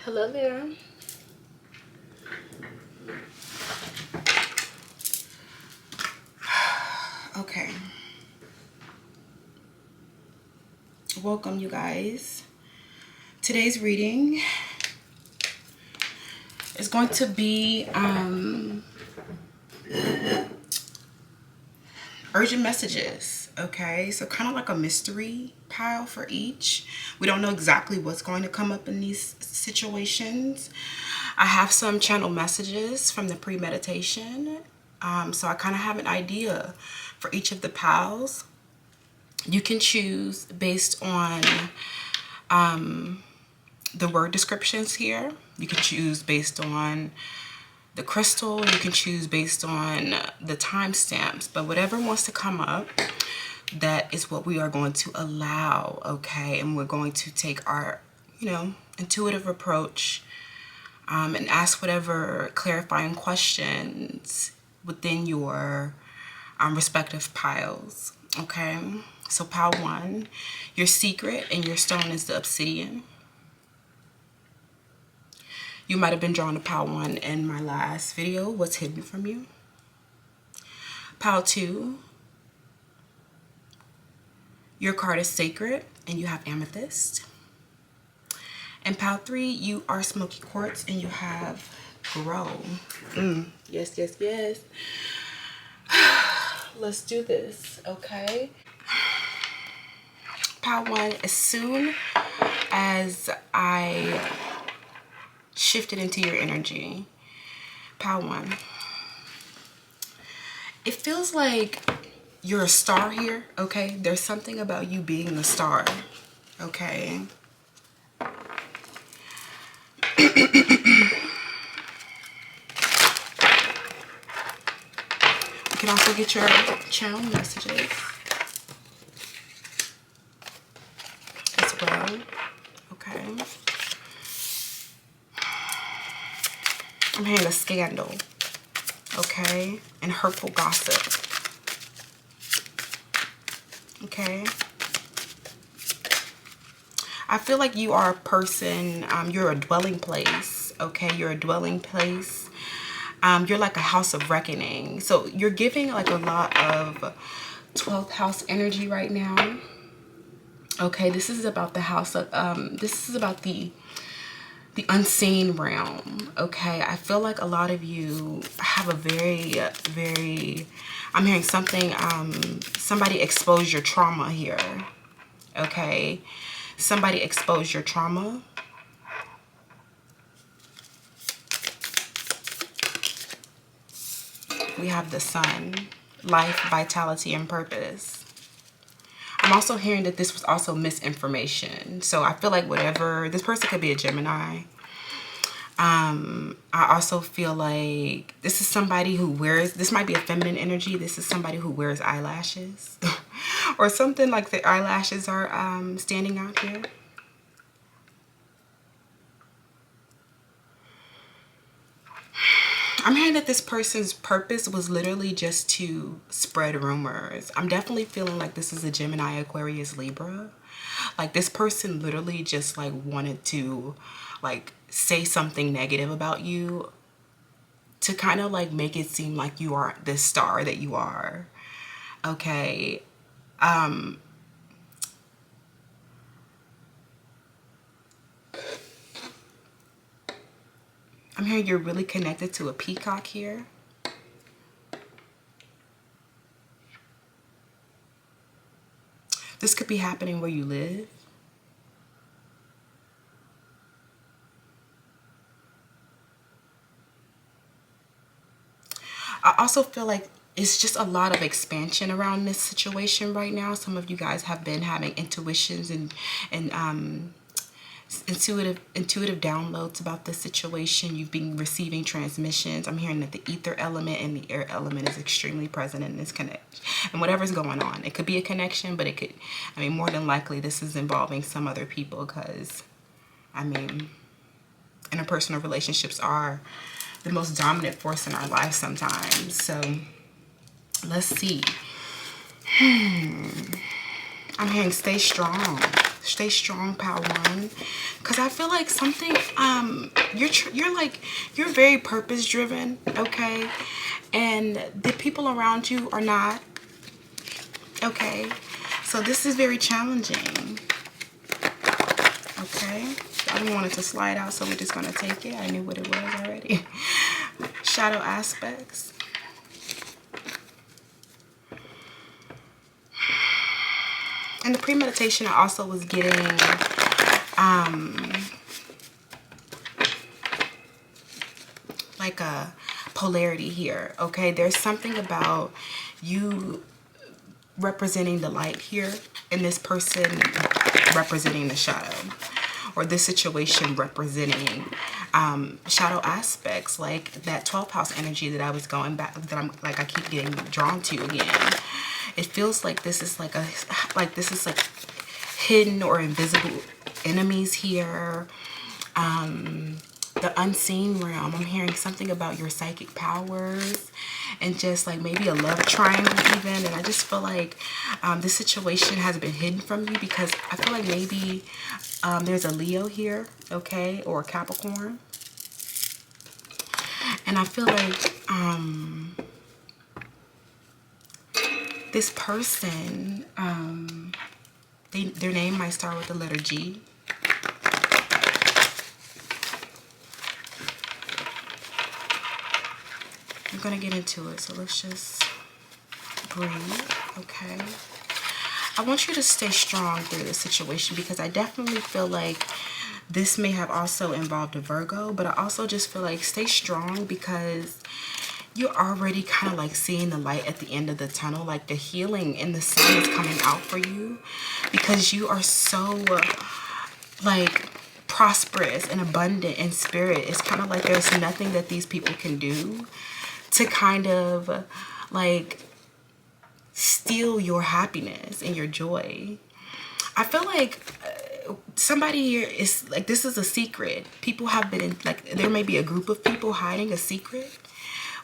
Hello there. Okay. Welcome, you guys. Today's reading is going to be urgent messages. Okay, so kind of like a mystery pile for each. We don't know exactly what's going to come up in these situations. I have some channel messages from the pre-meditation. So I kind of have an idea for each of the piles. You can choose based on the word descriptions here. You can choose based on the crystal. You can choose based on the timestamps. But whatever wants to come up, that is what we are going to allow, okay? And we're going to take our, intuitive approach and ask whatever clarifying questions within your respective piles, okay? So pile 1, your secret and your stone is the obsidian. You might have been drawn to pile 1 in my last video, what's hidden from you. Pile 2, your card is sacred and you have amethyst. And pile 3, you are smoky quartz and you have grow. Yes, yes, yes. Let's do this, okay? Pile 1, as soon as I shifted into your energy, pile 1, it feels like you're a star here, okay? There's something about you being the star, okay? You can also get your channel messages as well, okay? I'm hearing a scandal, okay? And hurtful gossip, okay? I feel like you are a person, you're a dwelling place, okay? You're a dwelling place. You're like a house of reckoning. So you're giving like a lot of 12th house energy right now. Okay, this is about the house of, this is about the unseen realm, okay? I feel like a lot of you have a very, I'm hearing something, somebody exposed your trauma here, okay? Somebody exposed your trauma. We have the sun, life, vitality, and purpose. I'm also hearing that this was also misinformation. So I feel like whatever, this person could be a Gemini. I also feel like this is somebody who wears, this might be a feminine energy. This is somebody who wears eyelashes or something like the eyelashes are standing out here. I'm hearing that this person's purpose was literally just to spread rumors. I'm definitely feeling like this is a Gemini, Aquarius, Libra. Like this person literally just like wanted to like say something negative about you to kind of like make it seem like you are this star that you are. Okay. I'm hearing you're really connected to a peacock here. This could be happening where you live. I also feel like it's just a lot of expansion around this situation right now. Some of you guys have been having intuitions and intuitive downloads about this situation. You've been receiving transmissions. I'm hearing that the ether element and the air element is extremely present in this connection. And whatever's going on, it could be a connection, but it could, I mean, more than likely this is involving some other people because, I mean, interpersonal relationships are the most dominant force in our life sometimes. So let's see. I'm hearing stay strong. Stay strong, pile one. Because I feel like something, you're very purpose driven, okay? And the people around you are not, okay? So this is very challenging, okay? I didn't want it to slide out, so we're just going to take it. I knew what it was already. Shadow aspects. In the premeditation, I also was getting like a polarity here, okay? There's something about you representing the light here and this person representing the shadow, or this situation representing shadow aspects, like that 12th house energy that I was going back, that I keep getting drawn to again. It feels like this is like hidden or invisible enemies here. The unseen realm. I'm hearing something about your psychic powers and just like maybe a love triangle even. And I just feel like this situation has been hidden from you, because I feel like maybe there's a Leo here, okay, or a Capricorn. And I feel like this person, their name might start with the letter G. I'm going to get into it, so let's just breathe, okay? I want you to stay strong through this situation, because I definitely feel like this may have also involved a Virgo, but I also just feel like stay strong, because you're already kind of like seeing the light at the end of the tunnel. Like the healing and the sun is coming out for you, because you are so like prosperous and abundant in spirit. It's kind of like there's nothing that these people can do to kind of like steal your happiness and your joy. I feel like somebody here is like, this is a secret. People have been in, like, there may be a group of people hiding a secret,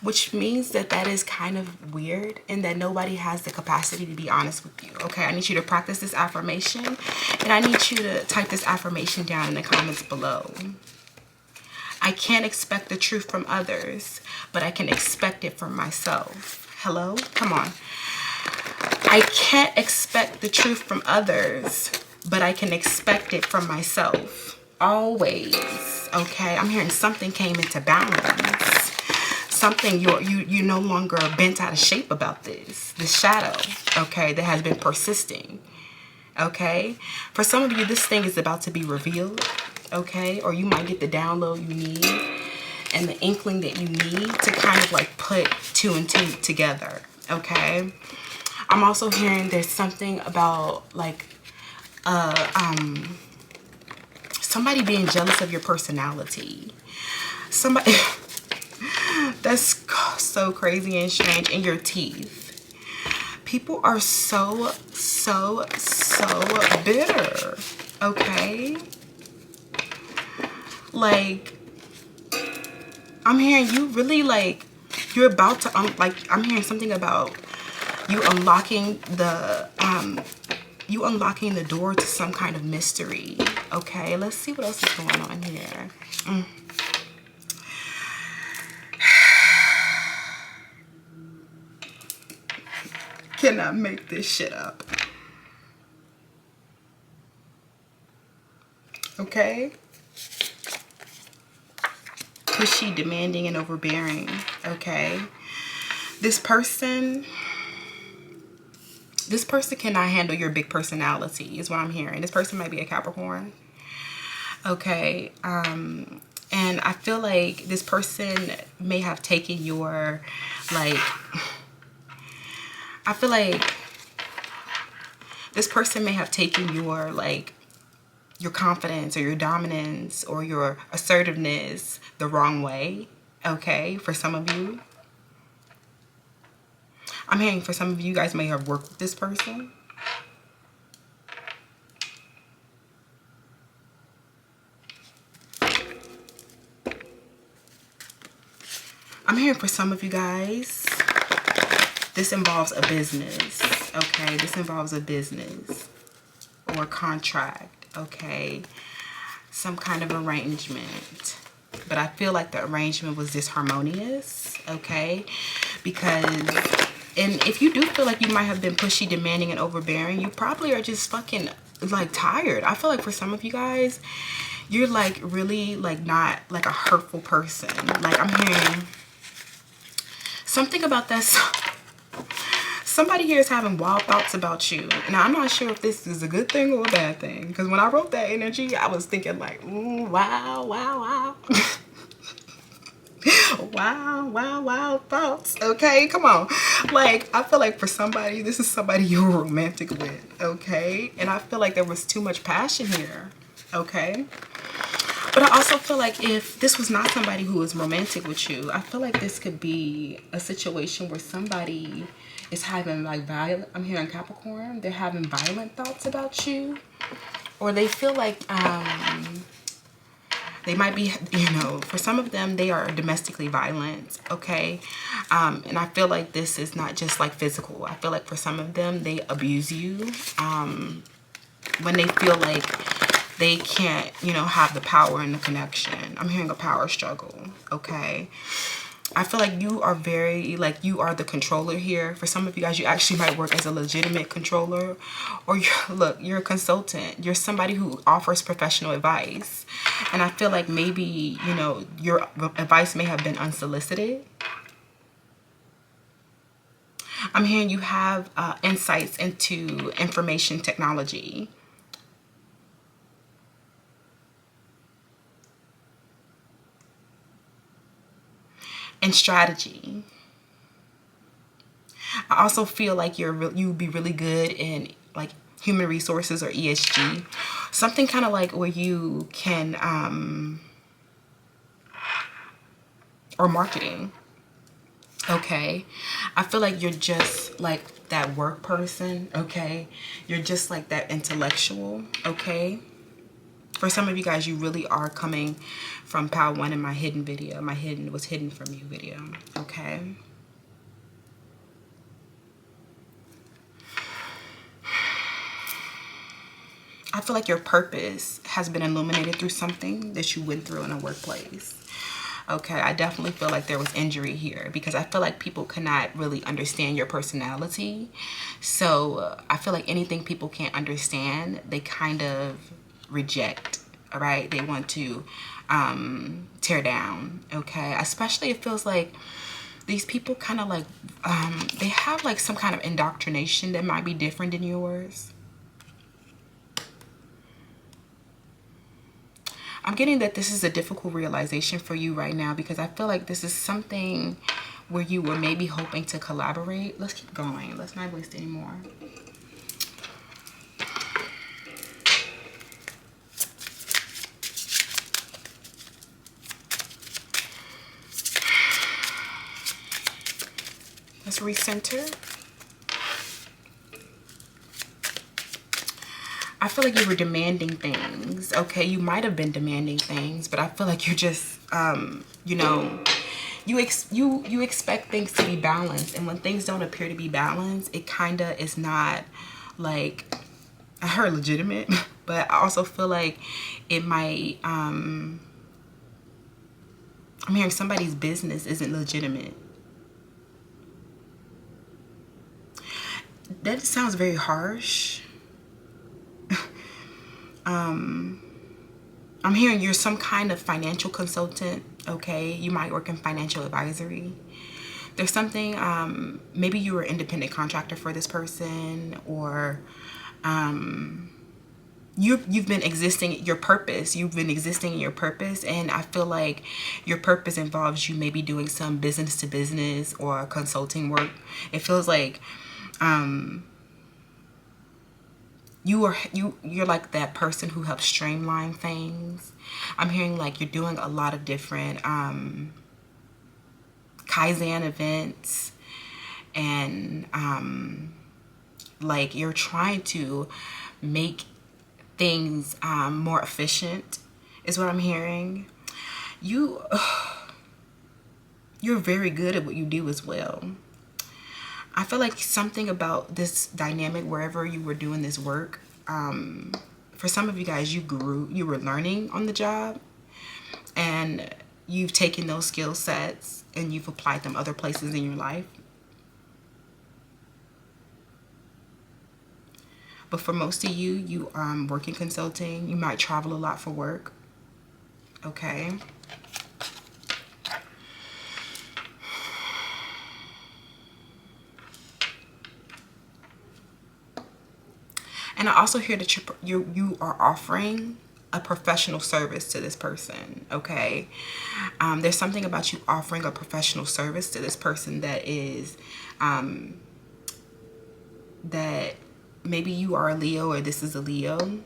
which means that that is kind of weird and that nobody has the capacity to be honest with you. Okay, I need you to practice this affirmation, and I need you to type this affirmation down in the comments below. I can't expect the truth from others, but I can expect it from myself. Hello? Come on. I can't expect the truth from others, but I can expect it from myself. Always. Okay? I'm hearing something came into balance. Something you're no longer bent out of shape about this shadow, okay, that has been persisting. Okay? For some of you, this thing is about to be revealed. Okay, or you might get the download you need and the inkling that you need to kind of like put 2 and 2 together. Okay, I'm also hearing there's something about like somebody being jealous of your personality. Somebody that's so crazy and strange. In your teeth. People are so bitter. Okay, like I'm hearing you really like you're about to like I'm hearing something about you unlocking the door to some kind of mystery. Okay, let's see what else is going on here. Cannot make this shit up. Okay, pushy, demanding, and overbearing. Okay, this person cannot handle your big personality is what I'm hearing. This person might be a Capricorn. Okay, and I feel like this person may have taken your like I feel like this person may have taken your like your confidence or your dominance or your assertiveness the wrong way. Okay, for some of you. I'm hearing for some of you guys may have worked with this person. I'm hearing for some of you guys, this involves a business. Okay, this involves a business or a contract. okay? Some kind of arrangement. But I feel like the arrangement was disharmonious, okay? Because, and if you do feel like you might have been pushy, demanding, and overbearing, you probably are just fucking, like, tired. I feel like for some of you guys, you're, like, really, like, not, like, a hurtful person. Like, I'm hearing something about that. Somebody here is having wild thoughts about you. Now, I'm not sure if this is a good thing or a bad thing. Because when I wrote that energy, I was thinking like, wow, wow, wow. Wow, wow, wow thoughts. Okay, come on. Like, I feel like for somebody, this is somebody you're romantic with. Okay? And I feel like there was too much passion here. Okay? But I also feel like if this was not somebody who is romantic with you, I feel like this could be a situation where somebody is having like violent, I'm hearing Capricorn, they're having violent thoughts about you. Or they feel like they might be, you know, for some of them, they are domestically violent, okay? And I feel like this is not just like physical. I feel like for some of them, they abuse you when they feel like they can't, you know, have the power and the connection. I'm hearing a power struggle, okay? I feel like you are very, like, you are the controller here. For some of you guys, you actually might work as a legitimate controller. Or, look, you're a consultant. You're somebody who offers professional advice. And I feel like maybe, you know, your advice may have been unsolicited. I'm hearing you have insights into information technology. And strategy. I also feel like you'd be really good in like human resources or ESG, something kind of like where you can or marketing. Okay, I feel like you're just like that work person. Okay, you're just like that intellectual. Okay, for some of you guys, you really are coming from Power One in my hidden video, my hidden was hidden from you video. Okay. I feel like your purpose has been illuminated through something that you went through in a workplace. Okay, I definitely feel like there was injury here because I feel like people cannot really understand your personality. So I feel like anything people can't understand, they kind of reject, all right? They want to tear down, okay? Especially it feels like these people kind of like, they have like some kind of indoctrination that might be different than yours. I'm getting that this is a difficult realization for you right now because I feel like this is something where you were maybe hoping to collaborate. Let's keep going. Let's not waste any more. Let's recenter. I feel like you were demanding things. Okay, you might have been demanding things, but I feel like you're just, you know, you expect things to be balanced, and when things don't appear to be balanced, it kind of is not like, I heard legitimate, but I also feel like it might, I'm hearing somebody's business isn't legitimate. That sounds very harsh. I'm hearing you're some kind of financial consultant, okay? You might work in financial advisory. There's something, maybe you were an independent contractor for this person, or you've been existing your purpose. You've been existing in your purpose, and I feel like your purpose involves you maybe doing some business to business or consulting work. It feels like you're like that person who helps streamline things. I'm hearing like you're doing a lot of different Kaizen events, and like you're trying to make things more efficient is what I'm hearing. You're very good at what you do as well. I feel like something about this dynamic wherever you were doing this work, For some of you guys, you were learning on the job, and you've taken those skill sets and you've applied them other places in your life. But for most of you, you work in consulting. You might travel a lot for work. Okay. And I also hear that you are offering a professional service to this person. Okay. There's something about you offering a professional service to this person that is that maybe you are a Leo, or this is a Leo,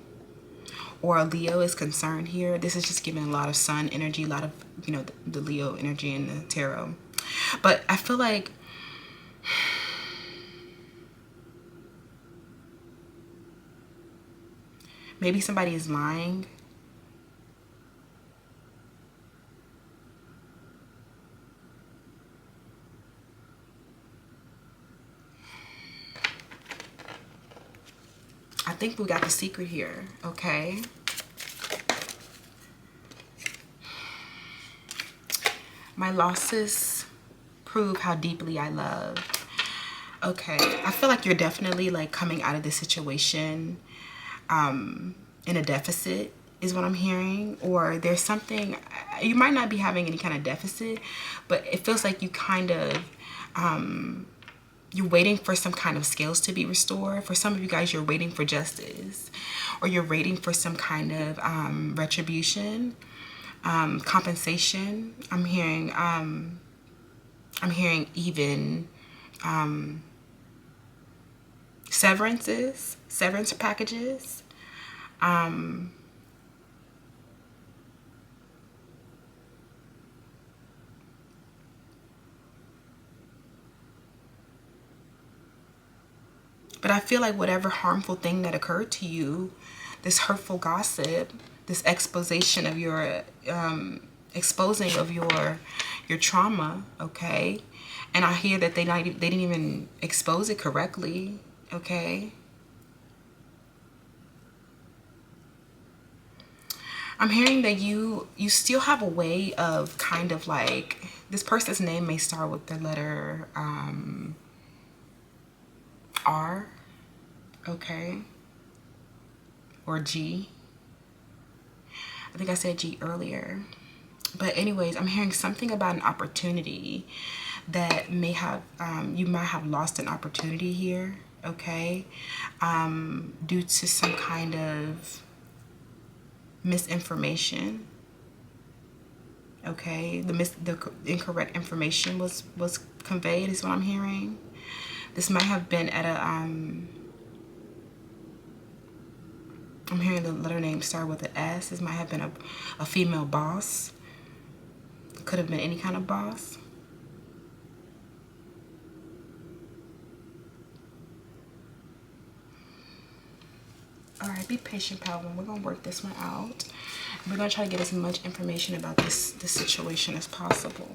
or a Leo is concerned here. This is just giving a lot of sun energy, a lot of, you know, the Leo energy in the tarot. But I feel like maybe somebody is lying. I think we got the secret here, okay? My losses prove how deeply I love. Okay, I feel like you're definitely like coming out of this situation in a deficit is what I'm hearing. Or there's something, you might not be having any kind of deficit, but it feels like you kind of, you're waiting for some kind of scales to be restored. For some of you guys, you're waiting for justice, or you're waiting for some kind of retribution, compensation. I'm hearing even severance packages. But I feel like whatever harmful thing that occurred to you, this hurtful gossip, this exposition of your, exposing of your trauma, okay? And I hear that they didn't even expose it correctly, okay? I'm hearing that you still have a way of kind of like, this person's name may start with the letter R, okay, or G. I think I said G earlier. But anyways, I'm hearing something about an opportunity that may have, you might have lost an opportunity here, okay, due to some kind of misinformation, okay. The incorrect information was conveyed is what I'm hearing. This might have been at a, I'm hearing the letter name start with an S. This might have been a female boss. It could have been any kind of boss. All right, be patient, pal. We're going to work this one out. We're going to try to get as much information about this situation as possible.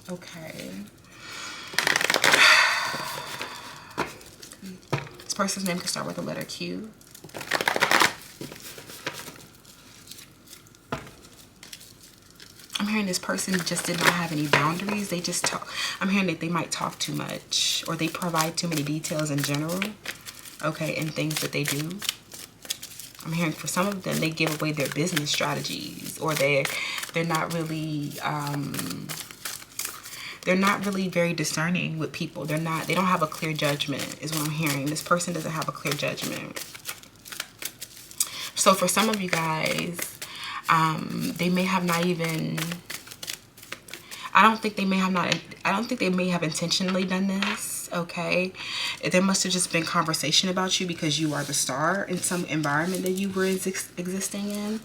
Okay. This person's name could start with the letter Q. I'm hearing this person just did not have any boundaries. They just talk. I'm hearing that they might talk too much, or they provide too many details in general, okay, and things that they do. I'm hearing for some of them, they give away their business strategies, or they're not really very discerning with people. They don't have a clear judgment is what I'm hearing. This person doesn't have a clear judgment. So for some of you guys, they may have not even, I don't think they may have intentionally done this, okay? There must have just been conversation about you because you are the star in some environment that you were existing in.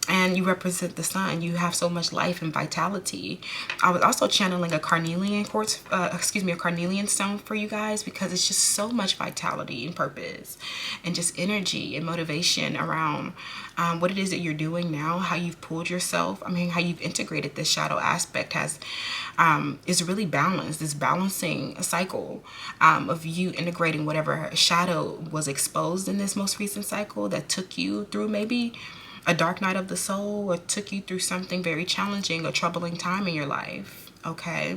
And you represent the sun. You have so much life and vitality. I was also channeling a carnelian quartz, a carnelian stone for you guys, because it's just so much vitality and purpose and just energy and motivation around what it is that you're doing now, how you've pulled yourself. I mean, how you've integrated this shadow aspect is really balanced. It's balancing a cycle. cycle of you integrating whatever shadow was exposed in this most recent cycle that took you through maybe a dark night of the soul, or took you through something very challenging or troubling time in your life. Okay.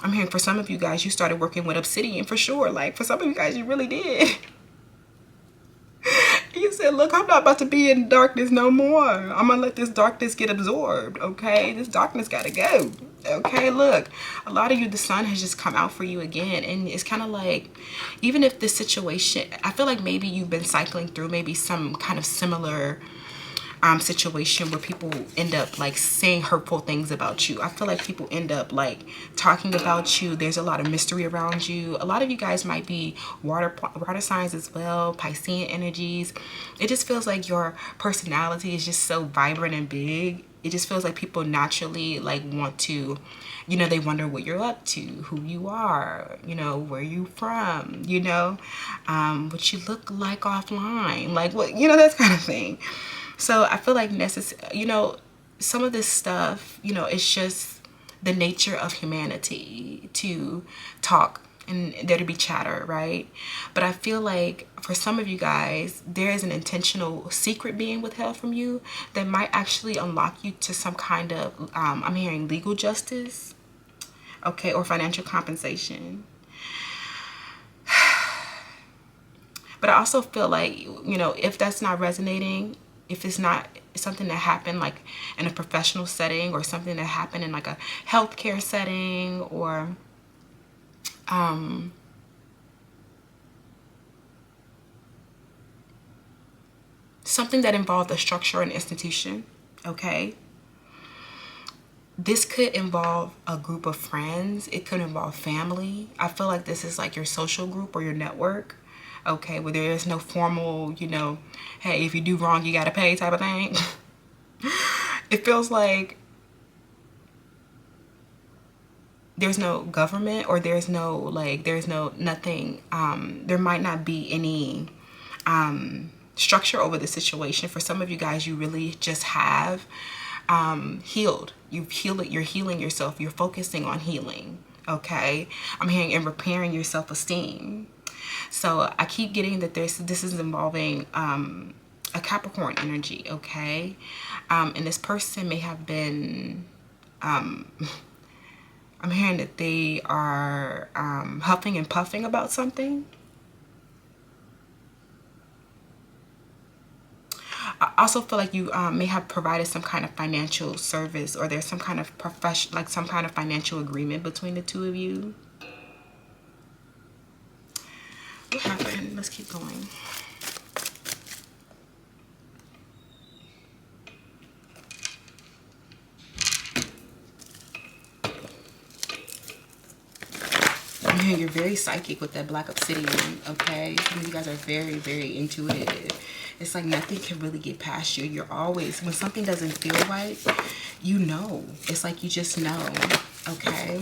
I'm hearing for some of you guys, you started working with obsidian for sure. Like for some of you guys, you really did. You said, look, I'm not about to be in darkness no more. I'm going to let this darkness get absorbed, okay? This darkness got to go, okay? Look, a lot of you, the sun has just come out for you again. And it's kind of like, even if this situation, I feel like maybe you've been cycling through maybe some kind of similar situation where people end up like saying hurtful things about you. I feel like people end up like talking about you. There's a lot of mystery around you. A lot of you guys might be water signs as well, Piscean energies. It just feels like your personality is just so vibrant and big. It just feels like people naturally like want to, you know, they wonder what you're up to, who you are, you know, where you from, you know, what you look like offline, like what, you know, that kind of thing. So I feel like you know, some of this stuff, you know, it's just the nature of humanity to talk and there to be chatter, right? But I feel like for some of you guys, there is an intentional secret being withheld from you that might actually unlock you to some kind of, I'm hearing legal justice, okay, or financial compensation. But I also feel like, you know, if that's not resonating, if it's not something that happened like in a professional setting, or something that happened in like a healthcare setting, or something that involved a structure or an institution, okay? This could involve a group of friends. It could involve family. I feel like this is like your social group or your network, okay, where there is no formal, you know, hey, if you do wrong, you got to pay type of thing. It feels like there's no government, or there's no, like, there's no nothing. There might not be any structure over the situation. For some of you guys, you really just have healed. You've healed it. You're healing yourself. You're focusing on healing, okay? I'm hearing and repairing your self-esteem. So I keep getting that this is involving a Capricorn energy, okay? And this person may have been, I'm hearing that they are huffing and puffing about something. I also feel like you may have provided some kind of financial service, or there's some kind of like some kind of financial agreement between the two of you. What happened? Let's keep going. I'm hearing you're very psychic with that black obsidian, okay? Some of you guys are very, very intuitive. It's like nothing can really get past you. You're always, when something doesn't feel right, you know. It's like you just know, okay?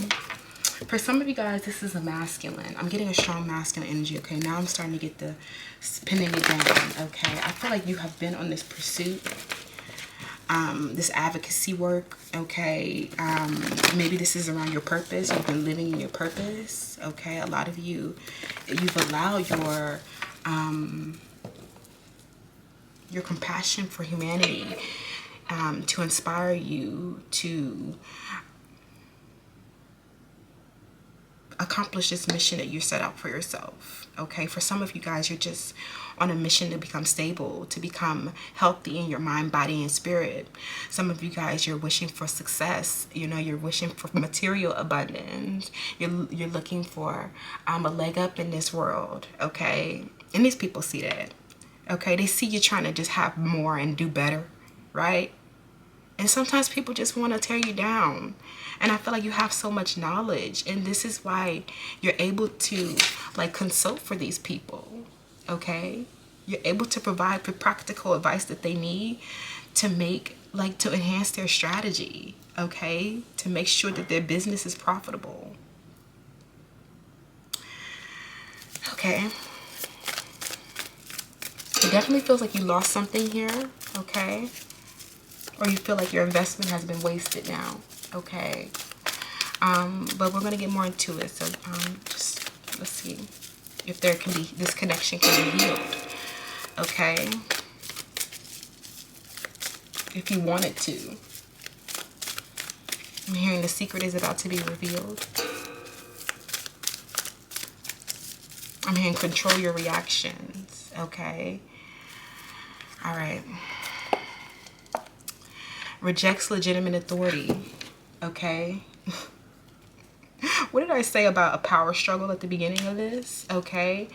For some of you guys, this is a masculine. I'm getting a strong masculine energy, okay? Now I'm starting to get the pinning it down, okay? I feel like you have been on this pursuit, this advocacy work, okay? Maybe this is around your purpose. You've been living in your purpose, okay? A lot of you, you've allowed your compassion for humanity to inspire you to accomplish this mission that you set out for yourself, okay? For some of you guys, you're just on a mission to become stable, to become healthy in your mind, body, and spirit. Some of you guys, you're wishing for success. You know, you're wishing for material abundance. You're looking for a leg up in this world, okay? And these people see that, okay? They see you trying to just have more and do better, right? And sometimes people just want to tear you down. And I feel like you have so much knowledge, and this is why you're able to like consult for these people, okay? You're able to provide the practical advice that they need to make, like, to enhance their strategy, okay? To make sure that their business is profitable. Okay. It definitely feels like you lost something here, okay? Or you feel like your investment has been wasted now, okay? But we're going to get more into it. So just let's see if there can be, this connection can be healed. Okay. If you want it to. I'm hearing the secret is about to be revealed. I'm hearing control your reactions. Okay. All right. Rejects legitimate authority. Okay. What did I say about a power struggle at the beginning of this? Okay.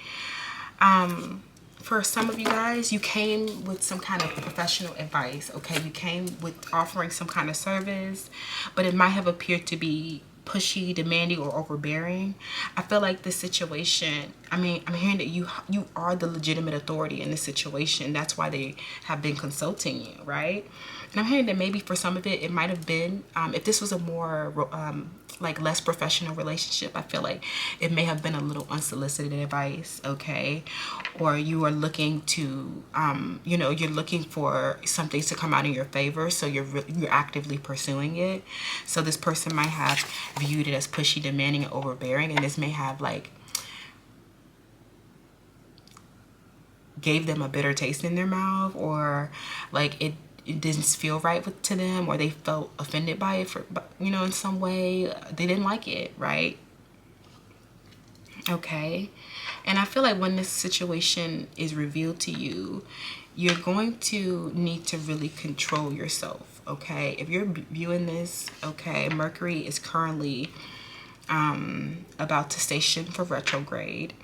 For some of you guys, you came with some kind of professional advice. Okay. You came with offering some kind of service, but it might have appeared to be pushy, demanding, or overbearing. I feel like this situation, I mean, I'm hearing that you are the legitimate authority in this situation. That's why they have been consulting you, right? And I'm hearing that maybe for some of it, it might have been, if this was a more like less professional relationship, I feel like it may have been a little unsolicited advice, okay? Or you are looking to, you know, you're looking for something to come out in your favor, so you're actively pursuing it. So this person might have viewed it as pushy, demanding, and overbearing, and this may have like gave them a bitter taste in their mouth, or like it didn't feel right to them, or they felt offended by it, for, you know, in some way they didn't like it, right? Okay. And I feel like when this situation is revealed to you, you're going to need to really control yourself. Okay. If you're viewing this, okay, Mercury is currently about to station for retrograde,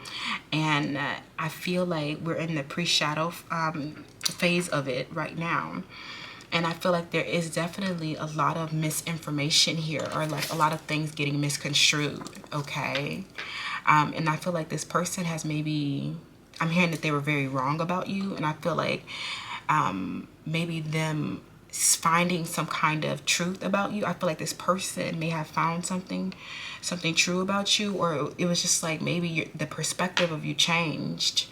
and I feel like we're in the pre-shadow phase of it right now. And I feel like there is definitely a lot of misinformation here, or like a lot of things getting misconstrued, okay? And I feel like this person has maybe, I'm hearing that they were very wrong about you, and I feel like maybe them finding some kind of truth about you. I feel like this person may have found something true about you, or it was just like maybe the perspective of you changed,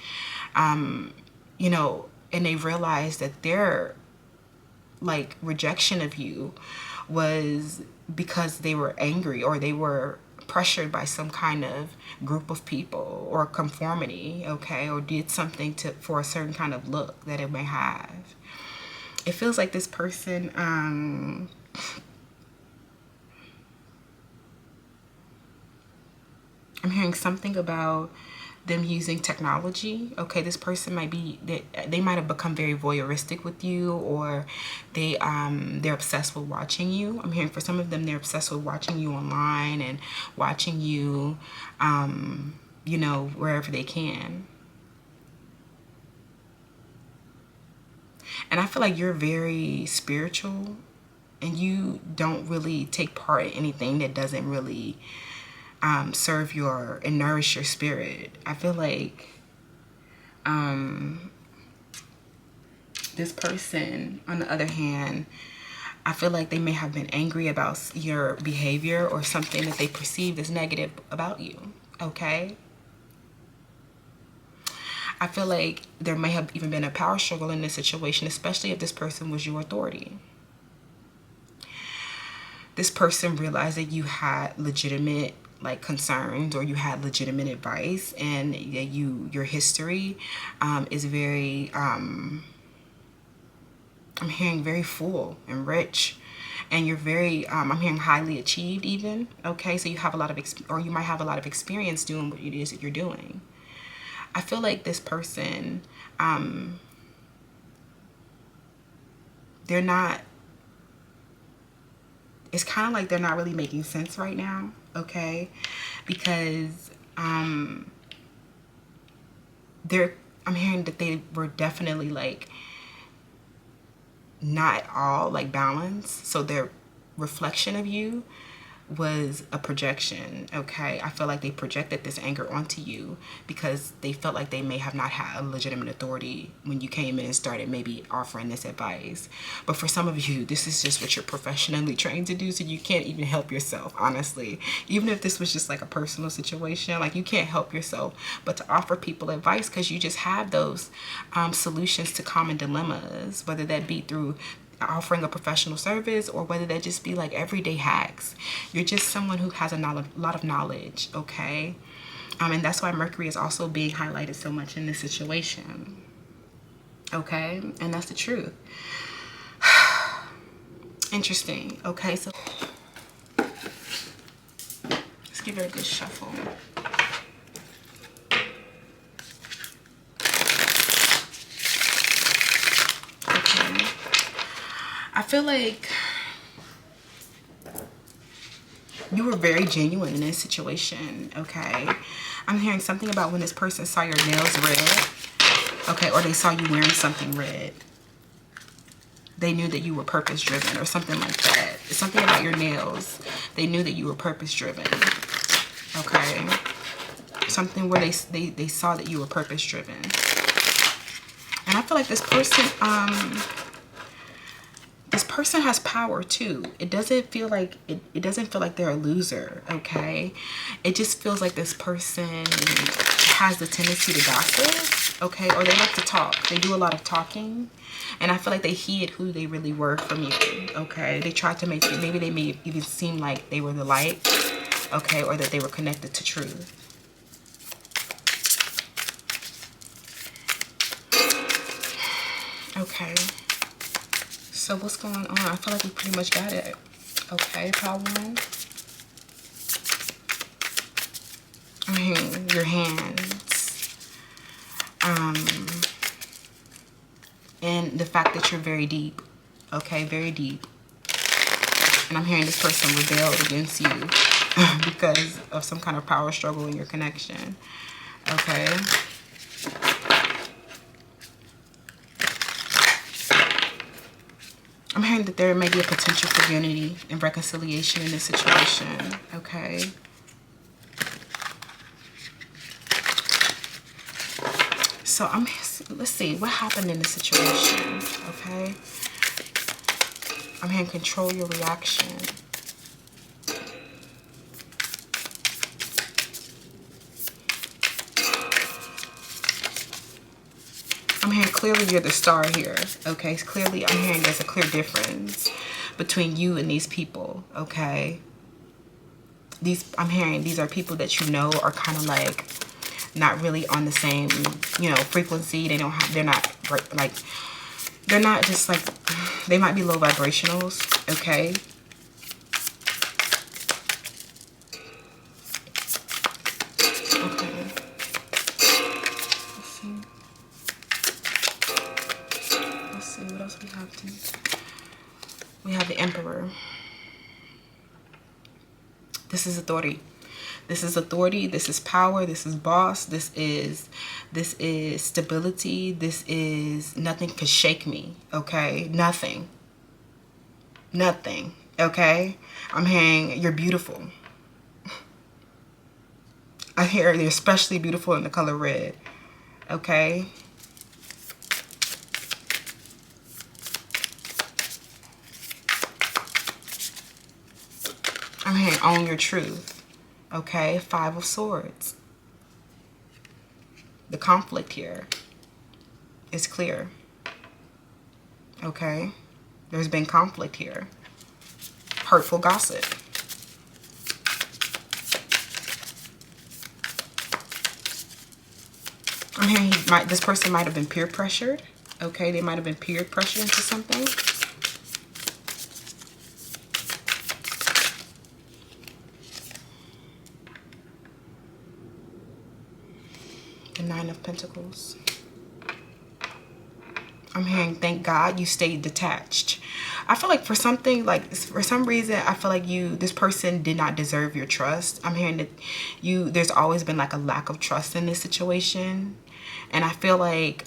you know, and they realized that their like rejection of you was because they were angry, or they were pressured by some kind of group of people or conformity, okay, or did something for a certain kind of look that it may have. It feels like this person I'm hearing something about them using technology. Okay, this person might be, they might have become very voyeuristic with you, or they're obsessed with watching you. I'm hearing for some of them they're obsessed with watching you online and watching you you know, wherever they can. And I feel like you're very spiritual, and you don't really take part in anything that doesn't really serve your and nourish your spirit. I feel like this person, on the other hand, I feel like they may have been angry about your behavior or something that they perceived as negative about you, okay? I feel like there may have even been a power struggle in this situation, especially if this person was your authority. This person realized that you had legitimate like concerns, or you had legitimate advice, and your history is very I'm hearing very full and rich, and you're very I'm hearing highly achieved even, okay? So you have a lot of or you might have a lot of experience doing what it is that you're doing. I feel like this person they're not, it's kind of like they're not really making sense right now, okay? Because I'm hearing that they were definitely like not all like balanced, so their reflection of you was a projection, okay? I feel like they projected this anger onto you because they felt like they may have not had a legitimate authority when you came in and started maybe offering this advice. But for some of you, this is just what you're professionally trained to do, so you can't even help yourself, honestly. Even if this was just like a personal situation, like you can't help yourself but to offer people advice, because you just have those solutions to common dilemmas, whether that be through offering a professional service, or whether that just be like everyday hacks. You're just someone who has a lot of knowledge, okay? And that's why Mercury is also being highlighted so much in this situation, okay? And that's the truth. Interesting. Okay, so let's give it a good shuffle. Okay, I feel like you were very genuine in this situation, okay? I'm hearing something about when this person saw your nails red, okay, or they saw you wearing something red. They knew that you were purpose-driven or something like that. It's something about your nails. They knew that you were purpose-driven, okay? Something where they saw that you were purpose-driven. And I feel like this person has power too. It doesn't feel like it doesn't feel like they're a loser, okay? It just feels like this person has the tendency to gossip, okay? Or they like to talk. They do a lot of talking. And I feel like they hid who they really were from you, okay? They tried to make you, maybe they made it even seem like they were the light, okay? Or that they were connected to truth. Okay. So what's going on? I feel like we pretty much got it. Okay, Power One. I mean, your hands. And the fact that you're very deep. Okay, very deep. And I'm hearing this person rebelled against you because of some kind of power struggle in your connection. Okay. I'm hearing that there may be a potential for unity and reconciliation in this situation, okay? So let's see, what happened in this situation, okay? I'm hearing control your reaction. I'm hearing clearly you're the star here, okay? Clearly, I'm hearing there's a clear difference between you and these people, okay? I'm hearing these are people that you know are kind of like not really on the same, you know, frequency. They're not like, they're not just like, they might be low vibrationals, okay? What else we have? We have the Emperor. This is authority. This is authority. This is power. This is boss. This is stability. This is nothing can shake me. Okay, nothing. Nothing. Okay, I'm hearing you're beautiful. I hear you're especially beautiful in the color red. Okay. I'm hearing own your truth. Okay, 5 of Swords. The conflict here is clear. Okay, there's been conflict here. Hurtful gossip. I'm hearing this person might have been peer pressured. Okay, they might have been peer pressured into something. The 9 of Pentacles. I'm hearing, thank God you stayed detached. I feel like for something, like for some reason, I feel like this person did not deserve your trust. I'm hearing that there's always been like a lack of trust in this situation. And I feel like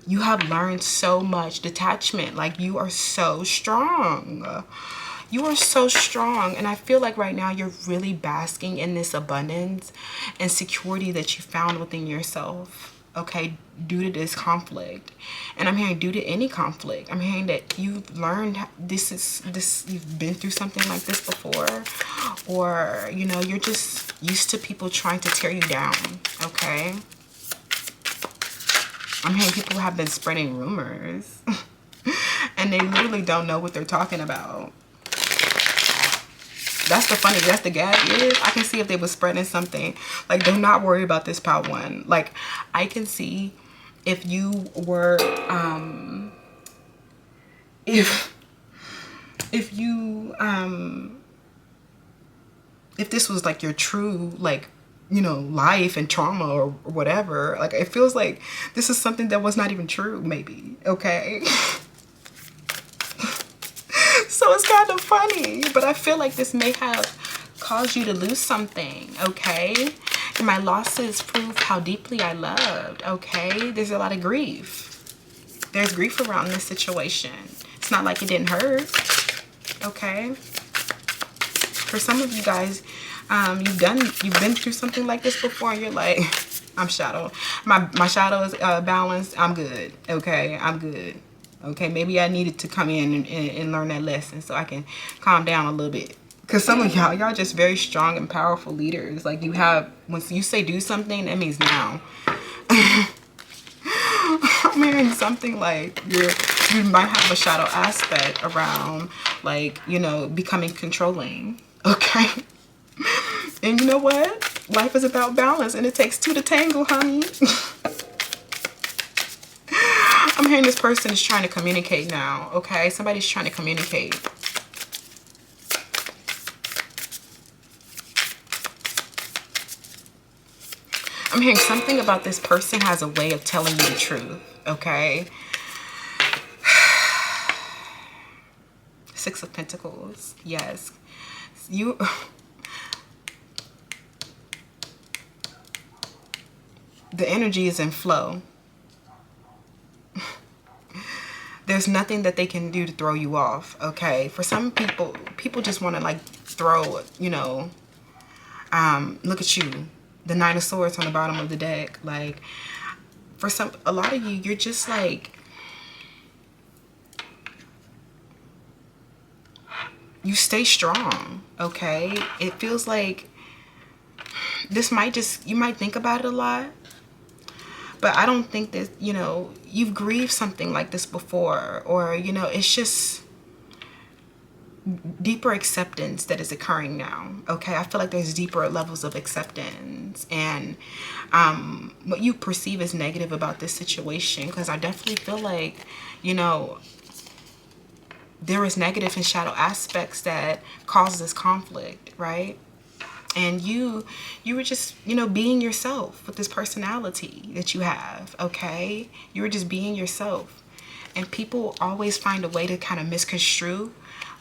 you have learned so much detachment. Like you are so strong. You are so strong. And I feel like right now you're really basking in this abundance and security that you found within yourself. Okay, due to this conflict. And I'm hearing due to any conflict. I'm hearing that you've learned you've been through something like this before. Or, you know, you're just used to people trying to tear you down. Okay. I'm hearing people have been spreading rumors and they literally don't know what they're talking about. That's the gag is, I can see if they were spreading something. Like, do not worry about this part one. Like, I can see if you were, if you, if this was like your true, like, you know, life and trauma or whatever, like, it feels like this is something that was not even true, maybe, okay? So it's kind of funny, but I feel like this may have caused you to lose something, okay? And my losses prove how deeply I loved, okay? There's a lot of grief. There's grief around this situation. It's not like it didn't hurt, okay? For some of you guys, you've been through something like this before, and you're like, I'm shadow. My shadow is balanced. I'm good, okay? I'm good. Okay, maybe I needed to come in and learn that lesson so I can calm down a little bit. Because some of y'all just very strong and powerful leaders. Like, you have, once you say do something, that means now. I'm hearing something like you might have a shadow aspect around, like, you know, becoming controlling. Okay. And you know what? Life is about balance, and it takes two to tangle, honey. I'm hearing this person is trying to communicate now, okay? Somebody's trying to communicate. I'm hearing something about this person has a way of telling you the truth, okay? Six of Pentacles, yes. You... The energy is in flow. There's nothing that they can do to throw you off, okay? For some people, people just want to, like, throw, you know, look at you, the Nine of Swords on the bottom of the deck. Like, for a lot of you, you're just like, you stay strong, okay? It feels like this might just, you might think about it a lot, but I don't think that, you know, you've grieved something like this before, or, you know, it's just deeper acceptance that is occurring now, okay? I feel like there's deeper levels of acceptance, and what you perceive as negative about this situation, because I definitely feel like, you know, there is negative and shadow aspects that cause this conflict, right? And you were just, you know, being yourself with this personality that you have, okay? You were just being yourself. And people always find a way to kind of misconstrue,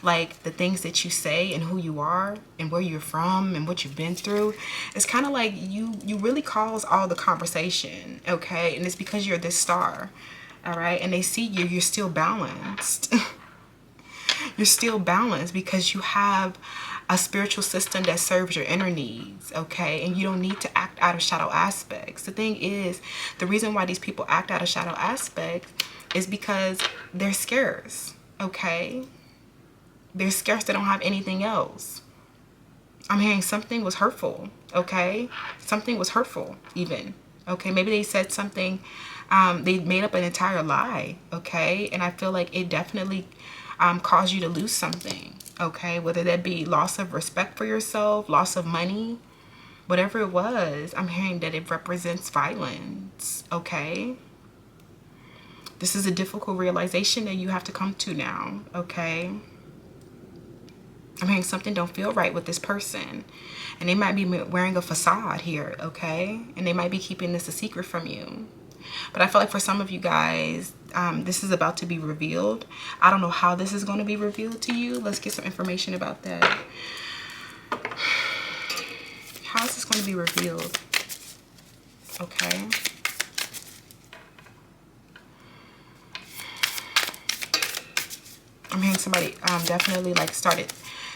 like, the things that you say and who you are and where you're from and what you've been through. It's kind of like you really cause all the conversation, okay? And it's because you're this star, all right? And they see you're still balanced. You're still balanced because you have a spiritual system that serves your inner needs, okay? And you don't need to act out of shadow aspects. The thing is, the reason why these people act out of shadow aspects is because they're scarce, okay? They're scarce. They don't have anything else. I'm hearing something was hurtful, okay? Something was hurtful even, okay? Maybe they said something, they made up an entire lie, okay? And I feel like it definitely caused you to lose something, okay? Whether that be loss of respect for yourself, loss of money, whatever it was, I'm hearing that it represents violence, okay? This is a difficult realization that you have to come to now, okay? I'm hearing something don't feel right with this person, and they might be wearing a facade here, okay? And they might be keeping this a secret from you. But I feel like for some of you guys, this is about to be revealed. I don't know how this is going to be revealed to you. Let's get some information about that. How is this going to be revealed? Okay. I'm hearing somebody definitely, like, started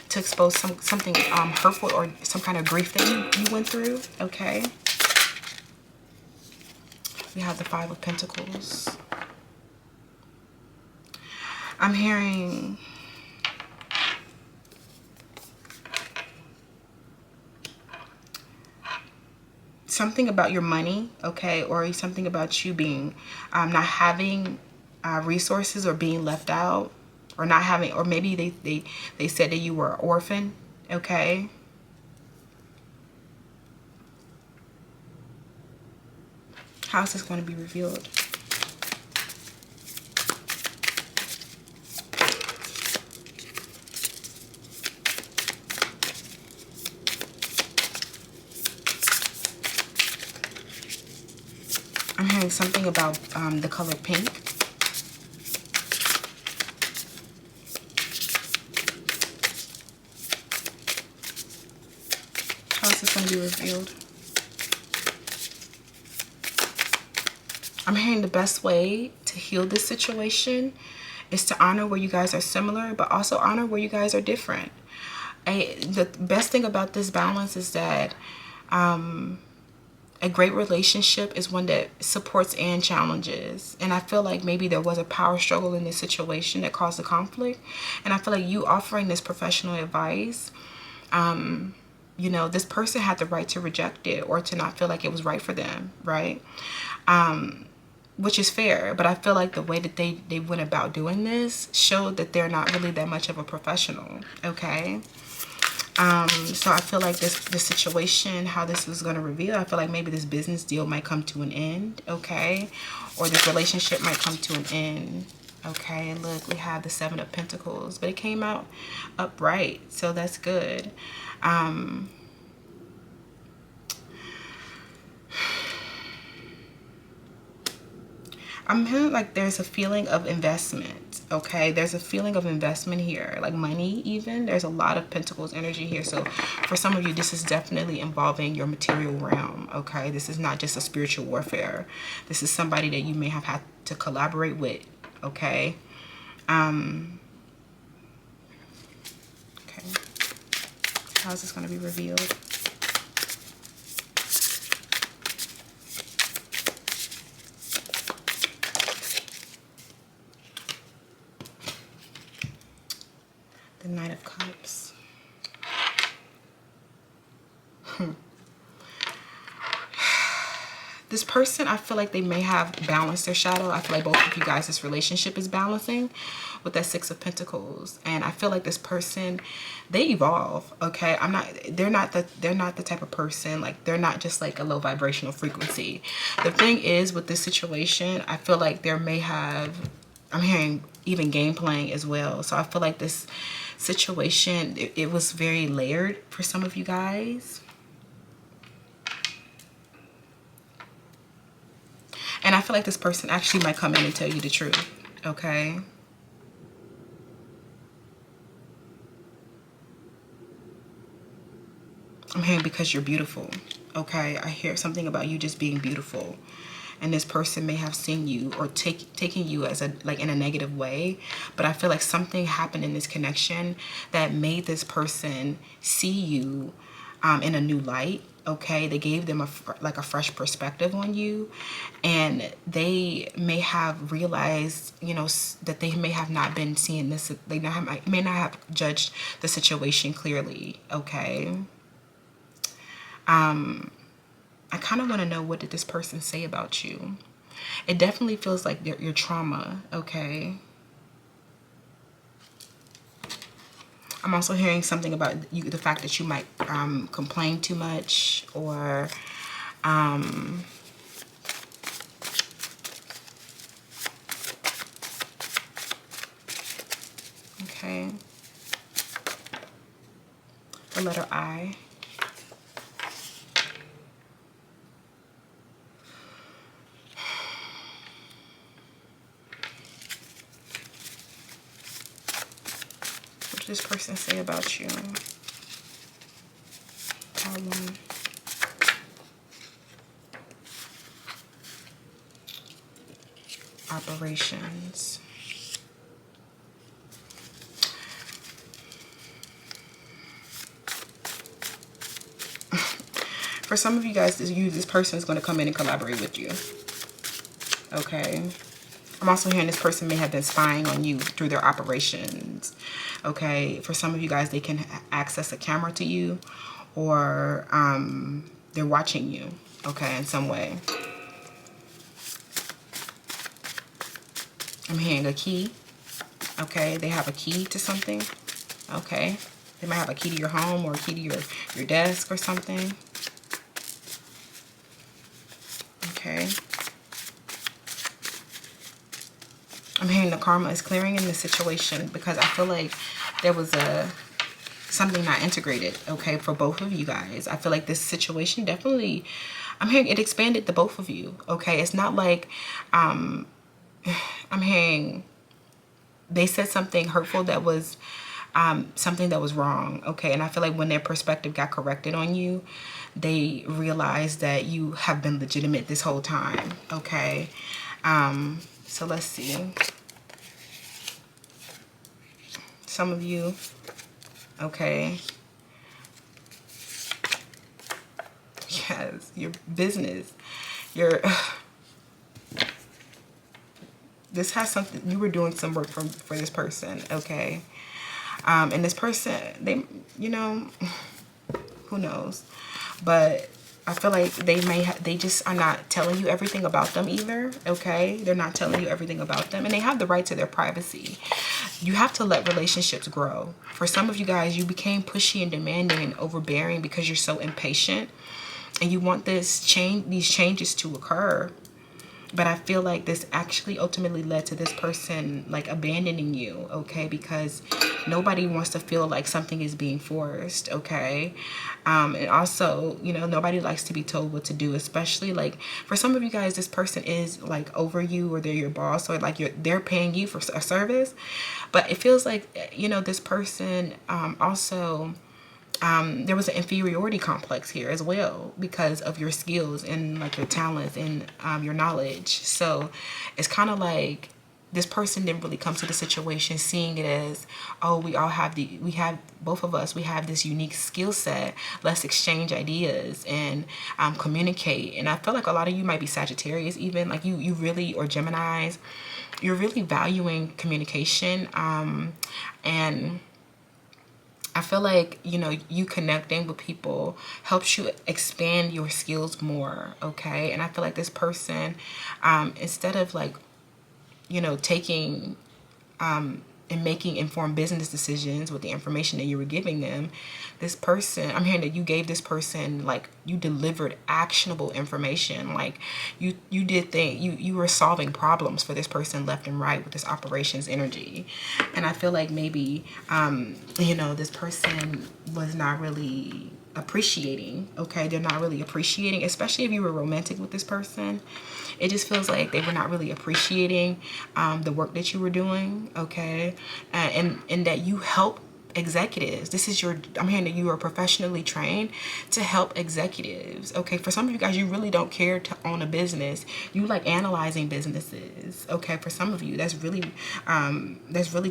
to expose something hurtful or some kind of grief that you went through, okay? We have the Five of Pentacles. I'm hearing something about your money, okay, or something about you being not having resources, or being left out, or not having, or maybe they said that you were an orphan, okay. How's this going to be revealed? I'm hearing something about the color pink. How is this going to be revealed? I'm hearing the best way to heal this situation is to honor where you guys are similar, but also honor where you guys are different. The best thing about this balance is that a great relationship is one that supports and challenges. And I feel like maybe there was a power struggle in this situation that caused the conflict. And I feel like you offering this professional advice, you know, this person had the right to reject it or to not feel like it was right for them, right? Which is fair. But I feel like the way that they went about doing this showed that they're not really that much of a professional, okay? So I feel like this situation, how this is going to reveal, I feel like maybe this business deal might come to an end, okay? Or this relationship might come to an end, okay? And look, we have the 7 of Pentacles, but it came out upright, so that's good. I'm feeling like there's a feeling of investment, okay? There's a feeling of investment here, like money even. There's a lot of Pentacles energy here. So for some of you, this is definitely involving your material realm, okay? This is not just a spiritual warfare. This is somebody that you may have had to collaborate with, okay? Okay. How is this going to be revealed? The Knight of Cups. This person, I feel like they may have balanced their shadow. I feel like both of you guys, this relationship is balancing with that 6 of Pentacles. And I feel like this person, they evolve, okay? They're not the type of person, like they're not just like a low vibrational frequency. The thing is with this situation, I feel like there may have, I'm hearing even game playing as well. So I feel like this situation, it was very layered for some of you guys. And I feel like this person actually might come in and tell you the truth, okay? I'm hearing because you're beautiful, okay? I hear something about you just being beautiful. And this person may have seen you or taking you as like in a negative way. But I feel like something happened in this connection that made this person see you in a new light. Okay, they gave them a fresh perspective on you, and they may have realized, you know, that they may have not been seeing this. They may not have judged the situation clearly. Okay. I kind of want to know, what did this person say about you? It definitely feels like your trauma. Okay. I'm also hearing something about you, the fact that you might complain too much, or okay, the letter I. What did this person say about you? Problem. Operations. For some of you guys, this person is going to come in and collaborate with you. Okay. I'm also hearing this person may have been spying on you through their operations. Okay. For some of you guys, they can access a camera to you, or they're watching you. okay, in some way. I'm hearing a key. Okay, they have a key to something. Okay, they might have a key to your home or a key to your desk or something. Okay. I'm hearing the karma is clearing in this situation because I feel like there was something not integrated, okay, for both of you guys. I feel like this situation definitely, I'm hearing it expanded the both of you, okay? It's not like, I'm hearing they said something hurtful that was something that was wrong, okay? And I feel like when their perspective got corrected on you, they realized that you have been legitimate this whole time, okay? So let's see. Some of you, okay. Yes, your business, your... This has something, you were doing some work for this person, okay? And this person, they, you know, who knows? But I feel like they just are not telling you everything about them either, okay? They're not telling you everything about them, and they have the right to their privacy. You have to let relationships grow. For some of you guys, you became pushy and demanding and overbearing because you're so impatient, and you want these changes to occur. But I feel like this actually ultimately led to this person like abandoning you, okay? Because nobody wants to feel like something is being forced, okay? And also, you know, nobody likes to be told what to do, especially like for some of you guys, this person is like over you or they're your boss or like they're paying you for a service. But it feels like, you know, this person also... there was an inferiority complex here as well because of your skills and like your talents and your knowledge. So it's kind of like this person didn't really come to the situation seeing it as, oh, we have both of us, we have this unique skill set. Let's exchange ideas and communicate. And I feel like a lot of you might be Sagittarius, even like you really, or Geminis, you're really valuing communication. And I feel like, you know, you connecting with people helps you expand your skills more, okay? And I feel like this person, instead of like, you know, taking and making informed business decisions with the information that you were giving them, this person, I'm hearing that you gave this person, like, you delivered actionable information. Like you were solving problems for this person left and right with this operations energy. And I feel like maybe, you know, this person was not really appreciating, okay? They're not really appreciating, especially if you were romantic with this person. It just feels like they were not really appreciating the work that you were doing, okay? And that you help executives. This is your, I'm hearing that you are professionally trained to help executives, okay? For some of you guys, you really don't care to own a business. You like analyzing businesses, okay? For some of you, that's really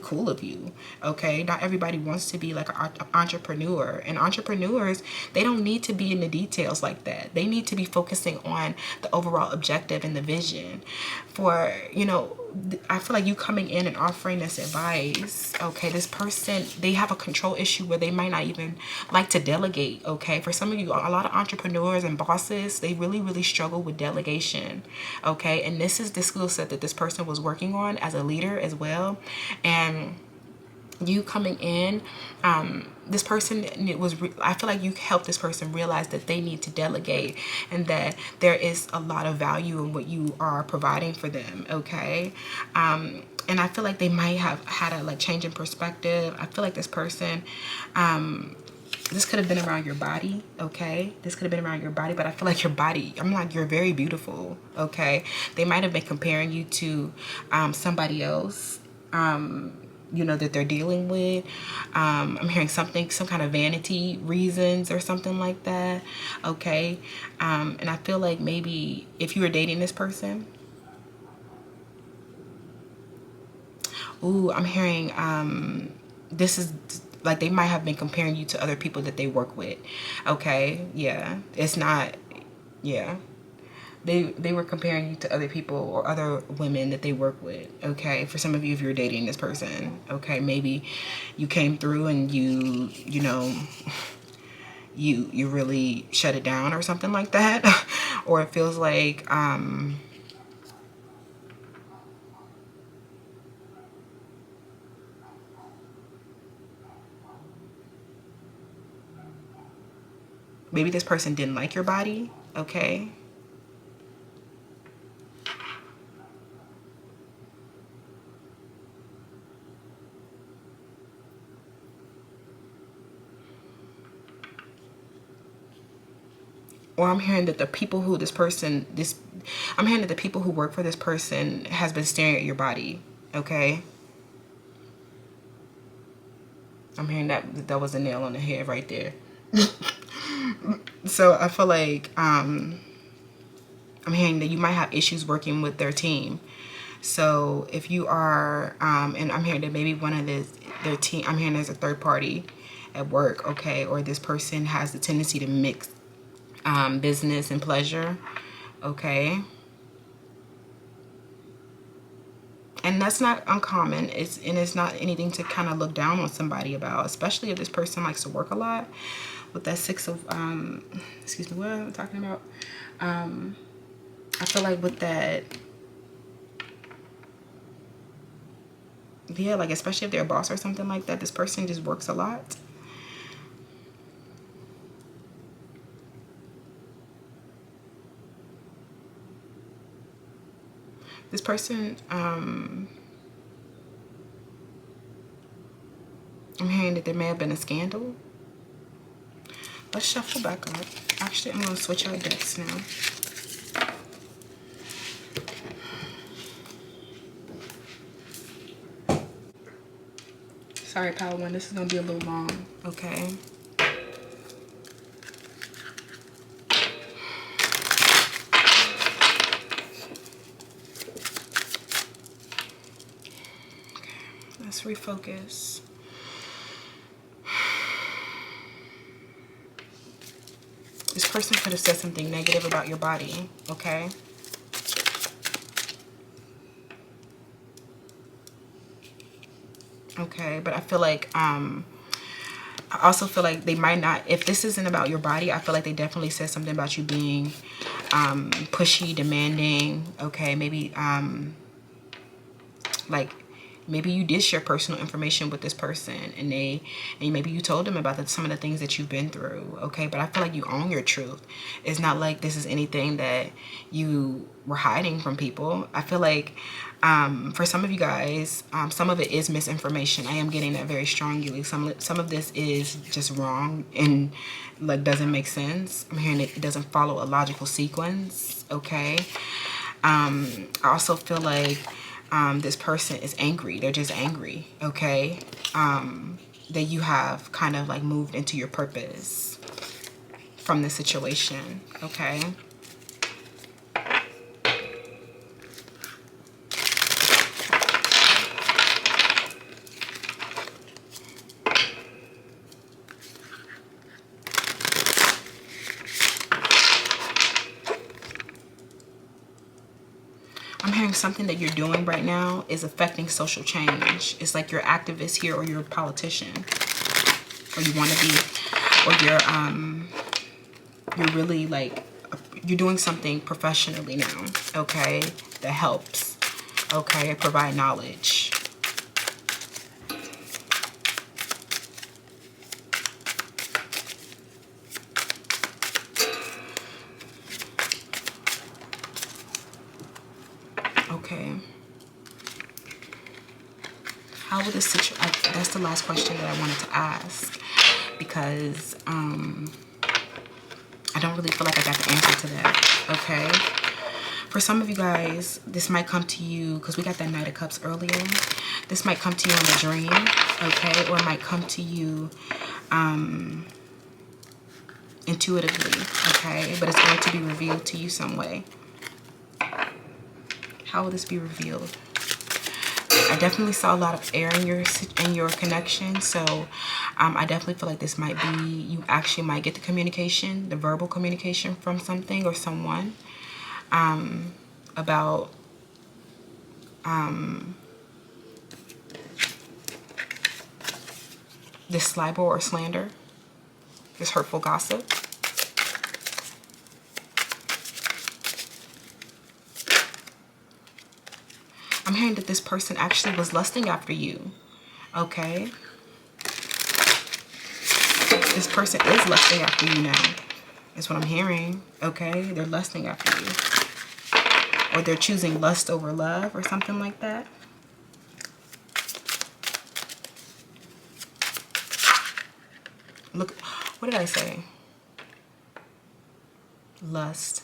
cool of you, okay? Not everybody wants to be like an entrepreneur, and entrepreneurs, they don't need to be in the details like that. They need to be focusing on the overall objective and the vision. For, you know, I feel like you coming in and offering this advice, okay, this person, they have a control issue where they might not even like to delegate, okay? For some of you, a lot of entrepreneurs and bosses, they really, really struggle with delegation, okay? And this is the skill set that this person was working on as a leader as well. And you coming in, this person, I feel like you helped this person realize that they need to delegate and that there is a lot of value in what you are providing for them, okay? And I feel like they might have had a like change in perspective. I feel like this person, this could have been around your body, okay? This could have been around your body, but I feel like your body, I'm like, you're very beautiful, okay? They might have been comparing you to somebody else, you know, that they're dealing with. I'm hearing some kind of vanity reasons or something like that, okay? And I feel like maybe if you were dating this person, ooh, I'm hearing this is like they might have been comparing you to other people that they work with, okay? Yeah, it's not, yeah. They were comparing you to other people or other women that they work with, okay? For some of you, if you're dating this person, okay, maybe you came through and you know, you really shut it down or something like that. or it feels like maybe this person didn't like your body, okay? Or I'm hearing that the people who I'm hearing that the people who work for this person has been staring at your body, okay? I'm hearing that was a nail on the head right there. So I feel like I'm hearing that you might have issues working with their team. So if you are, and I'm hearing that maybe one of their team, I'm hearing there's a third party at work, okay? Or this person has the tendency to mix business and pleasure, okay? And that's not uncommon. It's not anything to kind of look down on somebody about, especially if this person likes to work a lot. With that six of, excuse me, what am I talking about? I feel like with that, yeah, like especially if they're a boss or something like that, this person just works a lot. This person, I'm hearing that there may have been a scandal. Let's shuffle back up. Actually, I'm going to switch our decks now. Sorry, Power One, this is going to be a little long, okay? Let's refocus. This person could have said something negative about your body, okay? Okay, but I feel like, I also feel like they might not, if this isn't about your body, I feel like they definitely said something about you being pushy, demanding, okay? Maybe, like, maybe you did share personal information with this person and maybe you told them about some of the things that you've been through, okay? But I feel like you own your truth. It's not like this is anything that you were hiding from people. I feel like for some of you guys, some of it is misinformation. I am getting that very strongly. Some of this is just wrong and like doesn't make sense. I'm hearing it doesn't follow a logical sequence, okay? I also feel like this person is angry. They're just angry, okay? That you have kind of like moved into your purpose from this situation, okay? I'm hearing something that you're doing right now is affecting social change. It's like you're activist here, or you're a politician, or you want to be, or you're really like, you're doing something professionally now, okay, that helps, okay, provide knowledge. Okay. How will this situation, that's the last question that I wanted to ask, because I don't really feel like I got the answer to that, okay? For some of you guys, this might come to you, because we got that Knight of Cups earlier. This might come to you in a dream, okay? Or it might come to you intuitively, okay? But it's going to be revealed to you some way. How will this be revealed? I definitely saw a lot of air in your connection, so I definitely feel like this might be, you actually might get the communication, the verbal communication from something or someone about this libel or slander, this hurtful gossip. that this person actually was lusting after you. Okay. This person is lusting after you now. That's what I'm hearing. Okay. They're lusting after you. Or they're choosing lust over love or something like that. Look, what did I say? Lust.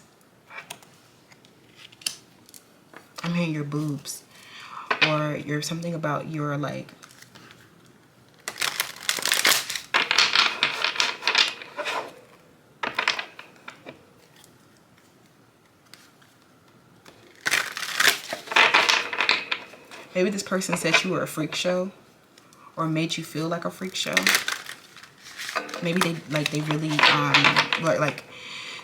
I'm hearing your boobs. Or you're something about your like... Maybe this person said you were a freak show. Or made you feel like a freak show. Maybe they really like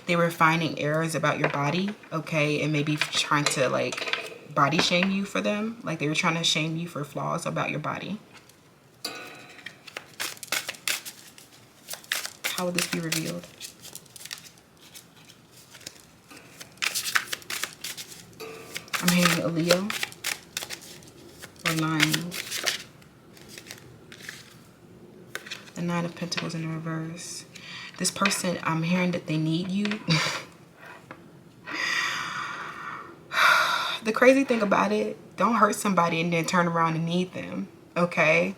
they were finding errors about your body, okay, and maybe trying to like body shame you for them. Like they were trying to shame you for flaws about your body. How would this be revealed? I'm hearing a Leo or Lion. The Nine of Pentacles in reverse. This person, I'm hearing that they need you. The crazy thing about it, don't hurt somebody and then turn around and need them, okay?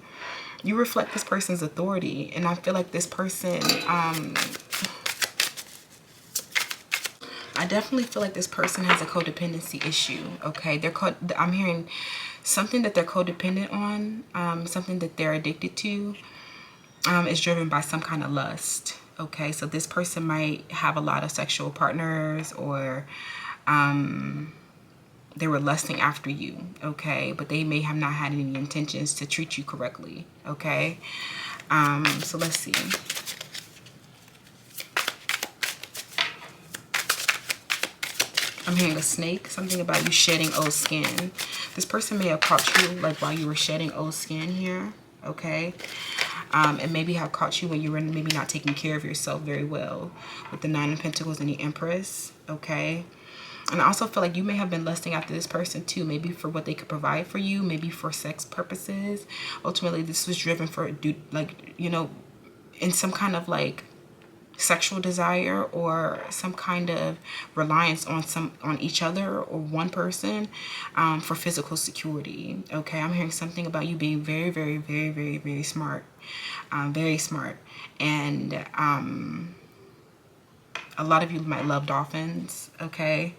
You reflect this person's authority, and I feel like this person, I definitely feel like this person has a codependency issue, okay? I'm hearing something that they're codependent on, something that they're addicted to. Is driven by some kind of lust. Okay, so this person might have a lot of sexual partners, or they were lusting after you. Okay, but they may have not had any intentions to treat you correctly. Okay, so let's see. I'm hearing a snake. Something about you shedding old skin. This person may have caught you like while you were shedding old skin here. Okay. And maybe have caught you when you were maybe not taking care of yourself very well, with the Nine of Pentacles and the Empress. Okay. And I also feel like you may have been lusting after this person too, maybe for what they could provide for you, maybe for sex purposes. Ultimately, this was driven for, like, you know, in some kind of like sexual desire or some kind of reliance on each other or one person, for physical security. Okay, I'm hearing something about you being very, very, very, very, very smart, very smart, and a lot of you might love dolphins. Okay,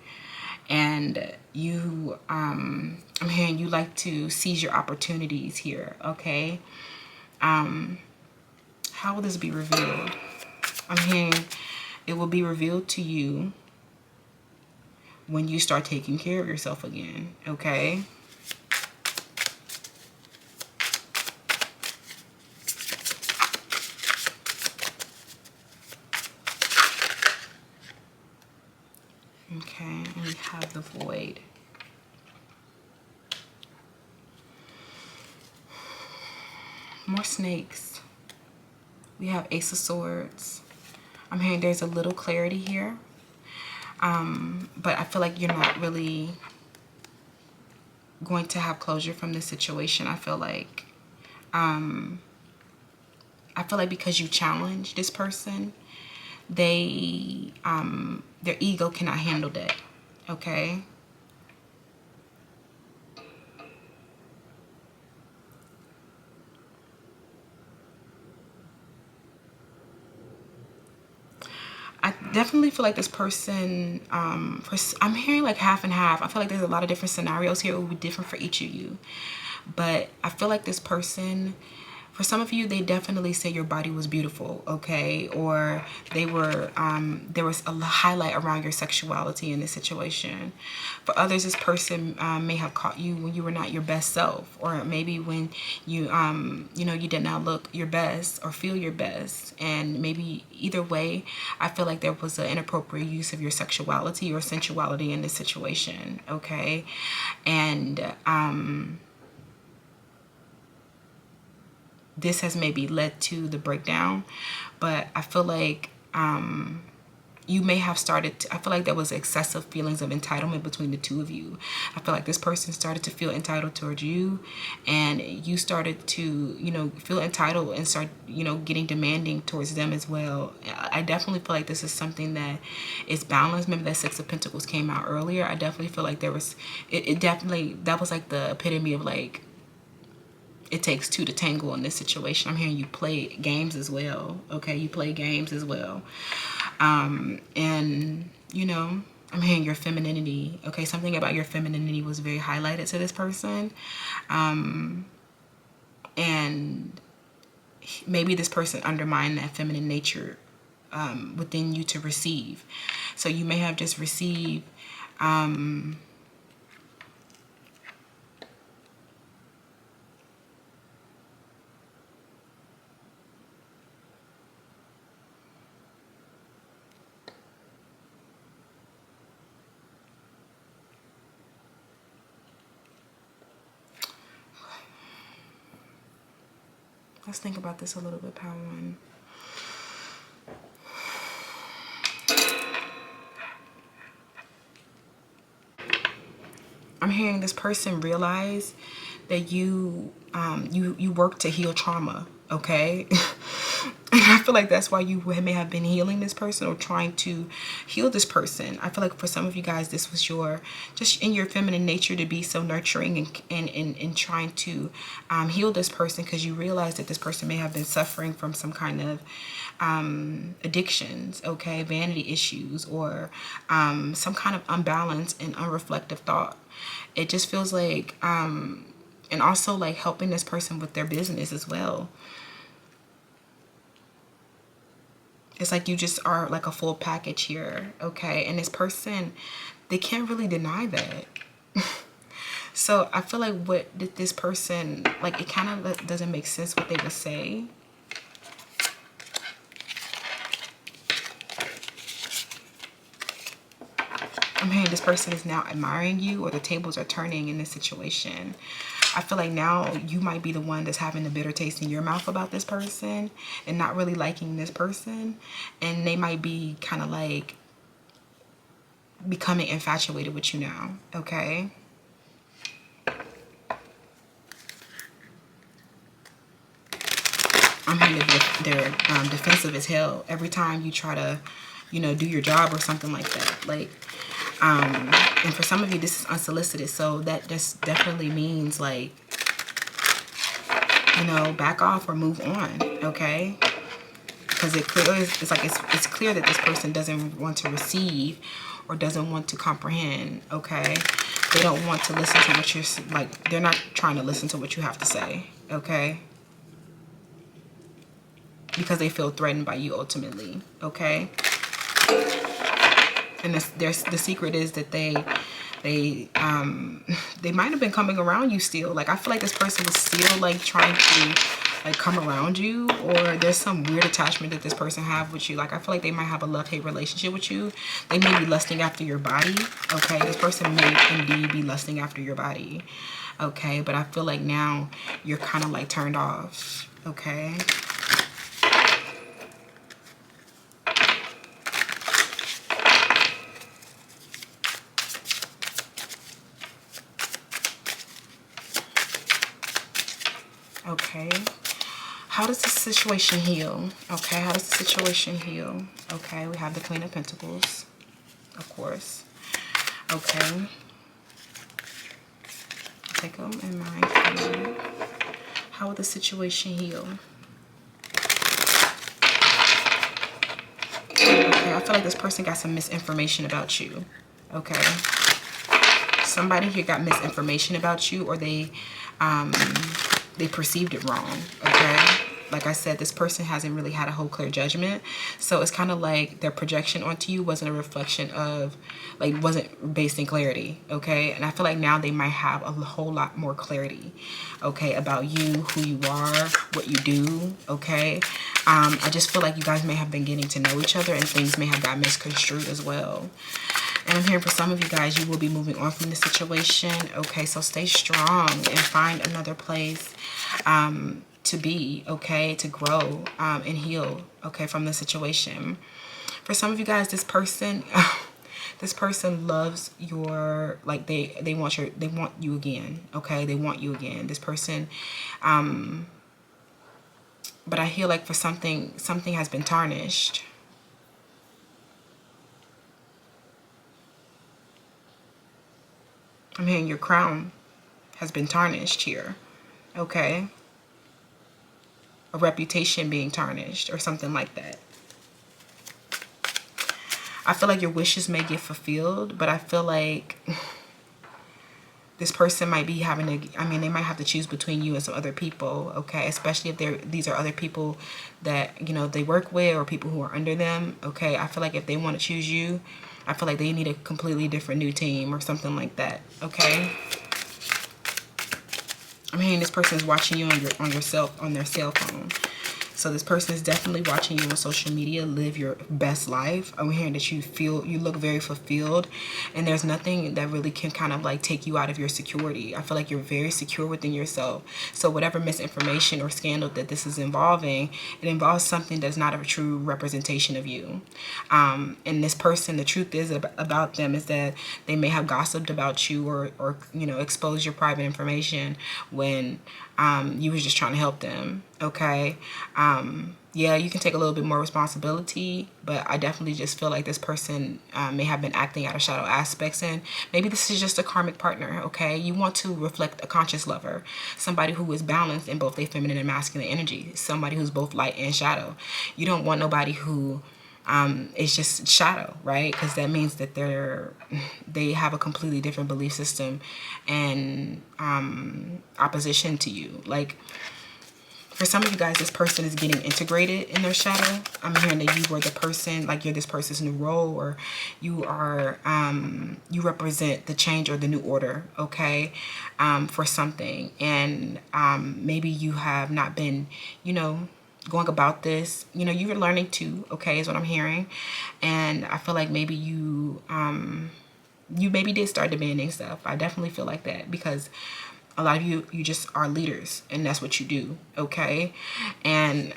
and you, I'm hearing you like to seize your opportunities here. Okay, how will this be revealed? I'm hearing it will be revealed to you when you start taking care of yourself again, okay? Okay, and we have the Void. More snakes. We have Ace of Swords. I'm hearing there's a little clarity here. But I feel like you're not really going to have closure from this situation. I feel like because you challenge this person, they their ego cannot handle that. Okay. I definitely feel like this person, I'm hearing like half and half. I feel like there's a lot of different scenarios here. It will be different for each of you. But I feel like this person, for some of you, they definitely say your body was beautiful, okay? Or they were, there was a highlight around your sexuality in this situation. For others, this person may have caught you when you were not your best self, or maybe when you, you know, you did not look your best or feel your best. And maybe either way, I feel like there was an inappropriate use of your sexuality or sensuality in this situation, okay? And this has maybe led to the breakdown, but I feel like you may have started to, I feel like there was excessive feelings of entitlement between the two of you. I feel like this person started to feel entitled towards you, and you started to, you know, feel entitled and start, you know, getting demanding towards them as well. I definitely feel like this is something that is balanced. Maybe that Six of Pentacles came out earlier. I definitely feel like there was, it definitely, that was like the epitome of like, it takes two to tangle in this situation. I'm hearing you play games as well. Okay, you play games as well. And, you know, I'm hearing your femininity. Okay, something about your femininity was very highlighted to this person. And maybe this person undermined that feminine nature within you to receive. So you may have just received let's think about this a little bit, Power One. I'm hearing this person realize that you work to heal trauma, okay? And I feel like that's why you may have been healing this person or trying to heal this person. I feel like for some of you guys, this was your, just in your feminine nature to be so nurturing and trying to heal this person, because you realize that this person may have been suffering from some kind of addictions, okay, vanity issues, or some kind of unbalanced and unreflective thought. It just feels like, and also like helping this person with their business as well. It's like you just are like a full package here, okay? And this person, they can't really deny that. So I feel like what did this person, like it kind of doesn't make sense what they would say. I'm hearing this person is now admiring you, or the tables are turning in this situation. I feel like now you might be the one that's having the bitter taste in your mouth about this person and not really liking this person. And they might be kind of like becoming infatuated with you now, okay? I'm hearing that they're defensive as hell every time you try to, you know, do your job or something like that. Like, and for some of you, this is unsolicited. So that just definitely means like, you know, back off or move on, okay? Because it's like it's clear that this person doesn't want to receive or doesn't want to comprehend, okay? They don't want to listen to what you're, like, they're not trying to listen to what you have to say, okay? Because they feel threatened by you ultimately, okay? And the secret is that they might have been coming around you still. Like, I feel like this person was still like trying to like come around you, or there's some weird attachment that this person have with you. Like, I feel like they might have a love-hate relationship with you. They may be lusting after your body, okay? This person may indeed be lusting after your body, okay? But I feel like now you're kind of like turned off, okay? Okay, how does the situation heal? Okay, how does the situation heal? Okay, we have the Queen of Pentacles, of course. Okay, take them in mind for you. How will the situation heal? Okay, I feel like this person got some misinformation about you. Okay, somebody here got misinformation about you, or they perceived it wrong, okay? Like I said, this person hasn't really had a whole clear judgment. So it's kind of like their projection onto you wasn't a reflection of, like, wasn't based in clarity, okay? And I feel like now they might have a whole lot more clarity, okay, about you, who you are, what you do, okay? I just feel like you guys may have been getting to know each other, and things may have got misconstrued as well. And I'm hearing for some of you guys, you will be moving on from the situation. Okay, so stay strong and find another place to be, okay, to grow and heal, okay, from the situation. For some of you guys, this person this person loves your, like, they want you again, okay? They want you again. This person, but I feel like for something has been tarnished. I'm hearing your crown has been tarnished here, okay? A reputation being tarnished or something like that. I feel like your wishes may get fulfilled, but I feel like this person might be having to, I mean, they might have to choose between you and some other people, okay? Especially if these are other people that, you know, they work with or people who are under them, okay? I feel like if they want to choose you, I feel like they need a completely different new team or something like that, okay? I'm hearing this person is watching you on their cell phone. So this person is definitely watching you on social media live your best life. I'm hearing that you look very fulfilled, and there's nothing that really can kind of like take you out of your security. I feel like you're very secure within yourself. So whatever misinformation or scandal that this is involving, it involves something that's not a true representation of you. And this person, the truth is about them is that they may have gossiped about you or you know, exposed your private information when you was just trying to help them, okay? Yeah, you can take a little bit more responsibility, but I definitely just feel like this person may have been acting out of shadow aspects, and maybe this is just a karmic partner, okay? You want to reflect a conscious lover, somebody who is balanced in both their feminine and masculine energy, somebody who's both light and shadow. You don't want nobody who it's just shadow, right? Because that means that they have a completely different belief system and opposition to you. Like, for some of you guys, this person is getting integrated in their shadow. I'm hearing that you were the person, like you're this person's new role, or you are, you represent the change or the new order, okay, for something. And maybe you have not been, you know, going about this, you know, you're learning too, okay, is what I'm hearing. And I feel like maybe you maybe did start demanding stuff. I definitely feel like that, because a lot of you just are leaders, and that's what you do, okay? And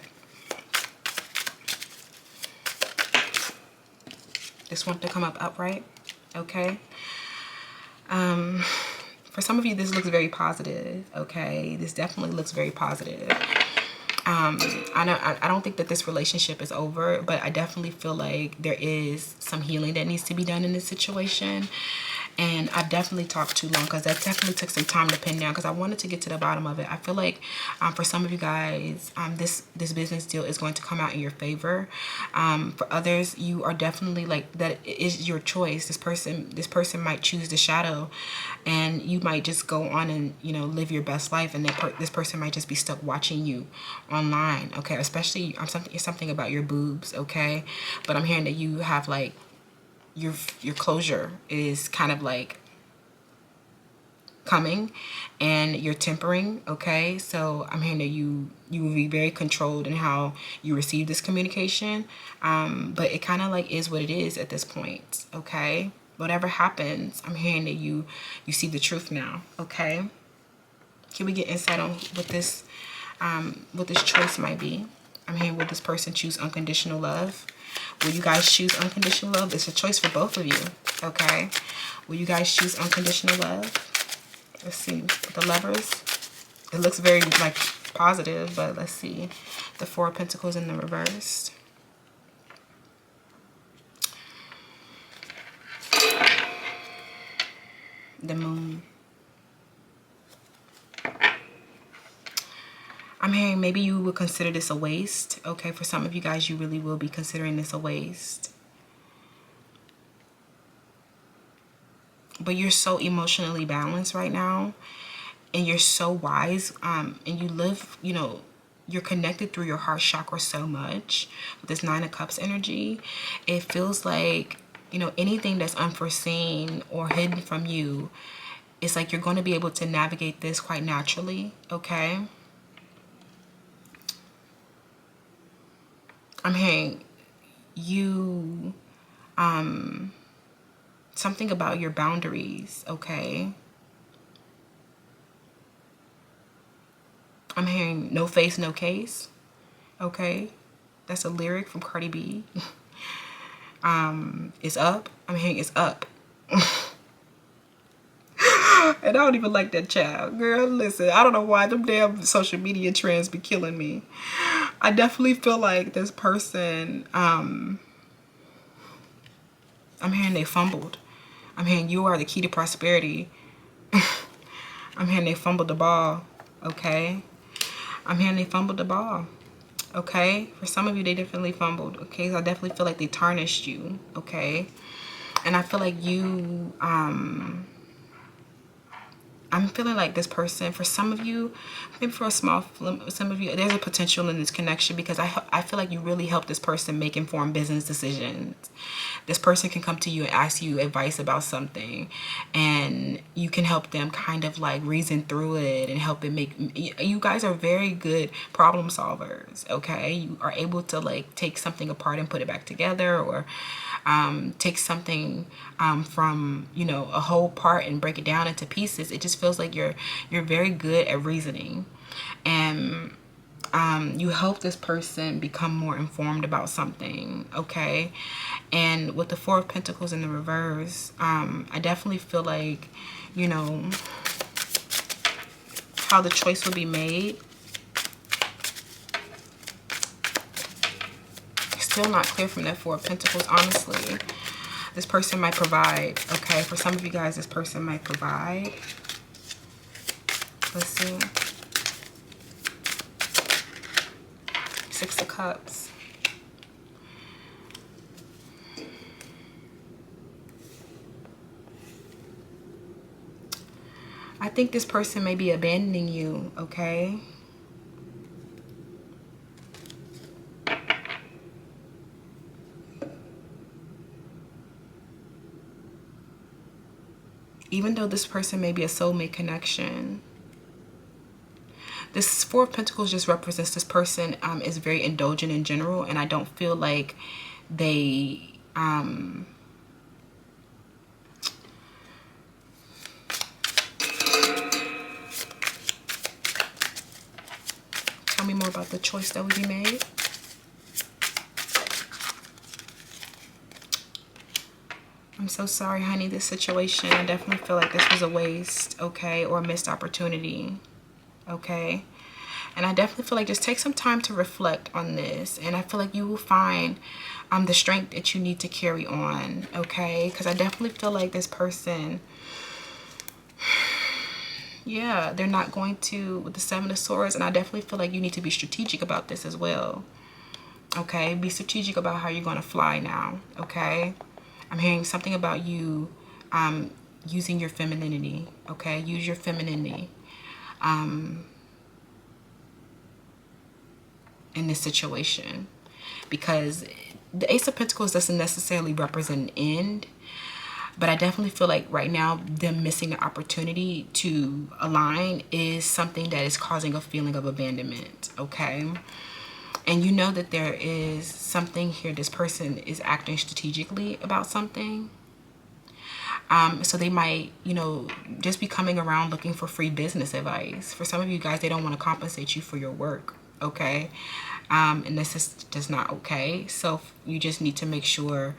just want to come up upright, okay? For some of you, this looks very positive, okay? This definitely looks very positive. I don't think that this relationship is over, but I definitely feel like there is some healing that needs to be done in this situation. And I definitely talked too long, because that definitely took some time to pin down, because I wanted to get to the bottom of it. I feel like for some of you guys, this business deal is going to come out in your favor. For others, you are definitely like, that is your choice. This person might choose the shadow, and you might just go on and, you know, live your best life, and this person might just be stuck watching you online, okay? Especially something about your boobs, okay? But I'm hearing that you have like your closure is kind of like coming, and you're tempering, okay? So I'm hearing that you will be very controlled in how you receive this communication, but it kind of like is what it is at this point, okay? Whatever happens, I'm hearing that you see the truth now, okay? Can we get insight on what this choice might be? I'm hearing, will this person choose unconditional love? Will you guys choose unconditional love? It's a choice for both of you, okay? Will you guys choose unconditional love? Let's see, with the Lovers. It looks very like positive, but let's see. The Four of Pentacles in the reverse. The Moon. I'm hearing maybe you would consider this a waste, okay? For some of you guys, you really will be considering this a waste. But you're so emotionally balanced right now, and you're so wise, and you live, you know, you're connected through your heart chakra so much with this Nine of Cups energy. It feels like, you know, anything that's unforeseen or hidden from you, it's like you're going to be able to navigate this quite naturally, okay? I'm hearing you, something about your boundaries, okay? I'm hearing no face, no case, okay? That's a lyric from Cardi B. is up. I'm hearing it's up. And I don't even like that child. Girl, listen, I don't know why them damn social media trends be killing me. I definitely feel like this person, I'm hearing they fumbled. I'm hearing you are the key to prosperity. I'm hearing they fumbled the ball, okay? I'm hearing they fumbled the ball, okay? For some of you, they definitely fumbled, okay? So I definitely feel like they tarnished you, okay? And I feel like you, I'm feeling like this person, for some of you, maybe for a small, some of you, there's a potential in this connection because I feel like you really help this person make informed business decisions. This person can come to you and ask you advice about something, and you can help them kind of like reason through it and help it make, you guys are very good problem solvers, okay? You are able to like take something apart and put it back together, or take something from, you know, a whole part and break it down into pieces. It just feels like you're very good at reasoning, and you help this person become more informed about something, okay? And with the Four of Pentacles in the reverse, I definitely feel like, you know, how the choice will be made. Still not clear from that Four of Pentacles, honestly. This person might provide, okay? For some of you guys, this person might provide. Let's see. Six of Cups. I think this person may be abandoning you, okay? Even though this person may be a soulmate connection, this Four of Pentacles just represents this person is very indulgent in general, and I don't feel like they tell me more about the choice that would be made. I'm so sorry, honey, this situation. I definitely feel like this was a waste, okay, or a missed opportunity, okay? And I definitely feel like just take some time to reflect on this, and I feel like you will find the strength that you need to carry on, okay? Because I definitely feel like this person, yeah, they're not going to, with the Seven of Swords, and I definitely feel like you need to be strategic about this as well, okay? Be strategic about how you're going to fly now, okay? I'm hearing something about you using your femininity, okay? Use your femininity in this situation, because the Ace of Pentacles doesn't necessarily represent an end, but I definitely feel like right now them missing the opportunity to align is something that is causing a feeling of abandonment, okay? And you know that there is something here. This person is acting strategically about something. So they might, you know, just be coming around looking for free business advice. For some of you guys, they don't want to compensate you for your work, okay? And this is just not okay. So you just need to make sure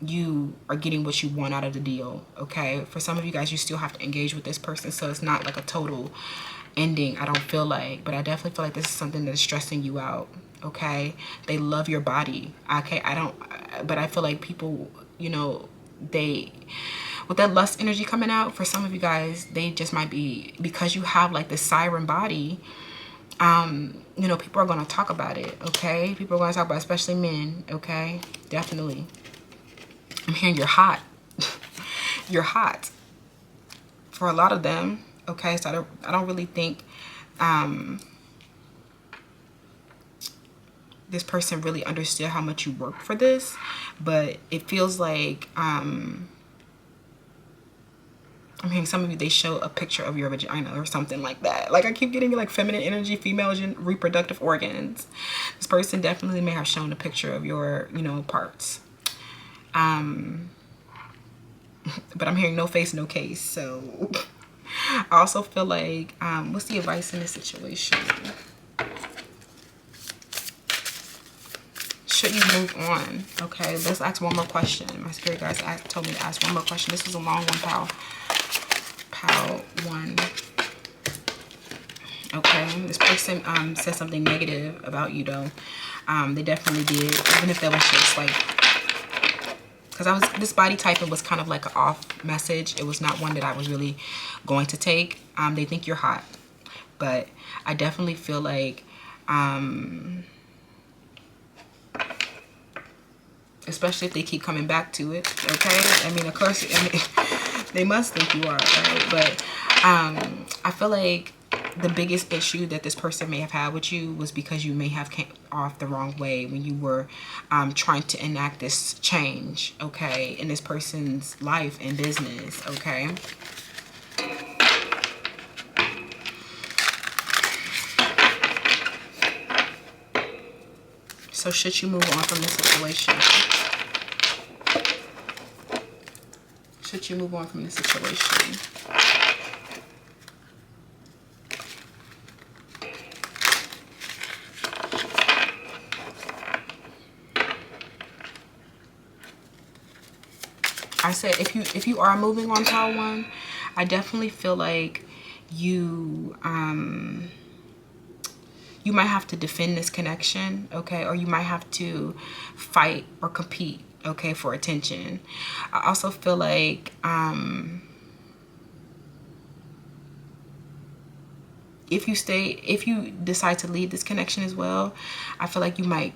you are getting what you want out of the deal, okay? For some of you guys, you still have to engage with this person, so it's not like a total ending, I don't feel like, but I definitely feel like this is something that is stressing you out, okay? They love your body, okay? But I feel like people, you know, they, with that lust energy coming out, for some of you guys, they just might be, because you have like this siren body, you know, people are going to talk about it, okay? People are going to talk about it, especially men, okay? Definitely. I'm hearing you're hot. You're hot for a lot of them, okay? So I don't really think this person really understood how much you work for this, but it feels like I'm hearing some of you, they show a picture of your vagina or something like that. Like I keep getting like feminine energy, female reproductive organs. This person definitely may have shown a picture of your, you know, parts. But I'm hearing no face, no case. So I also feel like, what's the advice in this situation? should you move on? Okay, let's ask one more question. My spirit guides told me to ask one more question. This is a long one, pal. Pal 1. Okay, this person said something negative about you though. They definitely did, even if that was just like, because this body typing was kind of like an off message. It was not one that I was really going to take. They think you're hot, but I definitely feel like especially if they keep coming back to it. Okay, I mean, of course, they must think you are, right? But I feel like the biggest issue that this person may have had with you was because you may have came off the wrong way when you were trying to enact this change, okay, in this person's life and business, okay? So should you move on from this situation? Should you move on from this situation? I said if you are moving on, pile 1, I definitely feel like you you might have to defend this connection, okay, or you might have to fight or compete, okay, for attention. I also feel like if you decide to leave this connection as well, I feel like you might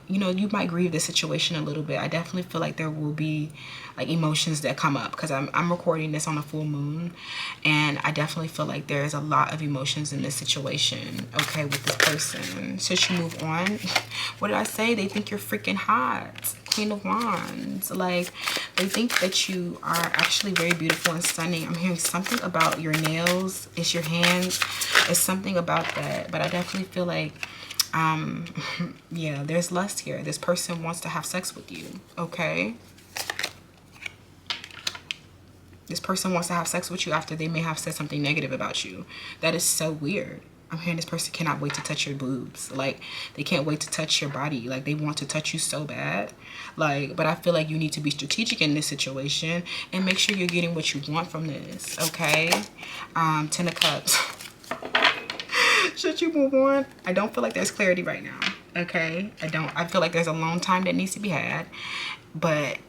grieve the situation a little bit. I definitely feel like there will be like emotions that come up because I'm recording this on a full moon, and I definitely feel like there's a lot of emotions in this situation, okay, with this person. Should you move on? What did I say? They think you're freaking hot. Queen of Wands. Like, they think that you are actually very beautiful and stunning. I'm hearing something about your nails. It's your hands. It's something about that. But I definitely feel like, yeah, there's lust here. This person wants to have sex with you, okay? This person wants to have sex with you after they may have said something negative about you. That is so weird. I'm hearing this person cannot wait to touch your boobs. Like, they can't wait to touch your body. Like, they want to touch you so bad. Like, but I feel like you need to be strategic in this situation and make sure you're getting what you want from this, okay? 10 of Cups. Should you move on? I don't feel like there's clarity right now, okay? I feel like there's a long time that needs to be had, but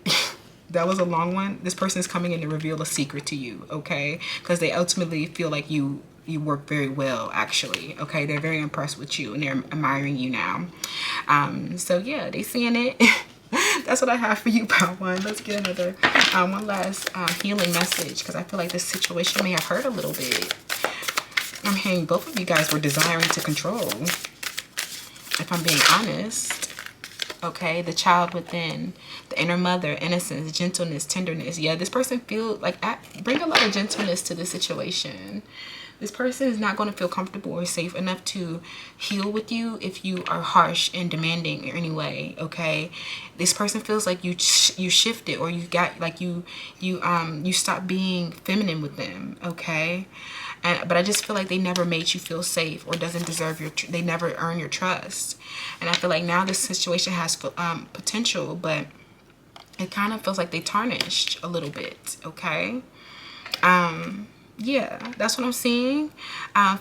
that was a long one. This person is coming in to reveal a secret to you, okay? Because they ultimately feel like you work very well, actually, okay? They're very impressed with you and they're admiring you now. So yeah, they seeing it. That's what I have for you, Power One. Let's get another one last healing message, because I feel like this situation may have hurt a little bit. I'm hearing both of you guys were desiring to control, if I'm being honest. Okay, the child within, the inner mother, innocence, gentleness, tenderness. Yeah, this person feel like, bring a lot of gentleness to the situation. This person is not going to feel comfortable or safe enough to heal with you if you are harsh and demanding in any way, okay? This person feels like you shifted, or you got like you stopped being feminine with them, okay? But I just feel like they never made you feel safe, or doesn't deserve they never earn your trust. And I feel like now this situation has potential, but it kind of feels like they tarnished a little bit, okay? Yeah, that's what I'm seeing.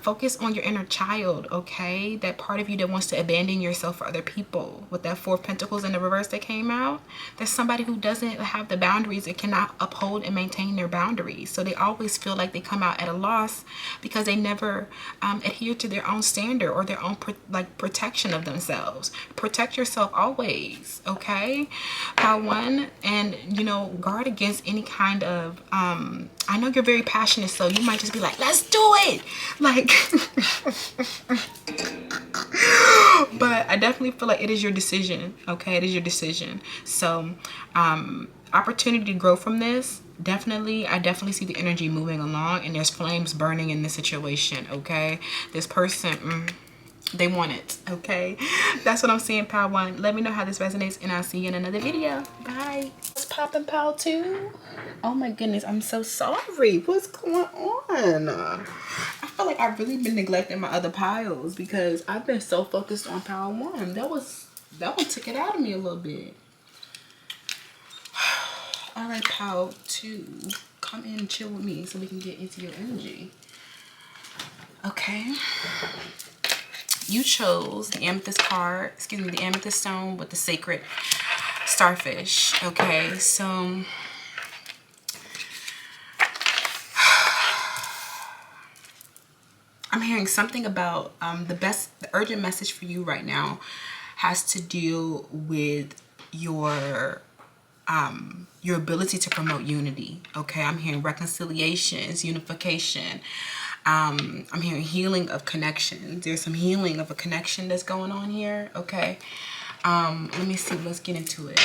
Focus on your inner child, okay? That part of you that wants to abandon yourself for other people. With that 4 of Pentacles in the reverse that came out, there's somebody who doesn't have the boundaries and cannot uphold and maintain their boundaries. So they always feel like they come out at a loss because they never adhere to their own standard or their own protection of themselves. Protect yourself always, okay? One, and guard against any kind of I know you're very passionate, so you might just be like, let's do it, like but I definitely feel like it is your decision, okay? It is your decision. So opportunity to grow from this. I definitely see the energy moving along, and there's flames burning in this situation, okay? This person, they want it, okay? That's what I'm seeing, Pal One. Let me know how this resonates, and I'll see you in another video. Bye. It's popping, Pal Two. Oh my goodness, I'm so sorry. What's going on? I feel like I've really been neglecting my other piles because I've been so focused on Pile One. That was That one took it out of me a little bit. All right, pal, 2. Come in and chill with me so we can get into your energy. Okay. You chose the amethyst card, excuse me, the amethyst stone with the sacred starfish. Okay, so I'm hearing something about the urgent message for you right now has to deal with your ability to promote unity. Okay, I'm hearing reconciliations, unification. I'm hearing healing of connections. There's some healing of a connection that's going on here. Okay, let me see. Let's get into it.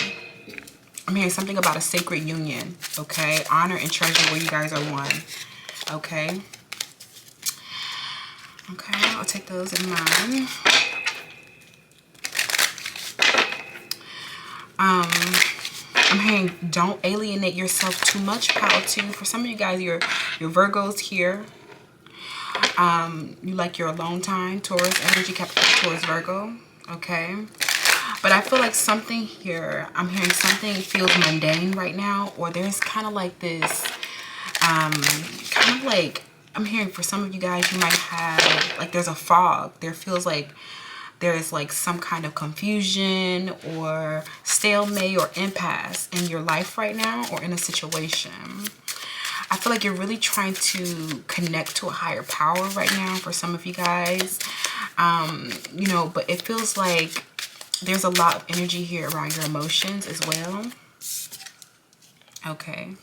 I'm hearing something about a sacred union. Okay, honor and treasure where you guys are one. Okay. Okay, I'll take those in mind. I'm hearing don't alienate yourself too much, pal, too. For some of you guys, you're Virgos here. You like your alone time, Taurus energy, Capricorn, Taurus, Virgo. Okay. But I feel like something here, I'm hearing something feels mundane right now, or there's kind of like this, kind of like, I'm hearing for some of you guys, you might have, like there's a fog. There feels like there's like some kind of confusion or stalemate or impasse in your life right now or in a situation. I feel like you're really trying to connect to a higher power right now for some of you guys. You know, but it feels like there's a lot of energy here around your emotions as well. Okay.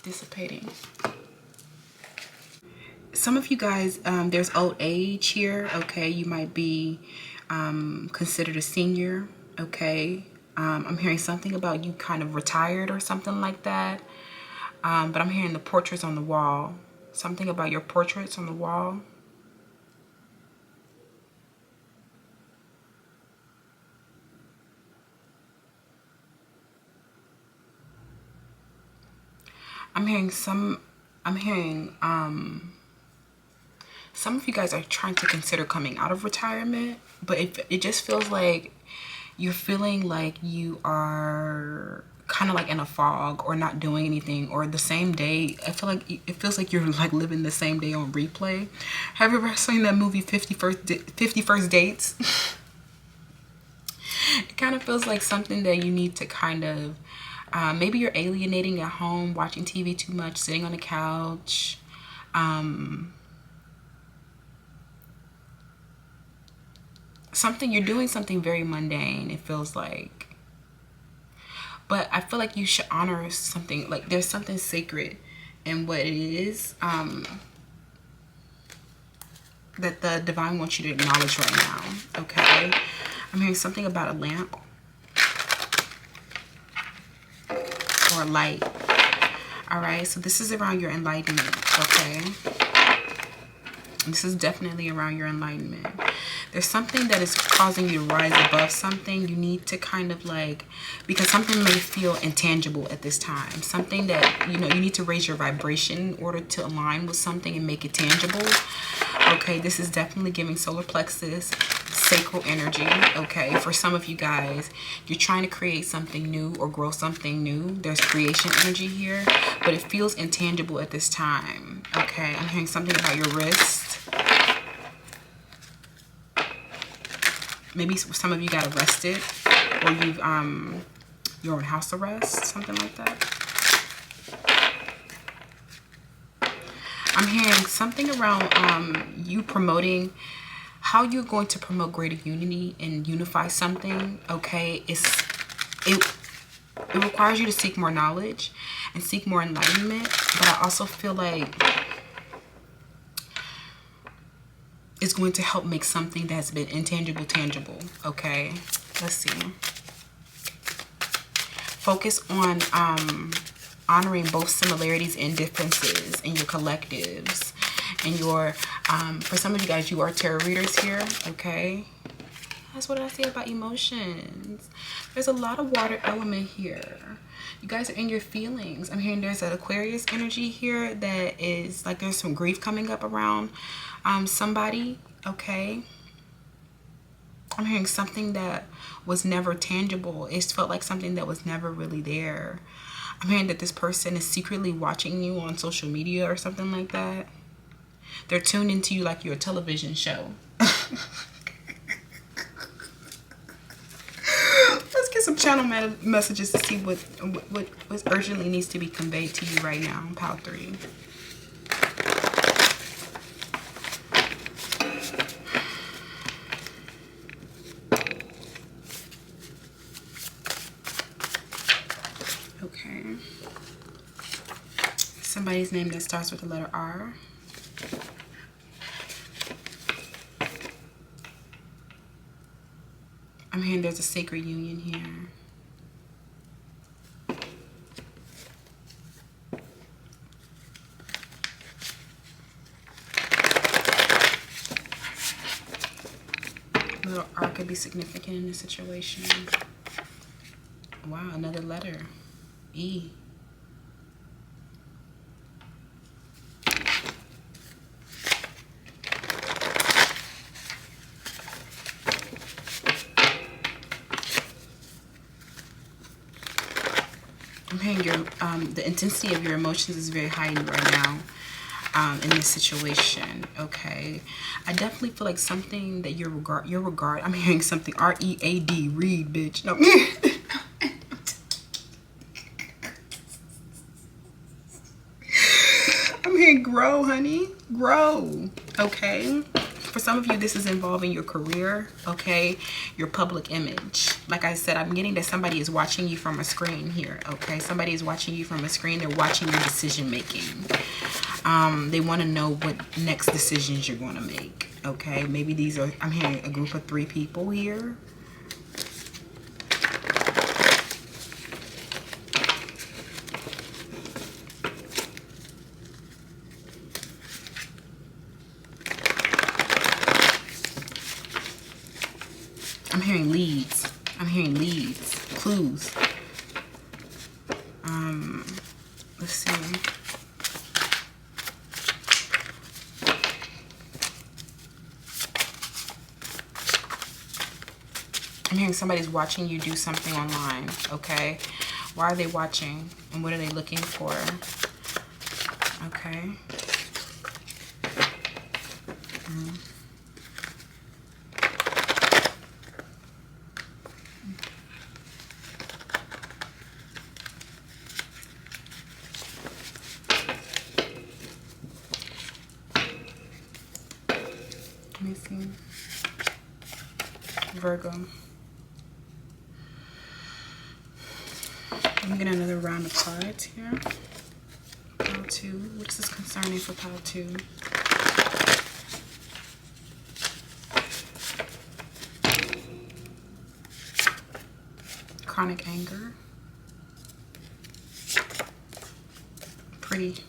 Dissipating. Some of you guys, there's old age here. Okay, you might be considered a senior. Okay, I'm hearing something about you kind of retired or something like that. But I'm hearing the portraits on the wall. Something about your portraits on the wall. I'm hearing some of you guys are trying to consider coming out of retirement, but it just feels like you're feeling like you are kind of like in a fog or not doing anything, or the same day. I feel like it feels like you're like living the same day on replay. Have you ever seen that movie 50 First Dates? It kind of feels like something that you need to kind of, maybe you're alienating at home, watching TV too much, sitting on the couch. You're doing something very mundane, it feels like. But I feel like you should honor something, like there's something sacred in what it is that the divine wants you to acknowledge right now. Okay, I'm hearing something about a lamp or a light. All right, so this is around your enlightenment. Okay, this is definitely around your enlightenment. There's something that is causing you to rise above something. You need to kind of like, because something may feel intangible at this time. Something that, you know, you need to raise your vibration in order to align with something and make it tangible. Okay, this is definitely giving solar plexus, sacral energy. Okay, for some of you guys, you're trying to create something new or grow something new. There's creation energy here, but it feels intangible at this time. Okay, I'm hearing something about your wrist. Maybe some of you got arrested, or you're on house arrest, something like that. I'm hearing something around you promoting, how you're going to promote greater unity and unify something. Okay, it requires you to seek more knowledge and seek more enlightenment, but I also feel like it's going to help make something that has been intangible tangible. Okay, let's see. Focus on honoring both similarities and differences in your collectives and your for some of you guys, you are tarot readers here. Okay, that's what I say about emotions. There's a lot of water element here. You guys are in your feelings. I'm hearing there's an Aquarius energy here that is like there's some grief coming up around somebody. Okay, I'm hearing something that was never tangible. It felt like something that was never really there. I'm hearing that this person is secretly watching you on social media or something like that. They're tuned into you like you're a television show. Let's get some channel messages to see what urgently needs to be conveyed to you right now. Pile 3. Okay. Somebody's name that starts with the letter R. I'm hearing there's a sacred union here. Little R could be significant in this situation. Wow, another letter. E. I'm hearing your the intensity of your emotions is very heightened right now in this situation. Okay, I definitely feel like something that your regard. I'm hearing something R-E-A-D. Read, bitch. No. I'm hearing grow, honey. Grow. Okay. For some of you, this is involving your career, okay, your public image. Like I said, I'm getting that somebody is watching you from a screen here, okay? Somebody is watching you from a screen. They're watching your decision making. They want to know what next decisions you're going to make, okay? Maybe these are, I'm hearing a group of 3 people here. I'm hearing leads. I'm hearing leads, clues. Let's see. I'm hearing somebody's watching you do something online, okay? Why are they watching? And what are they looking for? Okay. Let me see. Virgo. I'm getting another round of cards here. Pile 2. What's this concerning for pile 2? Chronic anger. Pretty.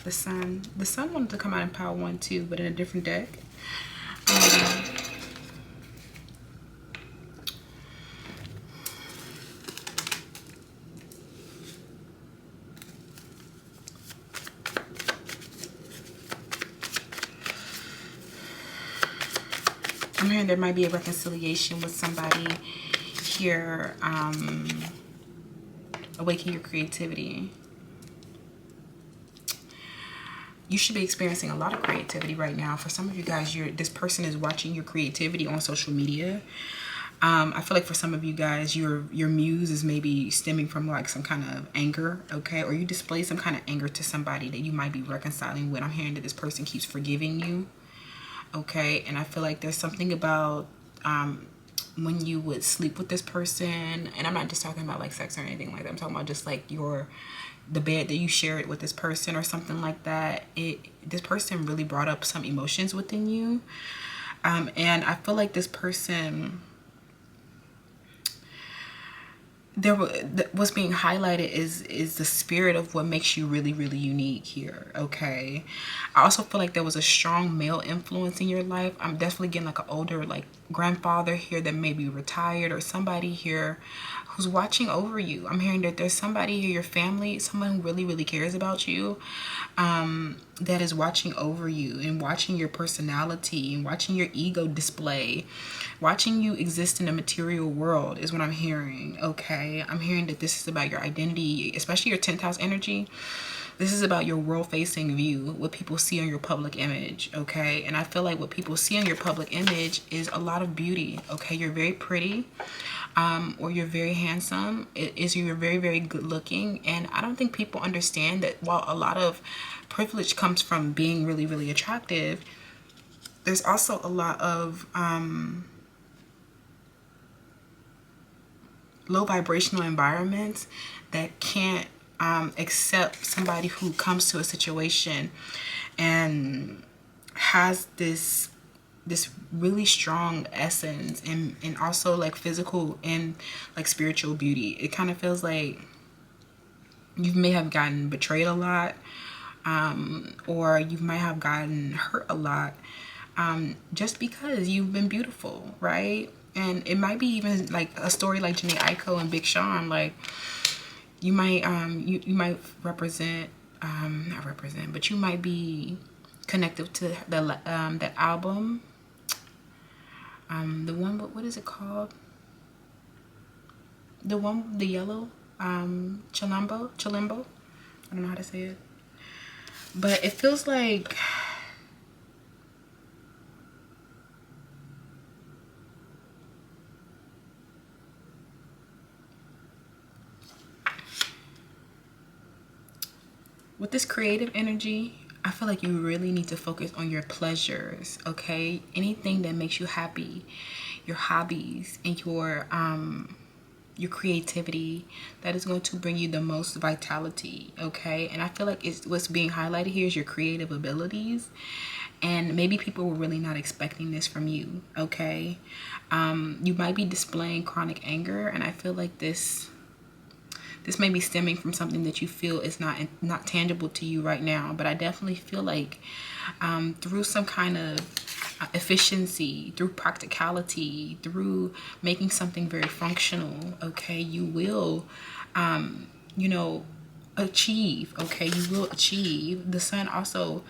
The Sun. The Sun wanted to come out in pile 1 too, but in a different deck. I'm hearing there might be a reconciliation with somebody here. Awaken your creativity. You should be experiencing a lot of creativity right now. For some of you guys, this person is watching your creativity on social media. I feel like for some of you guys, your muse is maybe stemming from like some kind of anger, okay? Or you display some kind of anger to somebody that you might be reconciling with. I'm hearing that this person keeps forgiving you, okay? And I feel like there's something about when you would sleep with this person, and I'm not just talking about like sex or anything like that. I'm talking about just like the bed that you shared with this person or something like that. This person really brought up some emotions within you, and I feel like this person, what's being highlighted is the spirit of what makes you really, really unique here, okay? I also feel like there was a strong male influence in your life. I'm definitely getting like an older like grandfather here that may be retired, or somebody here who's watching over you. I'm hearing that there's somebody here, your family, someone who really, really cares about you, that is watching over you and watching your personality and watching your ego display, watching you exist in the material world is what I'm hearing, okay? I'm hearing that this is about your identity, especially your 10th house energy. This is about your world-facing view, what people see on your public image, okay? And I feel like what people see on your public image is a lot of beauty, okay? You're very pretty, or you're very handsome. You're very, very good looking. And I don't think people understand that while a lot of privilege comes from being really, really attractive, there's also a lot of low vibrational environments that can't accept somebody who comes to a situation and has this really strong essence and also like physical and like spiritual beauty. It kind of feels like you may have gotten betrayed a lot, or you might have gotten hurt a lot, just because you've been beautiful, right? And it might be even like a story like Janae Aiko and Big Sean. Like you might you might represent, not represent, but you might be connected to the that album, the one, what is it called, the one with the yellow, Chalimbo, I don't know how to say it, but it feels like with this creative energy, I feel like you really need to focus on your pleasures, okay? Anything that makes you happy, your hobbies, and your creativity, that is going to bring you the most vitality, okay? And I feel like what's being highlighted here is your creative abilities, and maybe people were really not expecting this from you, okay? You might be displaying chronic anger, and I feel like this may be stemming from something that you feel is not tangible to you right now. But I definitely feel like through some kind of efficiency, through practicality, through making something very functional, okay, you will, you know, achieve, okay? You will achieve. The sun also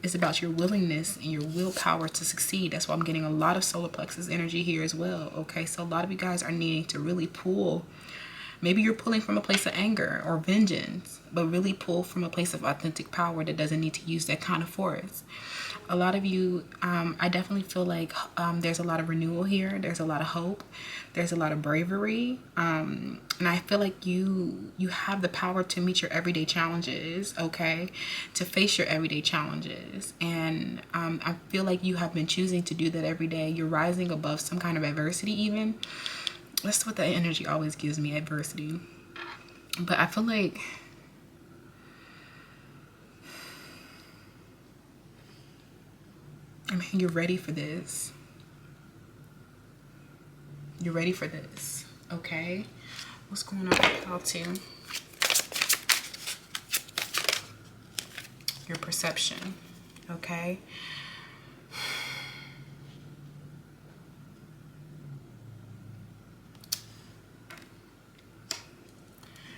is about your willingness and your willpower to succeed. That's why I'm getting a lot of solar plexus energy here as well, okay? So a lot of you guys are needing to really pull. Maybe you're pulling from a place of anger or vengeance, but really pull from a place of authentic power that doesn't need to use that kind of force. A lot of you, I definitely feel like there's a lot of renewal here. There's a lot of hope. There's a lot of bravery. And I feel like you have the power to meet your everyday challenges, okay? To face your everyday challenges. And I feel like you have been choosing to do that every day. You're rising above some kind of adversity even. That's what the energy always gives me, adversity. But I feel like you're ready for this. You're ready for this, okay? What's going on with y'all too? Your perception, okay?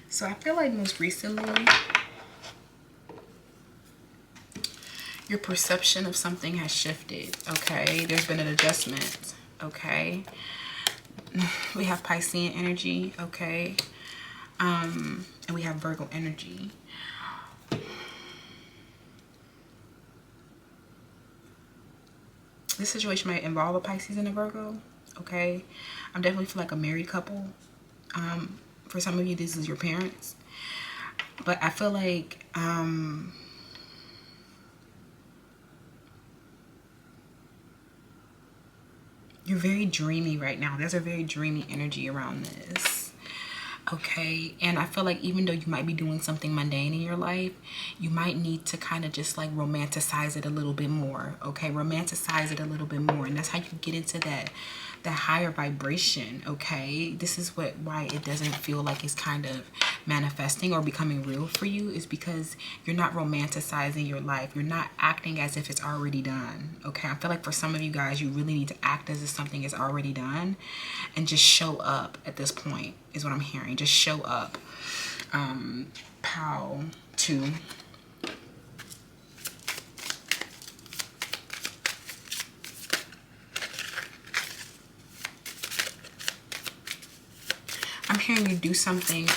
So I feel like most recently, your perception of something has shifted, okay? There's been an adjustment, okay? We have Piscean energy, okay? And we have Virgo energy. This situation might involve a Pisces and a Virgo, okay? I'm definitely feel like a married couple. For some of you, this is your parents. But I feel like you're very dreamy right now. There's a very dreamy energy around this, okay? And I feel like even though you might be doing something mundane in your life, you might need to kind of just like romanticize it a little bit more, okay? Romanticize it a little bit more. And that's how you get into that higher vibration, okay? This is why it doesn't feel like it's kind of manifesting or becoming real for you, is because you're not romanticizing your life. You're not acting as if it's already done, okay? I feel like for some of you guys, you really need to act as if something is already done and just show up at this point, is what I'm hearing. Just show up. Pow 2. I'm hearing you do something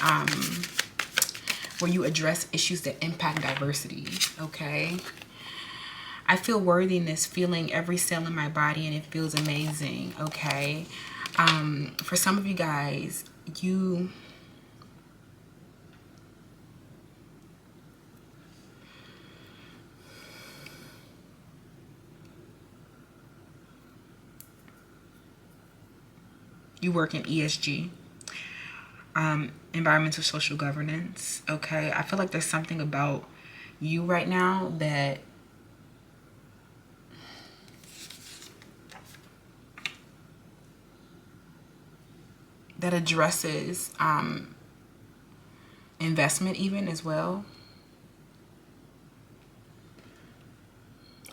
where you address issues that impact diversity, okay? I feel worthiness feeling every cell in my body, and it feels amazing, okay? For some of you guys, you work in ESG, environmental social governance, okay? I feel like there's something about you right now that addresses investment even as well.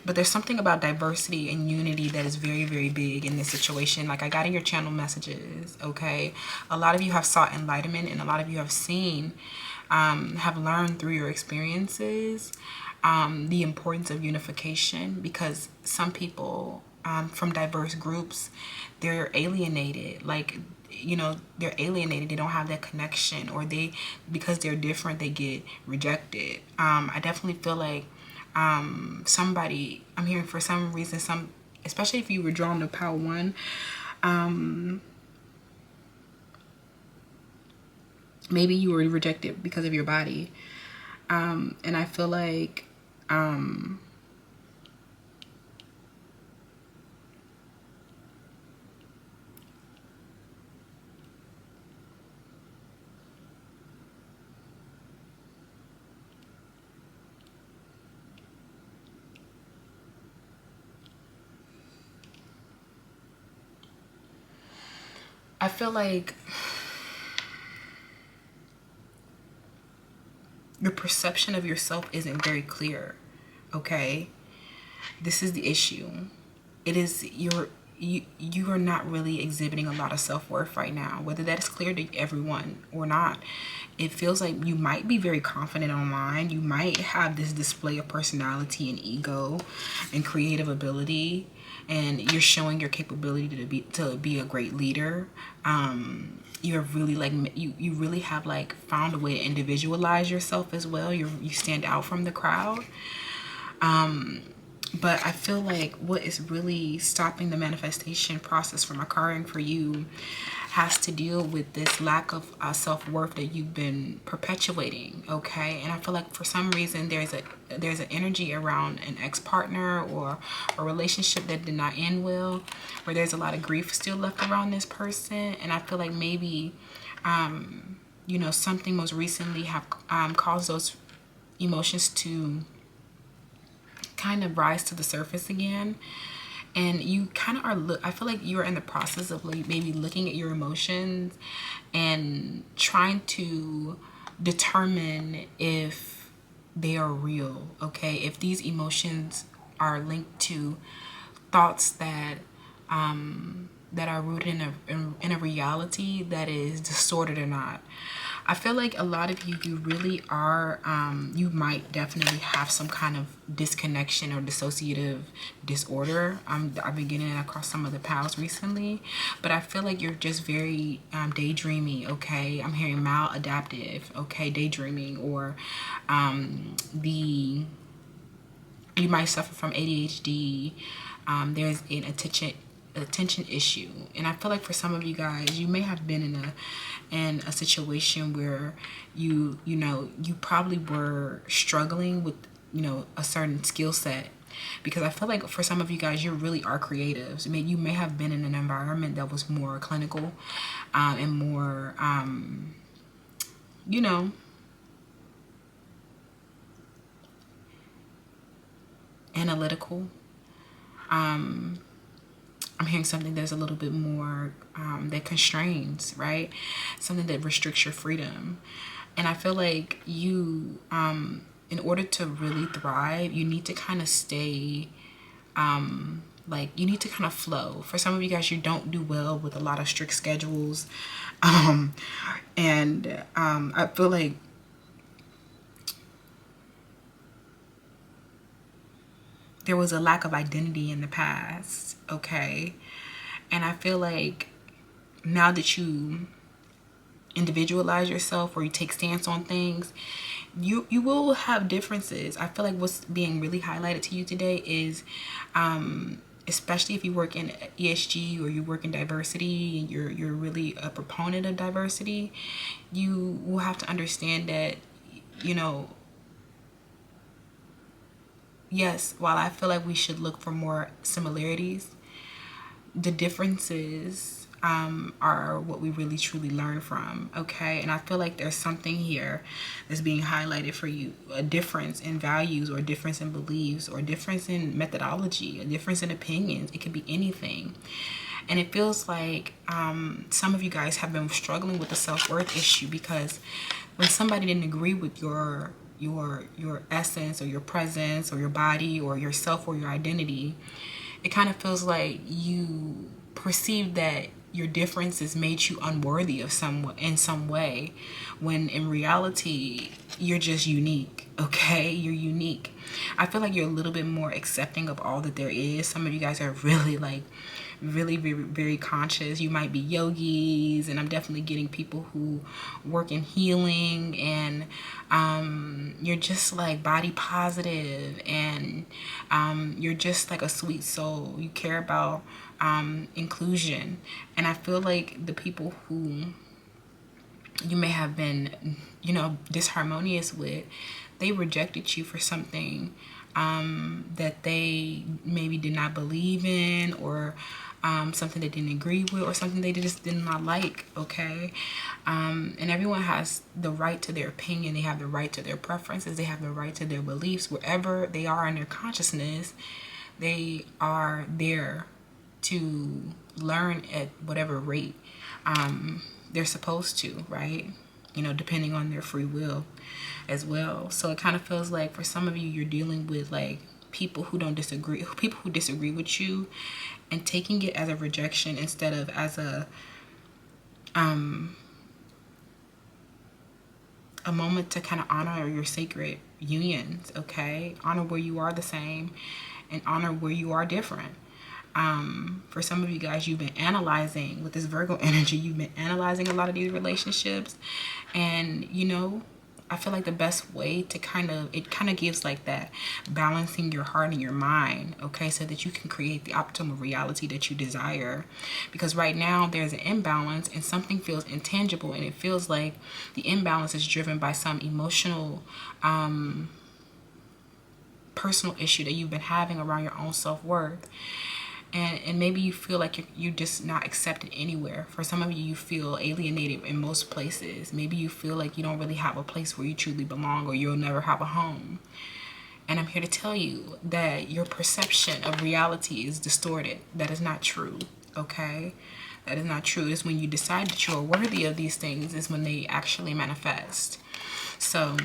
But there's something about diversity and unity that is very, very big in this situation. Like I got in your channel messages, okay? A lot of you have sought enlightenment, and a lot of you have seen, have learned through your experiences, the importance of unification, because some people from diverse groups, they're alienated. Like, you know, they're alienated. They don't have that connection, or because they're different, they get rejected. I definitely feel like somebody, I'm hearing for some reason, especially if you were drawn to Power 1, maybe you were rejected because of your body. And I feel like your perception of yourself isn't very clear, okay? This is the issue. It is you are not really exhibiting a lot of self-worth right now, whether that is clear to everyone or not. It feels like you might be very confident online. You might have this display of personality and ego and creative ability, and you're showing your capability to be a great leader. You're really like you really have like found a way to individualize yourself as well. You stand out from the crowd. But I feel like what is really stopping the manifestation process from occurring for you has to deal with this lack of self-worth that you've been perpetuating, okay? And I feel like for some reason there's an energy around an ex-partner or a relationship that did not end well, where there's a lot of grief still left around this person. And I feel like maybe you know, something most recently have caused those emotions to kind of rise to the surface again. And you kind of are, I feel like you're in the process of like maybe looking at your emotions and trying to determine if they are real, okay? If these emotions are linked to thoughts that are rooted in a reality that is distorted or not. I feel like a lot of you really are, you might definitely have some kind of disconnection or dissociative disorder. I've been getting it across some of the pals recently, but I feel like you're just very daydreamy, okay? I'm hearing maladaptive, okay? Daydreaming, or you might suffer from ADHD. There's an attention issue, and I feel like for some of you guys, you may have been in a situation where you probably were struggling with a certain skill set, because I feel like for some of you guys, you really are creatives. I mean, you may have been in an environment that was more clinical and more analytical. I'm hearing something that's a little bit more that constrains, right? Something that restricts your freedom. And I feel like you, in order to really thrive, you need to kind of stay, like, you need to kind of flow. For some of you guys, you don't do well with a lot of strict schedules. And I feel like there was a lack of identity in the past, okay? And I feel like now that you individualize yourself or you take stance on things, you will have differences. I feel like what's being really highlighted to you today is especially if you work in ESG or you work in diversity and you're really a proponent of diversity, you will have to understand that, you know, yes, while I feel like we should look for more similarities, the differences are what we really truly learn from, okay? And I feel like there's something here that's being highlighted for you, a difference in values or a difference in beliefs or a difference in methodology, a difference in opinions. It could be anything. And it feels like some of you guys have been struggling with the self-worth issue, because when somebody didn't agree with your essence or your presence or your body or yourself or your identity, it kind of feels like you perceive that your differences made you unworthy of in some way, when in reality you're just unique, okay? You're unique. I feel like you're a little bit more accepting of all that there is. Some of you guys are really very, very conscious. You might be yogis, and I'm definitely getting people who work in healing, and you're just like body positive, and you're just like a sweet soul. You care about inclusion. And I feel like the people who you may have been, you know, disharmonious with, they rejected you for something that they maybe did not believe in, or something they didn't agree with, or something they just did not like, okay? And everyone has the right to their opinion. They have the right to their preferences. They have the right to their beliefs. Wherever they are in their consciousness, they are there to learn at whatever rate they're supposed to, right? You know, depending on their free will as well. So it kind of feels like for some of you, you're dealing with like people who disagree with you, and taking it as a rejection instead of as a moment to kind of honor your sacred unions, okay? Honor where you are the same and honor where you are different. For some of you guys, you've been analyzing with this Virgo energy, you've been analyzing a lot of these relationships, and you know, I feel like the best way to kind of gives like that balancing your heart and your mind, okay, so that you can create the optimal reality that you desire. Because right now there's an imbalance and something feels intangible, and it feels like the imbalance is driven by some emotional personal issue that you've been having around your own self-worth. And maybe you feel like you're just not accepted anywhere. For some of you, you feel alienated in most places. Maybe you feel like you don't really have a place where you truly belong, or you'll never have a home. And I'm here to tell you that your perception of reality is distorted. That is not true, okay? That is not true. It's when you decide that you are worthy of these things is when they actually manifest. So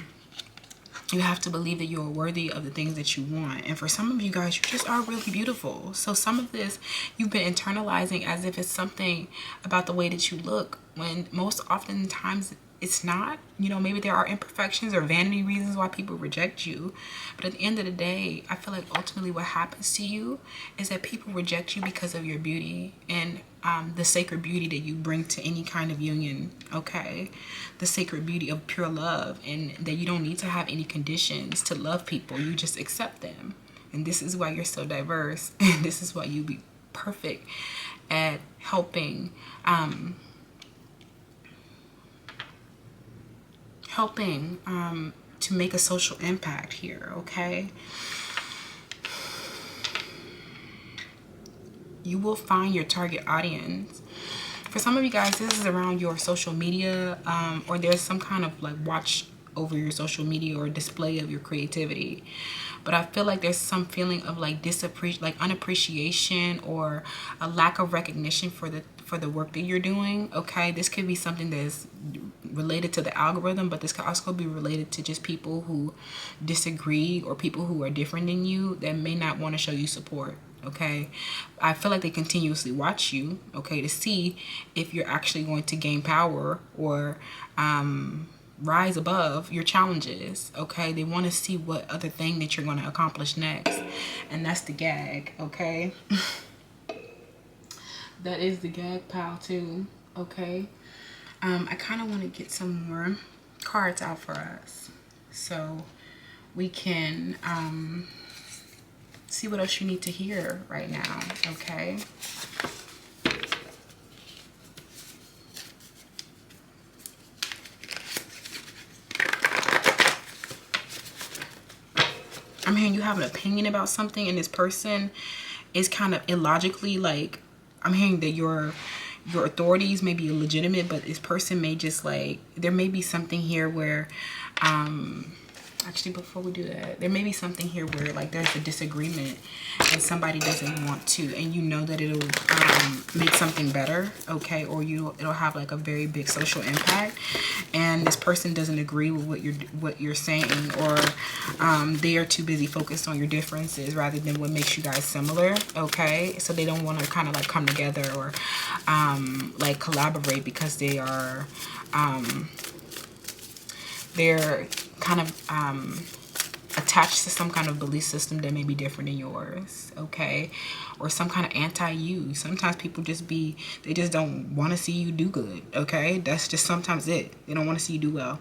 you have to believe that you are worthy of the things that you want. And for some of you guys, you just are really beautiful. So some of this you've been internalizing as if it's something about the way that you look, when most oftentimes it's not. You know, maybe there are imperfections or vanity reasons why people reject you. But at the end of the day, I feel like ultimately what happens to you is that people reject you because of your beauty and the sacred beauty that you bring to any kind of union, okay? The sacred beauty of pure love, and that you don't need to have any conditions to love people. You just accept them. And this is why you're so diverse. And this is why you be perfect at helping to make a social impact here, okay? You will find your target audience. For some of you guys, this is around your social media, or there's some kind of like watch over your social media or display of your creativity. But I feel like there's some feeling of like unappreciation or a lack of recognition for the work that you're doing. Okay, this could be something that is related to the algorithm, but this could also be related to just people who disagree or people who are different than you that may not want to show you support. Okay, I feel like they continuously watch you, okay, to see if you're actually going to gain power or rise above your challenges. Okay, they want to see what other thing that you're going to accomplish next, and that's the gag. Okay. That is the gag pile too. Okay, I kind of want to get some more cards out for us so we can see what else you need to hear right now. Okay. I'm hearing you have an opinion about something, and this person is kind of illogically, like, I'm hearing that your authorities may be legitimate, but this person may just, like, there may be something here where actually, before we do that, there may be something here where, like, there's a disagreement and somebody doesn't want to, and you know that it'll make something better, okay, or it'll have like a very big social impact, and this person doesn't agree with what you're saying, or they are too busy focused on your differences rather than what makes you guys similar. Okay, so they don't want to kind of like come together or like collaborate because they are they're kind of attached to some kind of belief system that may be different than yours, okay, or some kind of anti-you. Sometimes people they just don't want to see you do good, okay. That's just sometimes it. They don't want to see you do well.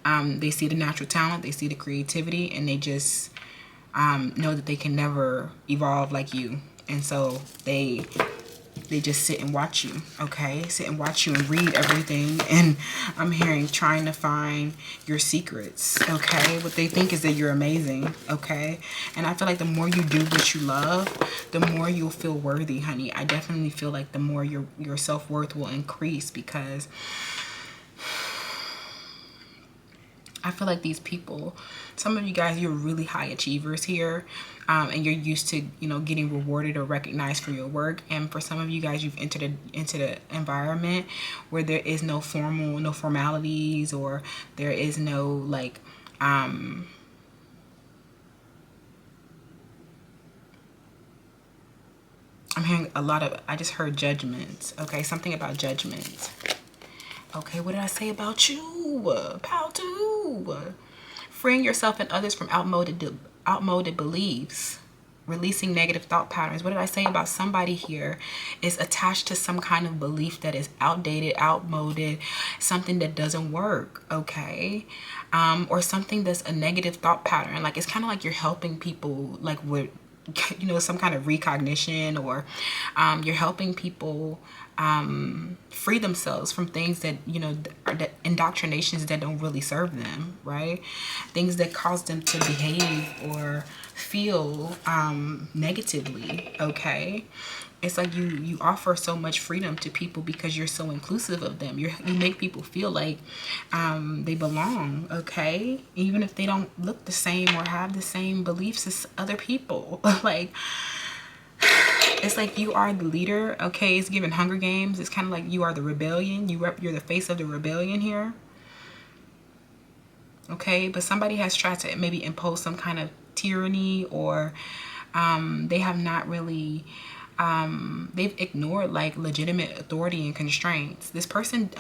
They see the natural talent, they see the creativity, and they just know that they can never evolve like you, and so they just sit and watch you, okay? Sit and watch you and read everything. And I'm hearing trying to find your secrets, okay? What they think is that you're amazing, okay? And I feel like the more you do what you love, the more you'll feel worthy, honey. I definitely feel like the more your self-worth will increase, because I feel like these people, some of you guys, you're really high achievers here, and you're used to, you know, getting rewarded or recognized for your work. And for some of you guys, you've entered into the environment where there is no formalities, or there is no like I'm hearing a lot of, I just heard judgments, okay? Something about judgment. Okay, what did I say about you? Pal two. Freeing yourself and others from outmoded beliefs. Releasing negative thought patterns. What did I say about somebody here is attached to some kind of belief that is outdated, outmoded, something that doesn't work, okay? Or something that's a negative thought pattern. Like, it's kind of like you're helping people, like, with, you know, some kind of recognition, or you're helping people free themselves from things that, you know, that indoctrinations that don't really serve them, right? Things that cause them to behave or feel negatively, okay? It's like you offer so much freedom to people because you're so inclusive of them. You make people feel like they belong, okay? Even if they don't look the same or have the same beliefs as other people. Like, it's like you are the leader, okay? It's given Hunger Games. It's kind of like you are the rebellion. You're the face of the rebellion here, okay? But somebody has tried to maybe impose some kind of tyranny, or they have not really, they've ignored like legitimate authority and constraints. This person,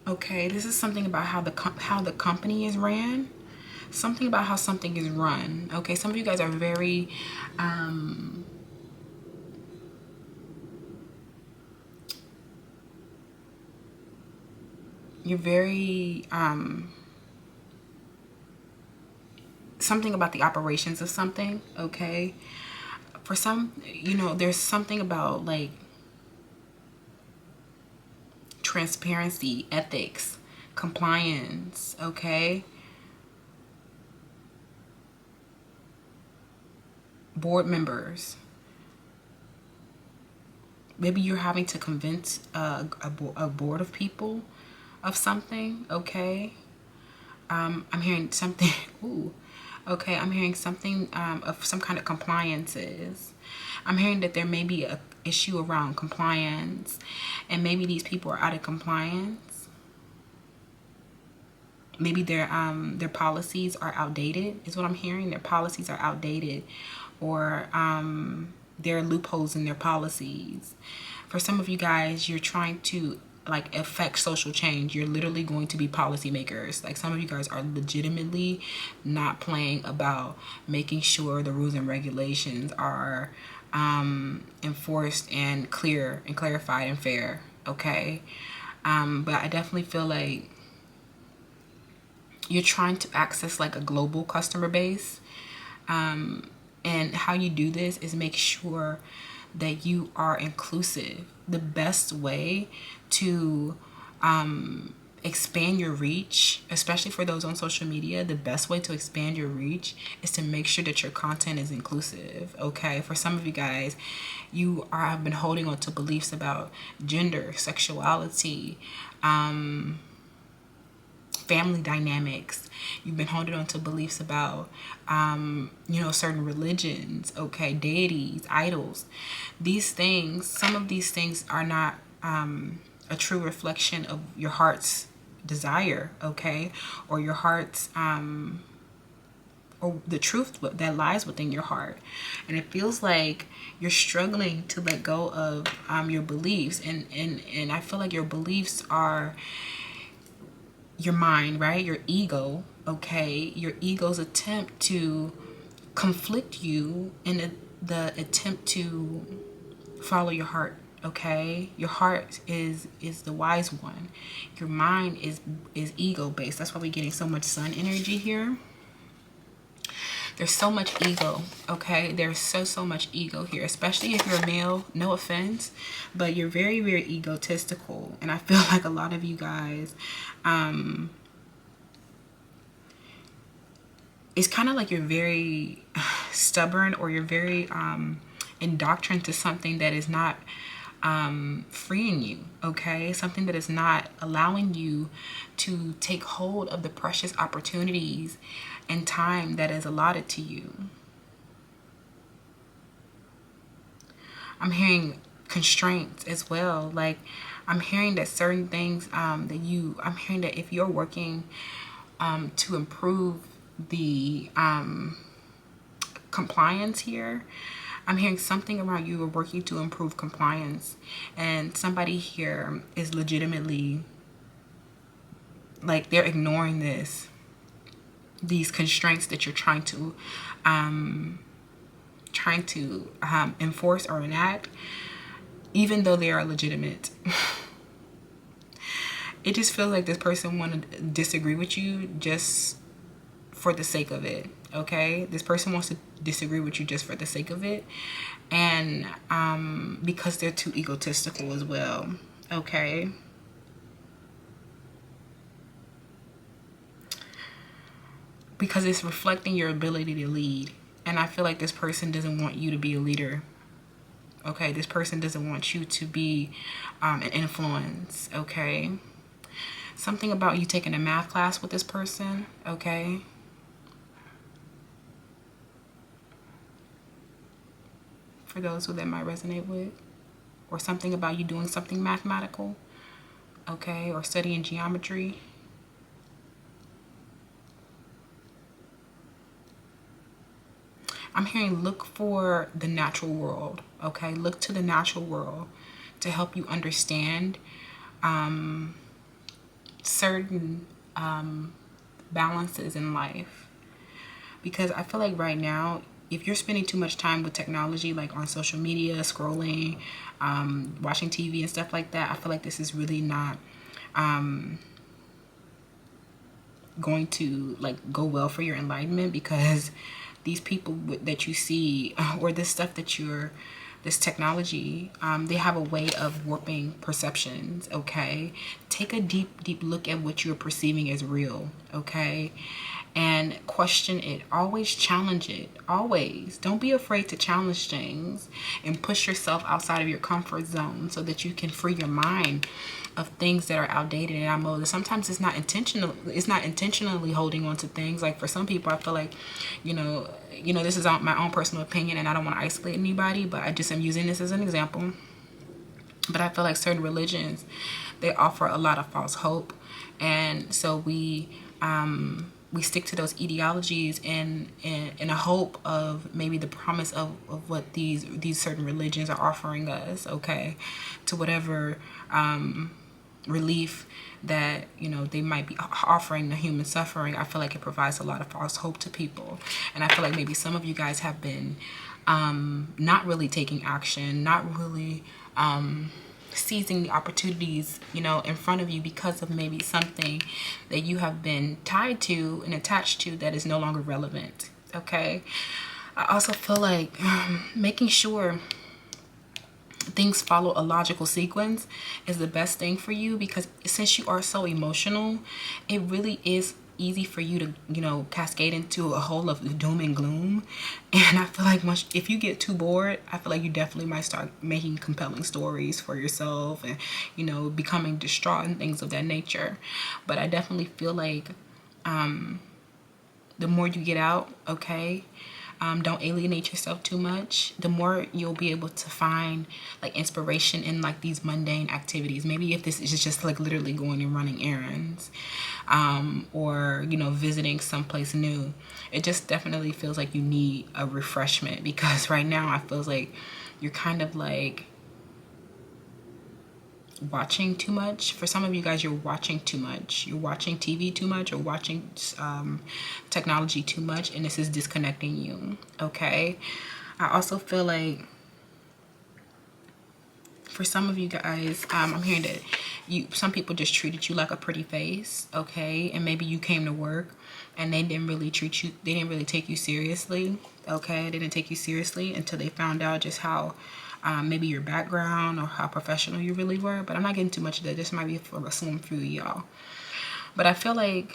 okay, this is something about how the company is ran. Something about how something is run. Okay, some of you guys are very you're very something about the operations of something, okay? For some, you know, there's something about like transparency, ethics, compliance, okay? Board members. Maybe you're having to convince a board of people of something, okay? I'm hearing something, ooh, okay, I'm hearing something of some kind of compliances. I'm hearing that there may be a issue around compliance, and maybe these people are out of compliance. Maybe their policies are outdated, is what I'm hearing. Their policies are outdated, or there are loopholes in their policies. For some of you guys, you're trying to like affect social change. You're literally going to be policymakers. Like, some of you guys are legitimately not playing about making sure the rules and regulations are enforced and clear and clarified and fair, okay? But I definitely feel like you're trying to access like a global customer base, and how you do this is make sure that you are inclusive. The best way to expand your reach, especially for those on social media, the best way to expand your reach is to make sure that your content is inclusive, okay? For some of you guys, you have been holding on to beliefs about gender, sexuality, family dynamics. You've been holding on to beliefs about certain religions, okay, deities, idols. These things, some of these things are not a true reflection of your heart's desire, okay, or your heart's or the truth that lies within your heart. And it feels like you're struggling to let go of your beliefs, and I feel like your beliefs are your mind, right? Your ego, okay? Your ego's attempt to conflict you in the attempt to follow your heart, okay? Your heart is the wise one. Your mind is ego based. That's why we're getting so much sun energy here. There's so much ego, okay? There's so much ego here, especially if you're a male. No offense, but you're very, very egotistical. And I feel like a lot of you guys, it's kind of like you're very stubborn, or you're very indoctrined to something that is not freeing you, okay? Something that is not allowing you to take hold of the precious opportunities and time that is allotted to you. I'm hearing constraints as well. Like, I'm hearing that certain things I'm hearing that if you're working to improve the compliance here, I'm hearing something around you are working to improve compliance, and somebody here is legitimately like they're ignoring these constraints that you're trying to enforce or enact, even though they are legitimate. It just feels like this person want to disagree with you just for the sake of it, okay? This person wants to disagree with you just for the sake of it, and because they're too egotistical as well, okay? Because it's reflecting your ability to lead. And I feel like this person doesn't want you to be a leader, okay? This person doesn't want you to be an influence, okay? Something about you taking a math class with this person, okay? For those who that might resonate with. Or something about you doing something mathematical, okay? Or studying geometry. I'm hearing look for the natural world, okay? Look to the natural world to help you understand certain balances in life. Because I feel like right now, if you're spending too much time with technology, like on social media, scrolling, watching TV and stuff like that, I feel like this is really not going to like go well for your enlightenment, because these people that you see, or this stuff that you're this technology, they have a way of warping perceptions. Okay, take a deep look at what you're perceiving as real. Okay, and question it. Always challenge it. Always. Don't be afraid to challenge things and push yourself outside of your comfort zone so that you can free your mind of things that are outdated and outmoded. Sometimes it's not intentional. It's not intentionally holding on to things. Like for some people, I feel like, this is my own personal opinion, and I don't want to isolate anybody, but I just am using this as an example. But I feel like certain religions, they offer a lot of false hope, and so we stick to those ideologies in a hope of maybe the promise of what these certain religions are offering us. Okay, to whatever relief that they might be offering the human suffering. I feel like it provides a lot of false hope to people, and I feel like maybe some of you guys have been not really taking action, not really seizing the opportunities in front of you because of maybe something that you have been tied to and attached to that is no longer relevant. Okay, I also feel like making sure things follow a logical sequence is the best thing for you, because since you are so emotional, it really is easy for you to cascade into a hole of doom and gloom. And I feel like if you get too bored, I feel like you definitely might start making compelling stories for yourself and becoming distraught and things of that nature. But I definitely feel like the more you get out, okay, don't alienate yourself too much, the more you'll be able to find like inspiration in like these mundane activities. Maybe if this is just like literally going and running errands, or visiting someplace new. It just definitely feels like you need a refreshment, because right now I feels like you're kind of like watching too much. For some of you guys, you're watching too much. You're watching TV too much, or watching technology too much, and this is disconnecting you. Okay, I also feel like for some of you guys, I'm hearing that some people just treated you like a pretty face. Okay, and maybe you came to work and they didn't really take you seriously. Okay, they didn't take you seriously until they found out just how maybe your background or how professional you really were. But I'm not getting too much of that. This might be for a few of y'all. But I feel like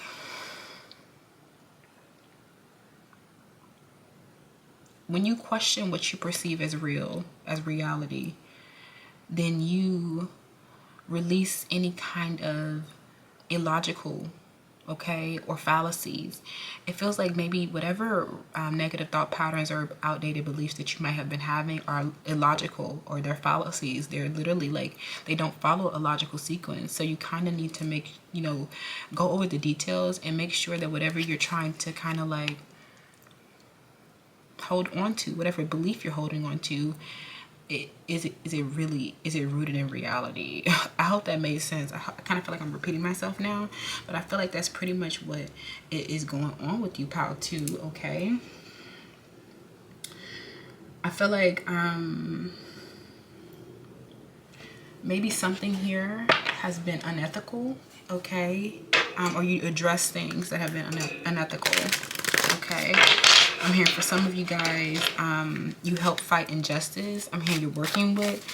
when you question what you perceive as real, as reality, then you release any kind of illogical, okay, or fallacies. It feels like maybe whatever negative thought patterns or outdated beliefs that you might have been having are illogical, or they're fallacies. They're literally like, they don't follow a logical sequence. So you kind of need to go over the details and make sure that whatever you're trying to kind of like hold on to, whatever belief you're holding on to, is it rooted in reality? I hope that made sense. I kind of feel like I'm repeating myself now, but I feel like that's pretty much what is going on with you, pal, too. Okay, I feel like maybe something here has been unethical. Okay, or you address things that have been unethical. Okay, I'm here for some of you guys. You help fight injustice. I'm here you're working with,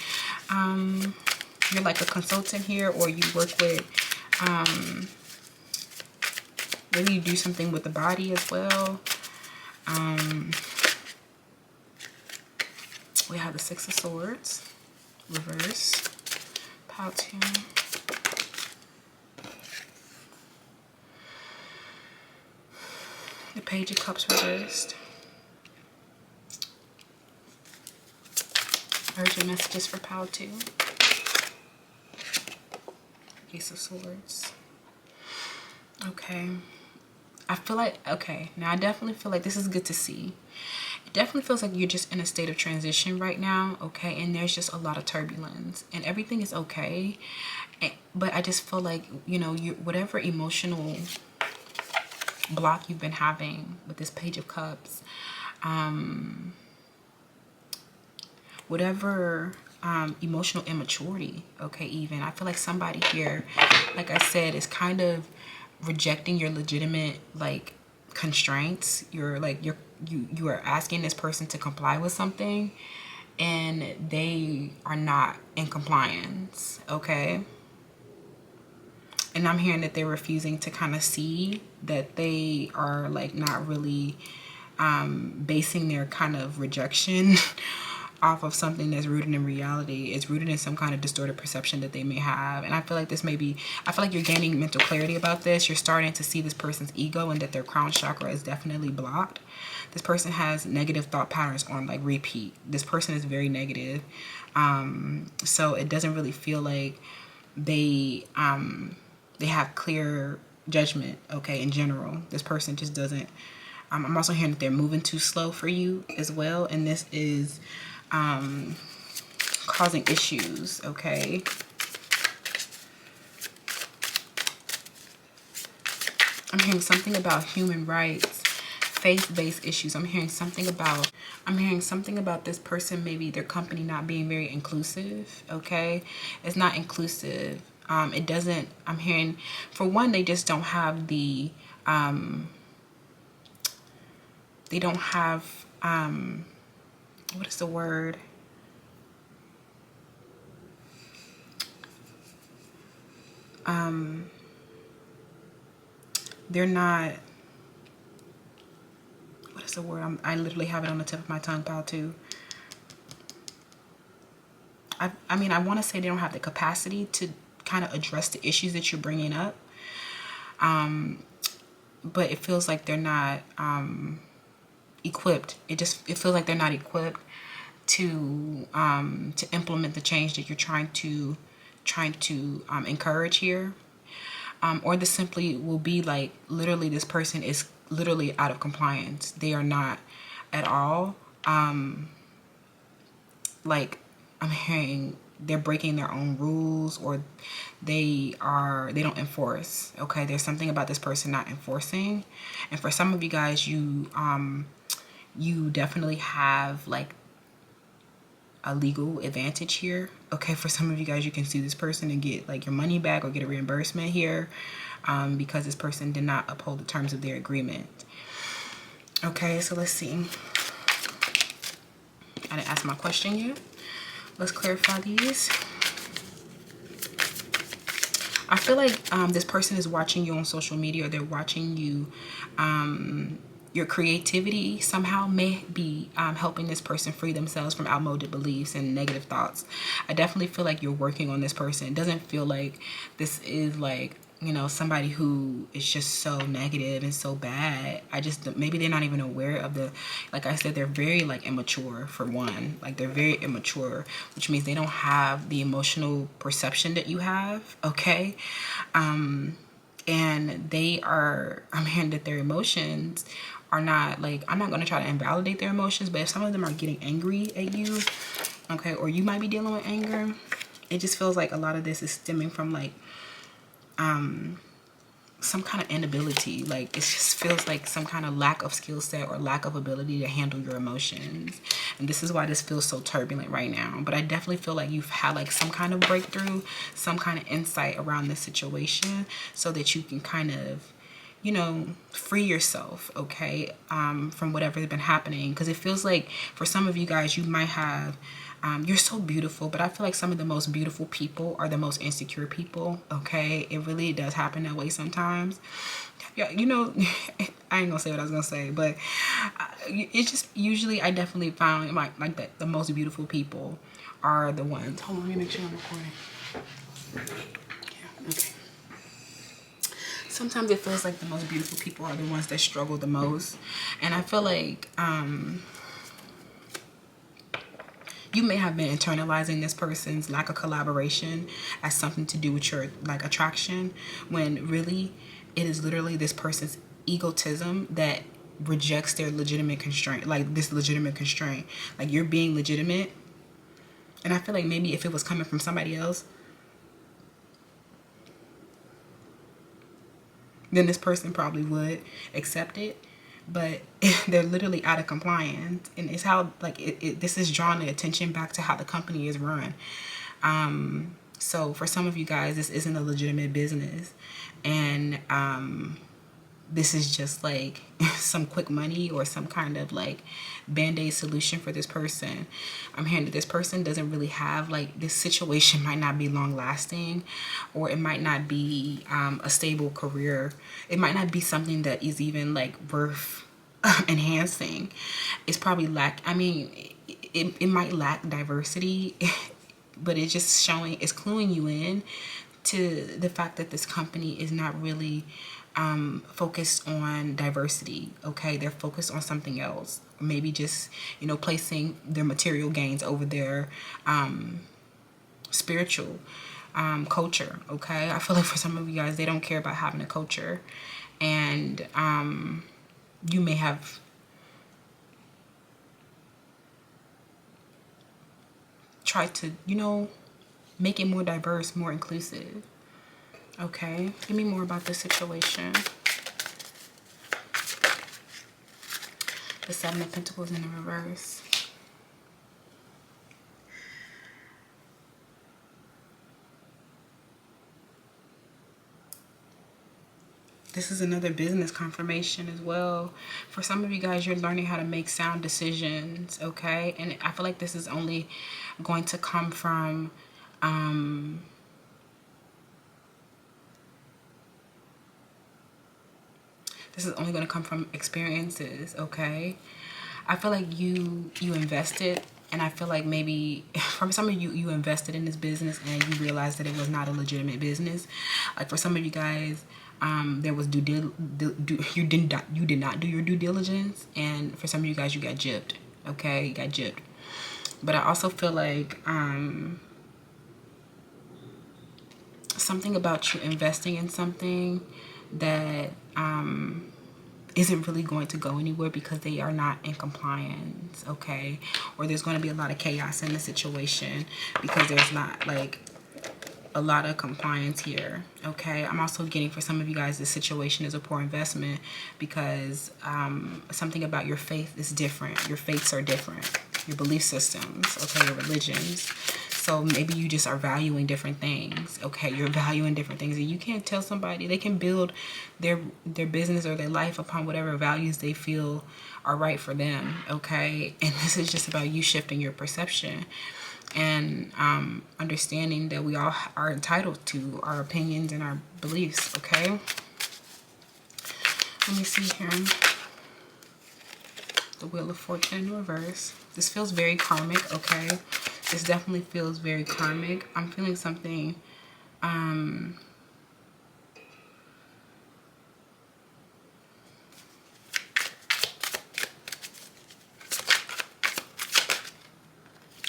you're like a consultant here, or you work with, maybe you do something with the body as well. We have the Six of Swords, reverse, pile 2. The Page of Cups reversed. Urgent messages for pile 2. Ace of Swords. Okay. I feel like, okay, now I definitely feel like this is good to see. It definitely feels like you're just in a state of transition right now, okay? And there's just a lot of turbulence, and everything is okay. But I just feel like, whatever emotional block you've been having with this Page of Cups, whatever emotional immaturity, okay, even, I feel like somebody here, like I said, is kind of rejecting your legitimate like constraints. You are asking this person to comply with something, and they are not in compliance, okay? And I'm hearing that they're refusing to kind of see that they are like not really basing their kind of rejection off of something that's rooted in reality. It's rooted in some kind of distorted perception that they may have. And I feel like this may be, I feel like you're gaining mental clarity about this. You're starting to see this person's ego and that their crown chakra is definitely blocked. This person has negative thought patterns on like repeat. This person is very negative. So it doesn't really feel like they have clear judgment, okay, in general. This person just doesn't. I'm also hearing that they're moving too slow for you as well, and this is causing issues, okay? I'm hearing something about human rights, faith-based issues. I'm hearing something about this person, maybe their company not being very inclusive, okay? It's not inclusive. It doesn't, I'm hearing, for one, they just don't have the, they don't have, what is the word? They're not, what is the word? I literally have it on the tip of my tongue, pal, too. I mean, I want to say they don't have the capacity to kind of address the issues that you're bringing up. But it feels like they're not equipped. It feels like they're not equipped to implement the change that you're trying to encourage here. Or this simply will be like, literally, this person is literally out of compliance. They are not at all. Like, I'm hearing they're breaking their own rules, or they don't enforce, okay? There's something about this person not enforcing. And for some of you guys, you definitely have like a legal advantage here, okay? For some of you guys, you can sue this person and get like your money back or get a reimbursement here, because this person did not uphold the terms of their agreement. Okay, so let's see. I didn't ask my question yet. Let's clarify these. I feel like this person is watching you on social media, or they're watching you. Your creativity somehow may be helping this person free themselves from outmoded beliefs and negative thoughts. I definitely feel like you're working on this person. It doesn't feel like this is like, you know, somebody who is just so negative and so bad. Maybe they're not even aware of the, like I said, they're very like immature, for one. Like, they're very immature, which means they don't have the emotional perception that you have, okay? And they are, I'm hearing that their emotions are not like, I'm not going to try to invalidate their emotions, but if some of them are getting angry at you, okay, or you might be dealing with anger, it just feels like a lot of this is stemming from like some kind of inability. Like, it just feels like some kind of lack of skill set or lack of ability to handle your emotions. And this is why this feels so turbulent right now. But I definitely feel like you've had like some kind of breakthrough, some kind of insight around this situation, so that you can kind of, you know, free yourself, okay, from whatever's been happening. Because it feels like for some of you guys, you might have, you're so beautiful, but I feel like some of the most beautiful people are the most insecure people, okay? It really does happen that way sometimes. Yeah, you know, I ain't gonna say what I was gonna say, but it's just, usually I definitely found like that the most beautiful people are the ones. Hold on, let me make sure I'm recording. Yeah, okay. Sometimes it feels like the most beautiful people are the ones that struggle the most. And I feel like you may have been internalizing this person's lack of collaboration as something to do with your like attraction, when really it is literally this person's egotism that rejects their legitimate constraint, like this legitimate constraint. Like, you're being legitimate, and I feel like maybe if it was coming from somebody else, then this person probably would accept it. But they're literally out of compliance, and it's how like this is drawing the attention back to how the company is run. So for some of you guys, this isn't a legitimate business, and this is just like some quick money or some kind of like band-aid solution for this person. I'm hearing that this person doesn't really have, like, this situation might not be long lasting, or it might not be a stable career. It might not be something that is even like worth enhancing. It's probably it might lack diversity, but it's just it's cluing you in to the fact that this company is not really focused on diversity. Okay, they're focused on something else. Maybe just, placing their material gains over their spiritual culture. Okay, I feel like for some of you guys, they don't care about having a culture, and you may have tried to, make it more diverse, more inclusive. Okay, give me more about this situation. The Seven of Pentacles in the reverse. This is another business confirmation as well. For some of you guys, you're learning how to make sound decisions, okay? And I feel like this is only going to come from experiences, okay? I feel like you invested, and I feel like maybe from some of you invested in this business and you realized that it was not a legitimate business. Like for some of you guys, there was you did not do your due diligence, and for some of you guys, you got gypped. Okay, you got gypped. But I also feel like something about you investing in something that isn't really going to go anywhere because they are not in compliance, okay? Or there's going to be a lot of chaos in the situation because there's not like a lot of compliance here, okay? I'm also getting, for some of you guys, this situation is a poor investment because something about your faith is different. Your faiths are different. Your belief systems, okay? Your religions. So maybe you just are valuing different things, okay? You're valuing different things, and you can't tell somebody. They can build their business or their life upon whatever values they feel are right for them, okay? And this is just about you shifting your perception and understanding that we all are entitled to our opinions and our beliefs, okay? Let me see here. The Wheel of Fortune in reverse. This feels very karmic, okay? This definitely feels very karmic. I'm feeling something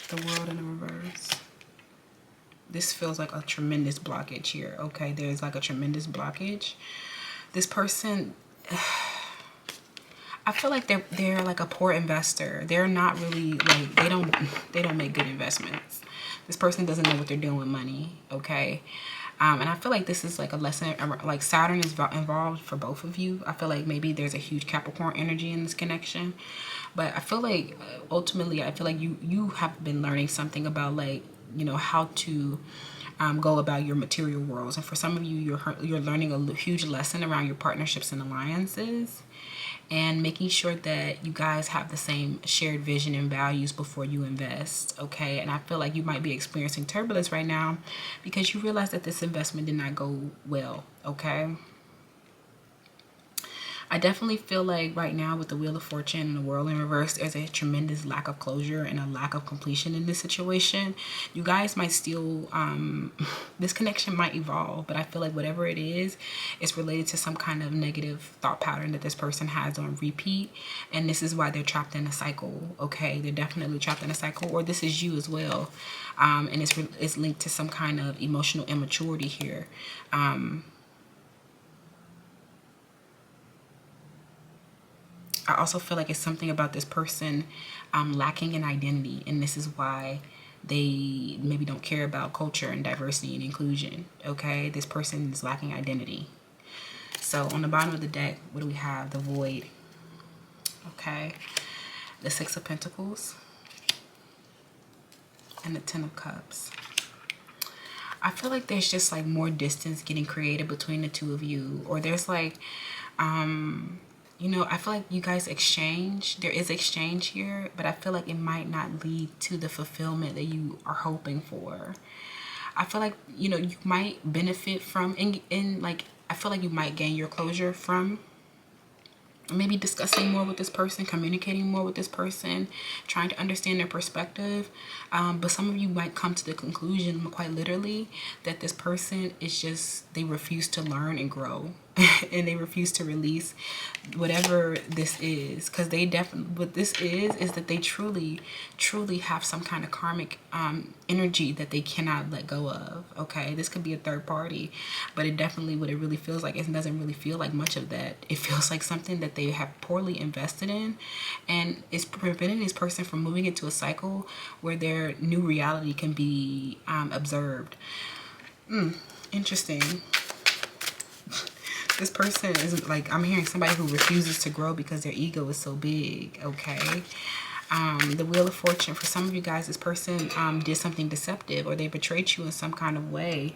the World in the reverse. This feels like a tremendous blockage here, okay? There's like a tremendous blockage. This person, I feel like they're like a poor investor. They're not really like, they don't make good investments. This person doesn't know what they're doing with money, okay? And I feel like this is like a lesson, like Saturn is involved for both of you. I feel like maybe there's a huge Capricorn energy in this connection. But I feel like ultimately, I feel like you have been learning something about, like, how to go about your material worlds. And for some of you, you're learning a huge lesson around your partnerships and alliances, and making sure that you guys have the same shared vision and values before you invest, okay? And I feel like you might be experiencing turbulence right now because you realize that this investment did not go well, okay? I definitely feel like right now with the Wheel of Fortune and the World in reverse, there's a tremendous lack of closure and a lack of completion in this situation. You guys might still, this connection might evolve, but I feel like whatever it is, it's related to some kind of negative thought pattern that this person has on repeat. And this is why they're trapped in a cycle, okay? They're definitely trapped in a cycle, or this is you as well. And it's linked to some kind of emotional immaturity here. I also feel like it's something about this person lacking an identity, and this is why they maybe don't care about culture and diversity and inclusion, okay? This person is lacking identity. So on the bottom of the deck, what do we have? The Void, okay? The Six of Pentacles and the Ten of Cups. I feel like there's just like more distance getting created between the two of you, or there's like, you know, I feel like you guys exchange. There is exchange here, but I feel like it might not lead to the fulfillment that you are hoping for. I feel like, you know, you might benefit from, in like, I feel like you might gain your closure from maybe discussing more with this person, communicating more with this person, trying to understand their perspective. But some of you might come to the conclusion, quite literally, that this person is just, they refuse to learn and grow. And they refuse to release whatever this is, because they definitely, what this is that they truly have some kind of karmic energy that they cannot let go of. Okay, this could be a third party, but it definitely, what it really feels like, it doesn't really feel like much of that. It feels like something that they have poorly invested in, and it's preventing this person from moving into a cycle where their new reality can be observed. Interesting. This person is like, I'm hearing somebody who refuses to grow because their ego is so big. Okay. The Wheel of Fortune, for some of you guys, this person did something deceptive, or they betrayed you in some kind of way,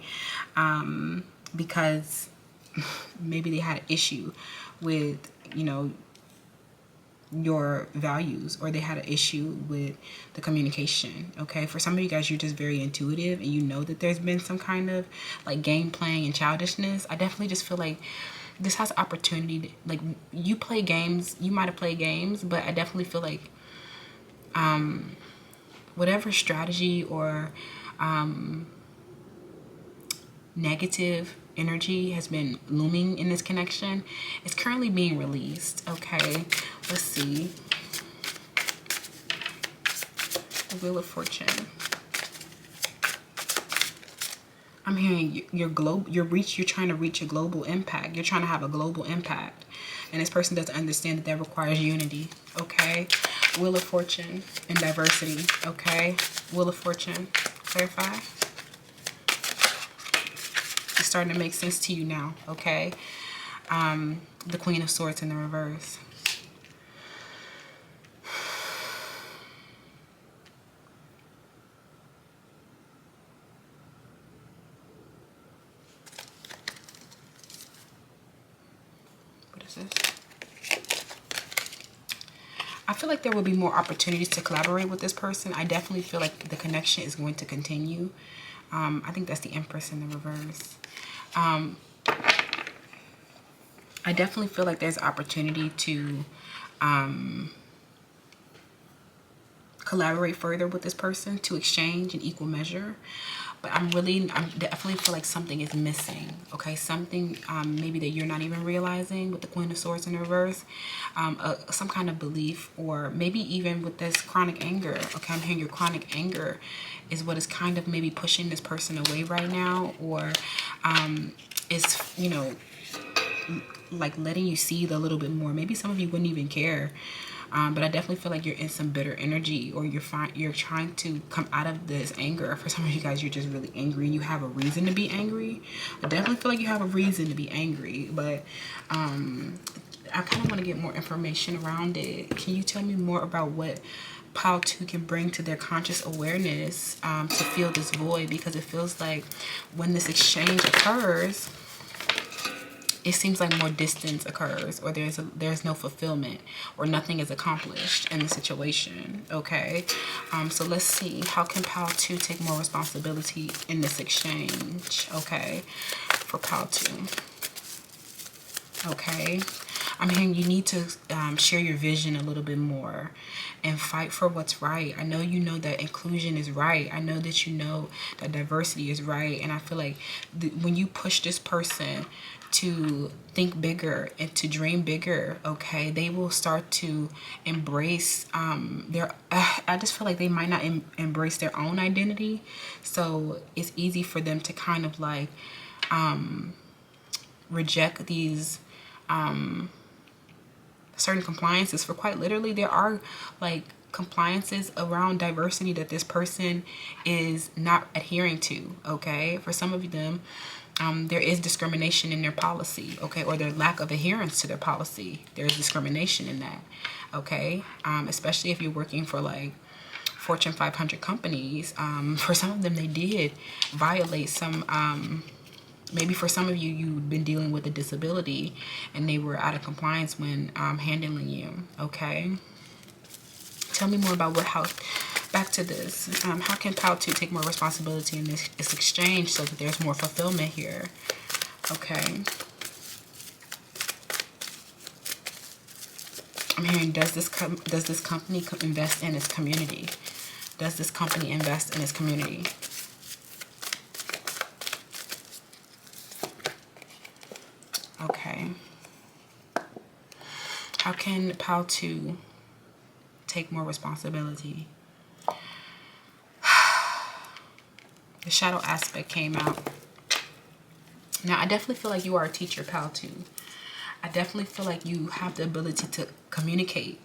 because maybe they had an issue with, you know, your values, or they had an issue with the communication. Okay, for some of you guys, you're just very intuitive, and you know that there's been some kind of like game playing and childishness. I definitely just feel like this has opportunity to, like, you play games, you might have played games, but I definitely feel like whatever strategy or negative energy has been looming in this connection is currently being released. Okay, let's see. The Wheel of Fortune. I'm hearing you're trying to reach a global impact. You're trying to have a global impact, and this person doesn't understand that requires unity. Okay, Wheel of Fortune and diversity. Okay, Wheel of Fortune. Clarify. It's starting to make sense to you now. Okay, the Queen of Swords in the reverse. I feel like there will be more opportunities to collaborate with this person. I definitely feel like the connection is going to continue. I think that's the Empress in the reverse. I definitely feel like there's opportunity to collaborate further with this person, to exchange in equal measure. But I definitely feel like something is missing. Okay, something maybe that you're not even realizing with the Queen of Swords in the reverse. Some kind of belief, or maybe even with this chronic anger. Okay, I'm hearing your chronic anger is what is kind of maybe pushing this person away right now, or is, you know, like letting you see a little bit more. Maybe some of you wouldn't even care. But I definitely feel like you're in some bitter energy, or you're trying to come out of this anger. For some of you guys, you're just really angry and you have a reason to be angry. I definitely feel like you have a reason to be angry, but I kind of want to get more information around it. Can you tell me more about what Pile 2 can bring to their conscious awareness to fill this void? Because it feels like when this exchange occurs, it seems like more distance occurs, or there's no fulfillment, or nothing is accomplished in the situation. Okay, so let's see, how can Pile 2 take more responsibility in this exchange? Okay, for Pile 2. Okay, I'm hearing you need to share your vision a little bit more and fight for what's right. I know you know that inclusion is right. I know that you know that diversity is right. And I feel like when you push this person to think bigger and to dream bigger, okay, they will start to embrace I just feel like they might not embrace their own identity. So it's easy for them to kind of like reject these certain compliances. For quite literally, there are like compliances around diversity that this person is not adhering to. Okay, for some of them, there is discrimination in their policy, okay, or their lack of adherence to their policy. There's discrimination in that, okay, especially if you're working for like Fortune 500 companies. For some of them, they did violate some, maybe for some of you, you've been dealing with a disability and they were out of compliance when handling you, okay? Tell me more about what house. Back to this. How can Pile 2 take more responsibility in this exchange so that there's more fulfillment here? Okay. I'm hearing, does this company invest in its community? Does this company invest in its community? Okay. How can Pile 2 take more responsibility? The shadow aspect came out. Now, I definitely feel like you are a teacher, Pile 2. I definitely feel like you have the ability to communicate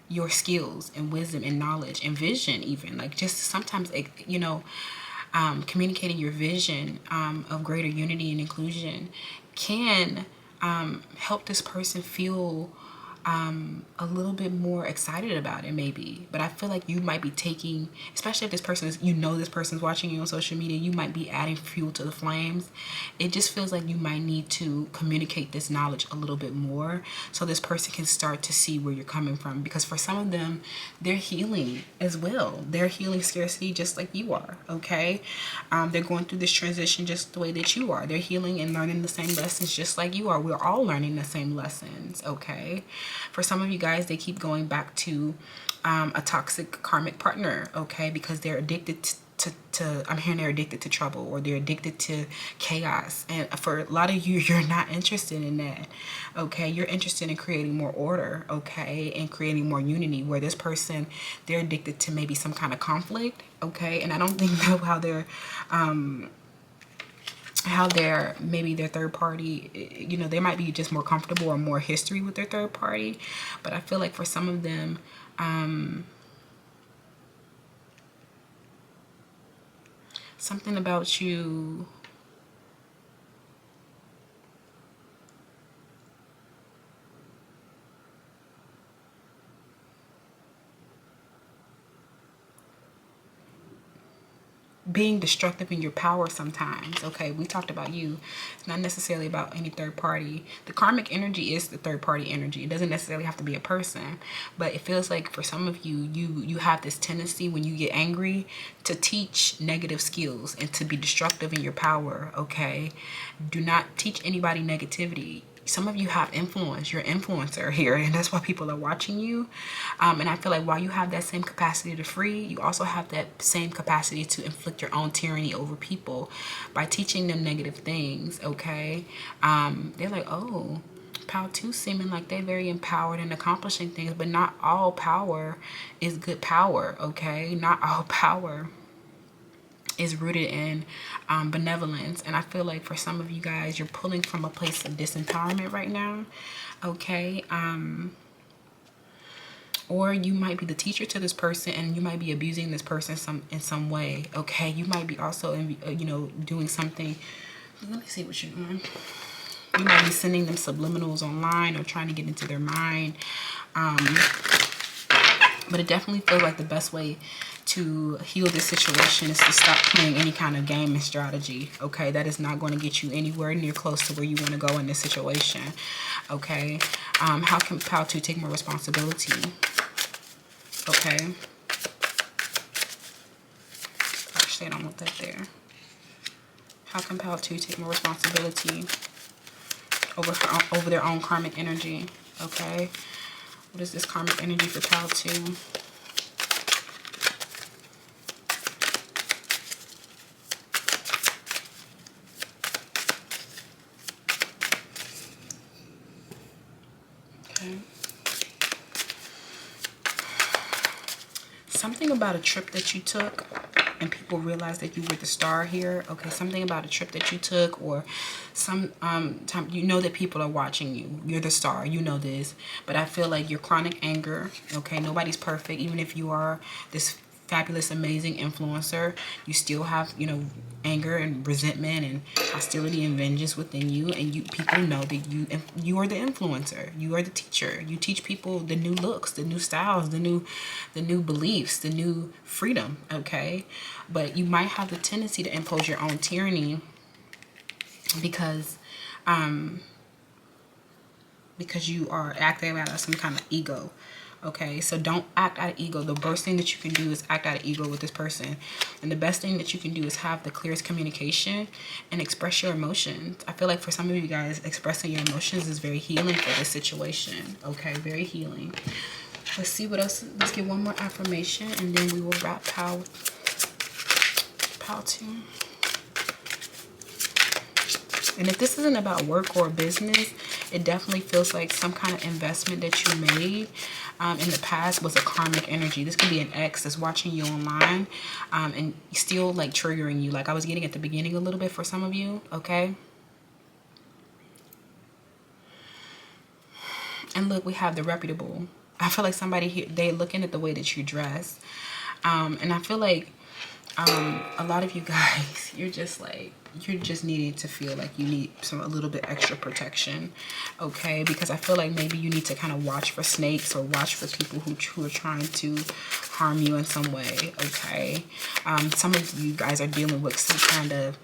your skills and wisdom and knowledge and vision, even. Like, just sometimes, you know, communicating your vision of greater unity and inclusion can help this person feel a little bit more excited about it, maybe. But I feel like you might be taking, especially if this person is, you know, this person's watching you on social media, you might be adding fuel to the flames. It just feels like you might need to communicate this knowledge a little bit more so this person can start to see where you're coming from. Because for some of them, they're healing as well. They're healing scarcity just like you are, okay? They're going through this transition just the way that you are. They're healing and learning the same lessons just like you are. We're all learning the same lessons, okay? For some of you guys, they keep going back to a toxic karmic partner, okay? Because they're addicted to I'm hearing they're addicted to trouble, or they're addicted to chaos. And for a lot of you, you're not interested in that, okay? You're interested in creating more order, okay? And creating more unity, where this person, they're addicted to maybe some kind of conflict, okay? And I don't think know how they're maybe their third party, you know, they might be just more comfortable or more history with their third party. But I feel like for some of them, something about you being destructive in your power sometimes, okay? We talked about you. It's not necessarily about any third party. The karmic energy is the third party energy. It doesn't necessarily have to be a person, but it feels like for some of you, you have this tendency when you get angry to teach negative skills and to be destructive in your power, okay? Do not teach anybody negativity. Some of you have influence. You're an influencer here, and that's why people are watching you. And I feel like while you have that same capacity to free, you also have that same capacity to inflict your own tyranny over people by teaching them negative things, okay? They're like, oh, Pile 2 seeming like they're very empowered and accomplishing things, but not all power is good power, okay? Not all power is rooted in benevolence. And I feel like for some of you guys, you're pulling from a place of disempowerment right now, okay? Or you might be the teacher to this person, and you might be abusing this person in some way, okay? You might be also, you know, doing something. Let me see what you're doing. You might be sending them subliminals online or trying to get into their mind. But it definitely feels like the best way to heal this situation is to stop playing any kind of game and strategy, okay? That is not going to get you anywhere near close to where you want to go in this situation, okay? How can Pile 2 take more responsibility, okay? Actually, I don't want that there. How can Pile 2 take more responsibility over their own karmic energy, okay? What is this karmic energy for Pile 2? Okay. Something about a trip that you took and people realize that you were the star here, okay? Something about a trip that you took, or some time, you know that people are watching you. You're the star, you know this. But I feel like your chronic anger, okay? Nobody's perfect. Even if you are this fabulous, amazing influencer, you still have, you know, anger and resentment and hostility and vengeance within you, and people know that you are the influencer, you are the teacher, you teach people the new looks, the new styles, the new beliefs, the new freedom, okay? But you might have the tendency to impose your own tyranny because you are acting out of some kind of ego. Okay, so don't act out of ego. The worst thing that you can do is act out of ego with this person. And the best thing that you can do is have the clearest communication and express your emotions. I feel like for some of you guys, expressing your emotions is very healing for this situation. Okay, very healing. Let's see what else. Let's get one more affirmation and then we will wrap Pal 2. And if this isn't about work or business, it definitely feels like some kind of investment that you made in the past was a karmic energy. This could be an ex that's watching you online and still like triggering you. Like I was getting at the beginning a little bit for some of you, okay? And look, we have the reputable. I feel like somebody here, they looking at the way that you dress. And I feel like a lot of you guys, you're just needing to feel like you need a little bit extra protection, okay? Because I feel like maybe you need to kind of watch for snakes or watch for people who are trying to harm you in some way, okay? Some of you guys are dealing with some kind of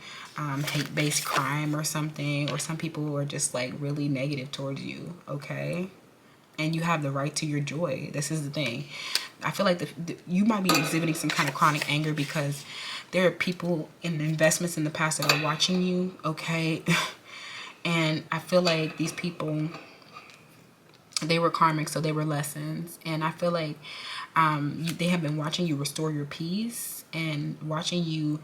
hate-based crime or something, or some people who are just like really negative towards you, okay? And you have the right to your joy. This is the thing. I feel like you might be exhibiting some kind of chronic anger because there are people in investments in the past that are watching you, okay? And I feel like these people, they were karmic, so they were lessons. And I feel like they have been watching you restore your peace and watching you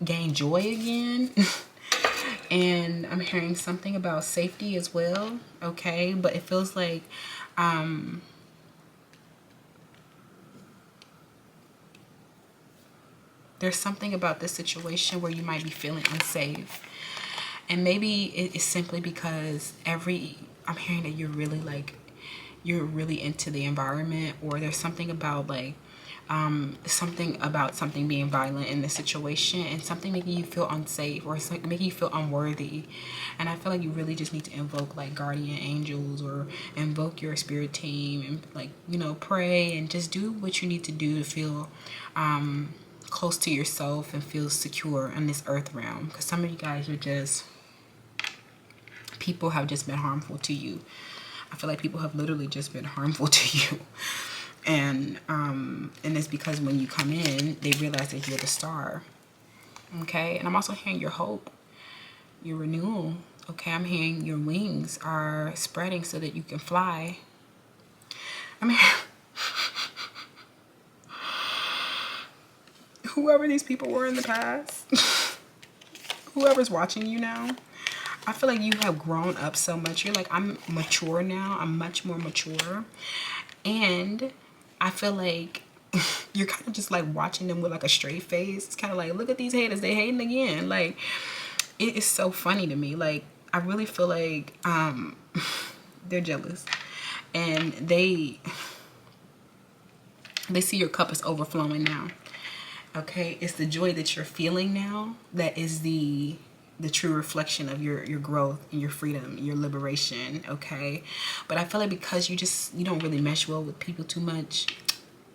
gain joy again. And I'm hearing something about safety as well, okay? But it feels like there's something about this situation where you might be feeling unsafe. And maybe it is simply because I'm hearing that you're really into the environment, or there's something about like something being violent in this situation, and something making you feel unsafe or making you feel unworthy. And I feel like you really just need to invoke like guardian angels or invoke your spirit team and like, you know, pray and just do what you need to do to feel close to yourself and feel secure in this earth realm. Because some of you guys are just, people have just been harmful to you. I feel like people have literally just been harmful to you. And it's because when you come in, they realize that you're the star. Okay? And I'm also hearing your hope, your renewal. Okay? I'm hearing your wings are spreading so that you can fly. I mean, whoever these people were in the past, whoever's watching you now, I feel like you have grown up so much. You're like, I'm mature now. I'm much more mature. And I feel like you're kind of just like watching them with like a straight face. It's kind of like, look at these haters. They hating again. Like, it is so funny to me. Like, I really feel like they're jealous. And they see your cup is overflowing now. Okay? It's the joy that you're feeling now that is the true reflection of your growth and your freedom, your liberation, okay? But I feel like because you don't really mesh well with people too much,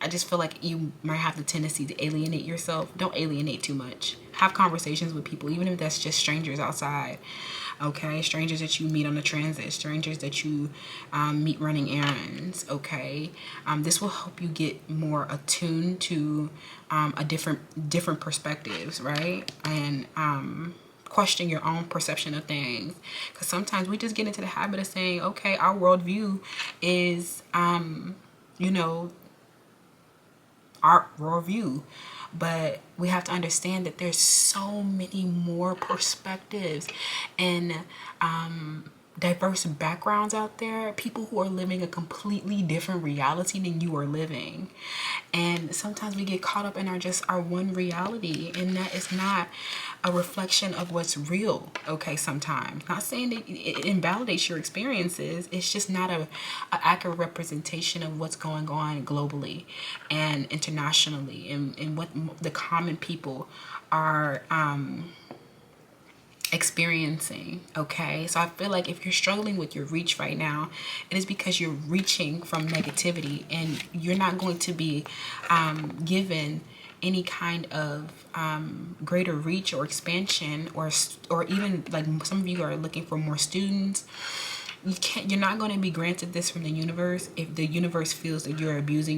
I just feel like you might have the tendency to alienate yourself. Don't alienate too much. Have conversations with people, even if that's just strangers outside, okay? Strangers that you meet on the transit, strangers that you meet running errands, okay? This will help you get more attuned to a different perspectives, right? And question your own perception of things, because sometimes we just get into the habit of saying, okay, our worldview is you know, our worldview, but we have to understand that there's so many more perspectives, and diverse backgrounds out there, people who are living a completely different reality than you are living. And sometimes we get caught up in our one reality, and that is not a reflection of what's real. Okay, sometimes, not saying that it invalidates your experiences, it's just not a accurate representation of what's going on globally and internationally, and what the common people are experiencing. Okay, so I feel like if you're struggling with your reach right now, it is because you're reaching from negativity, and you're not going to be given any kind of greater reach or expansion, or even, like, some of you are looking for more students. You're not going to be granted this from the universe if the universe feels that you're abusing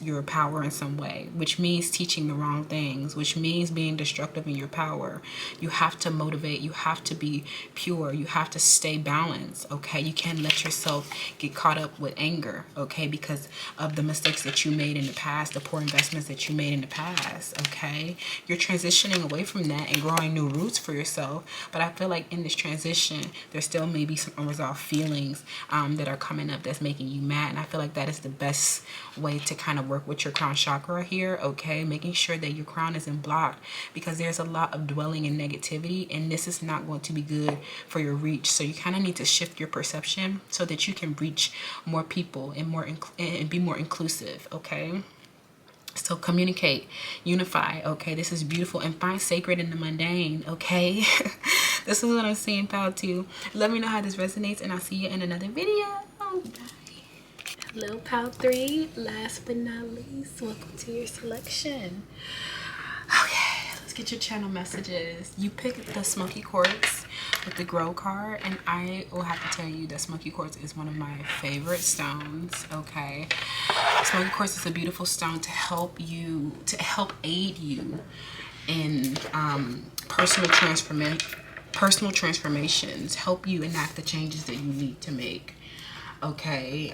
your power in some way, which means teaching the wrong things, which means being destructive in your power. You have to motivate, you have to be pure, you have to stay balanced. Okay, you can't let yourself get caught up with anger, okay, because of the mistakes that you made in the past, the poor investments that you made in the past. Okay, you're transitioning away from that and growing new roots for yourself, but I feel like in this transition there still may be some unresolved feelings that are coming up that's making you mad. And I feel like that is the best way to kind of work with your crown chakra here. Okay, making sure that your crown isn't blocked, because there's a lot of dwelling in negativity, and this is not going to be good for your reach. So you kind of need to shift your perception so that you can reach more people and be more inclusive. Okay, so communicate, unify. Okay, this is beautiful, and find sacred in the mundane. Okay, this is what I'm seeing, pal, too. Let me know how this resonates, and I'll see you in another video. Bye. Hello, pal 3. Last but not least, welcome to your selection. Okay, let's get your channel messages. You picked the smoky quartz with the grow card, and I will have to tell you that smoky quartz is one of my favorite stones. Okay, smoky quartz is a beautiful stone to help aid you in personal transformations, help you enact the changes that you need to make. Okay,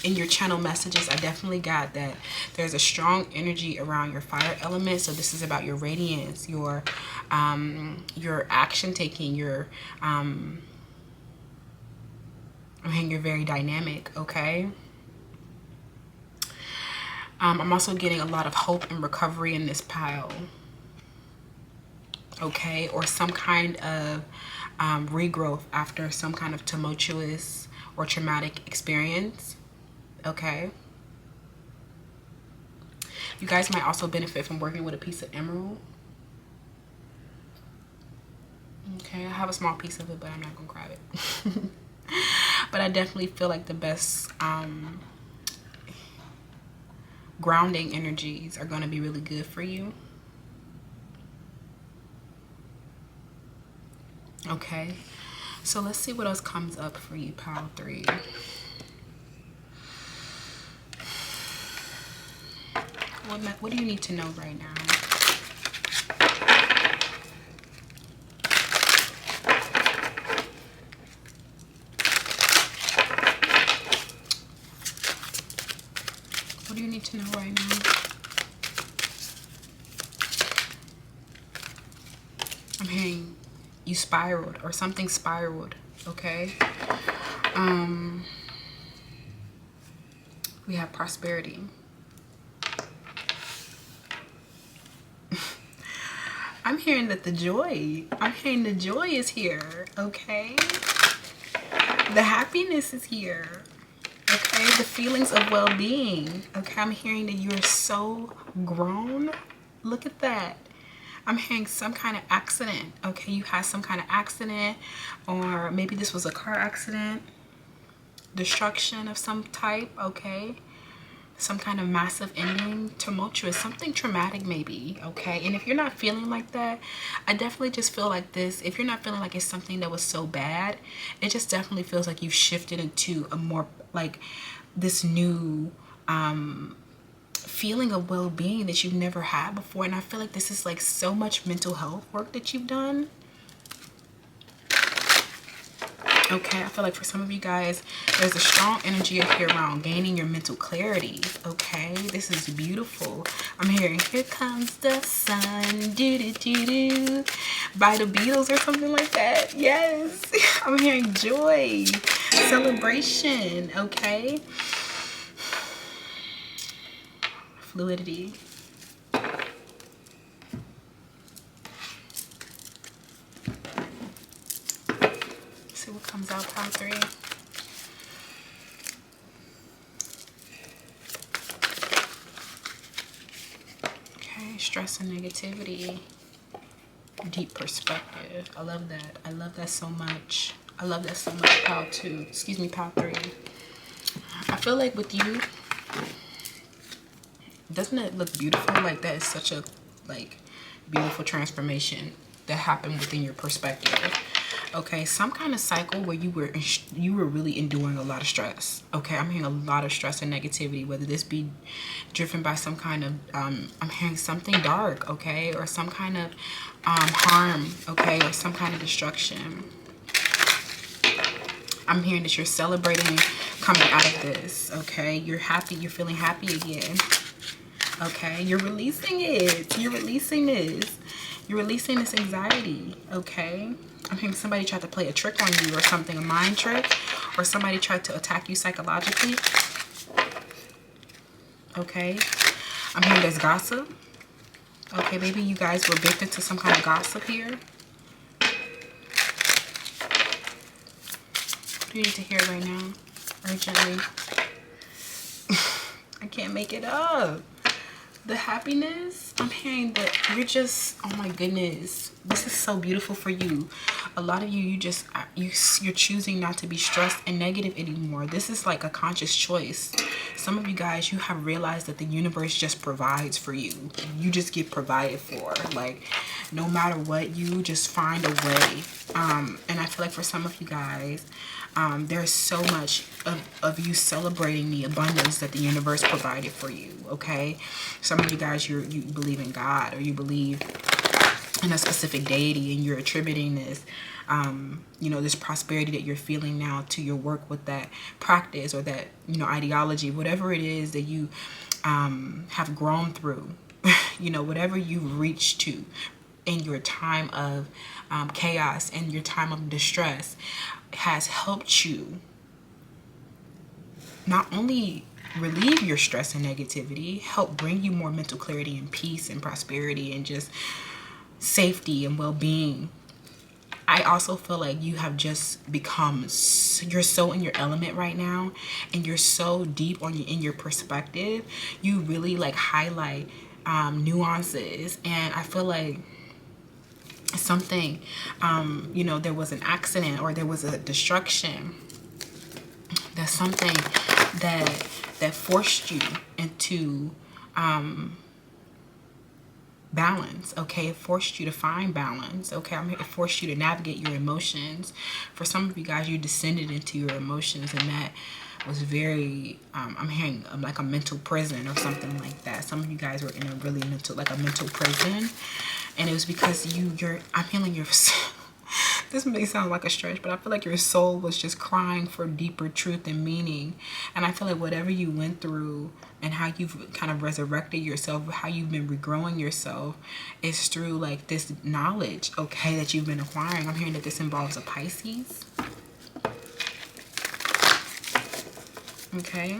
in your channel messages, I definitely got that there's a strong energy around your fire element. So this is about your radiance, your action taking, you're very dynamic. Okay, I'm also getting a lot of hope and recovery in this pile. Okay, or some kind of regrowth after some kind of tumultuous or traumatic experience. Okay, you guys might also benefit from working with a piece of emerald. Okay, I have a small piece of it, but I'm not gonna grab it. But I definitely feel like the best grounding energies are going to be really good for you. Okay, so let's see what else comes up for you, pile 3. What do you need to know right now? What do you need to know right now? I'm hearing you spiraled, or something spiraled. Okay, we have prosperity. I'm hearing the joy is here. Okay, the happiness is here. Okay, the feelings of well-being. Okay, I'm hearing that you're so grown. Look at that. I'm hearing some kind of accident. Okay, you had some kind of accident, or maybe this was a car accident, destruction of some type. Okay, some kind of massive ending, tumultuous, something traumatic maybe. Okay, and if you're not feeling like that, I definitely just feel like this. If you're not feeling like it's something that was so bad, it just definitely feels like you've shifted into a more like this new feeling of well-being that you've never had before. And I feel like this is like so much mental health work that you've done. Okay, I feel like for some of you guys, there's a strong energy here around gaining your mental clarity. Okay, this is beautiful. I'm hearing "Here Comes the Sun," do do do do, by the Beatles or something like that. Yes, I'm hearing joy, celebration. Okay, fluidity. See what comes out, pile 3. Okay, stress and negativity. Deep perspective. I love that. I love that so much. I love that so much, pile 2. Excuse me, pile 3. I feel like with you, doesn't it look beautiful? Like that is such a beautiful transformation that happened within your perspective. Okay, some kind of cycle where you were really enduring a lot of stress. Okay, I'm hearing a lot of stress and negativity, whether this be driven by some kind of I'm hearing something dark, okay, or some kind of harm, okay, or some kind of destruction. I'm hearing that you're celebrating coming out of this. Okay, you're happy, you're feeling happy again. Okay, you're releasing it. You're releasing this. You're releasing this anxiety. Okay, I'm hearing somebody tried to play a trick on you or something, a mind trick, or somebody tried to attack you psychologically. Okay, I'm hearing there's gossip. Okay, maybe you guys were victim to some kind of gossip here. What do you need to hear right now? Urgently. I can't make it up. The happiness, I'm hearing that you're just, oh my goodness, this is so beautiful for you. A lot of you, you're choosing not to be stressed and negative anymore. This is like a conscious choice. Some of you guys, you have realized that the universe just provides for you. You just get provided for. Like, no matter what, you just find a way. And I feel like for some of you guys, there's so much of you celebrating the abundance that the universe provided for you. Okay, some of you guys, you believe in God, or you believe in a specific deity, and you're attributing this this prosperity that you're feeling now to your work with that practice, or that ideology, whatever it is that you have grown through. Whatever you've reached to in your time of chaos and your time of distress has helped you not only relieve your stress and negativity, help bring you more mental clarity and peace and prosperity and just safety and well-being. I also feel like you have just become, you're so in your element right now, and you're so deep in your perspective. You really highlight nuances, and I feel like something, there was an accident or there was a destruction. That's something that forced you into balance. Okay, it forced you to find balance. Okay, it forced you to navigate your emotions. For some of you guys, you descended into your emotions, and that was very I'm hearing like a mental prison or something like that. Some of you guys were in a really mental prison, and it was because I'm feeling your this may sound like a stretch, but I feel like your soul was just crying for deeper truth and meaning. And I feel like whatever you went through and how you've kind of resurrected yourself, how you've been regrowing yourself, is through this knowledge, okay, that you've been acquiring. I'm hearing that this involves a Pisces. Okay.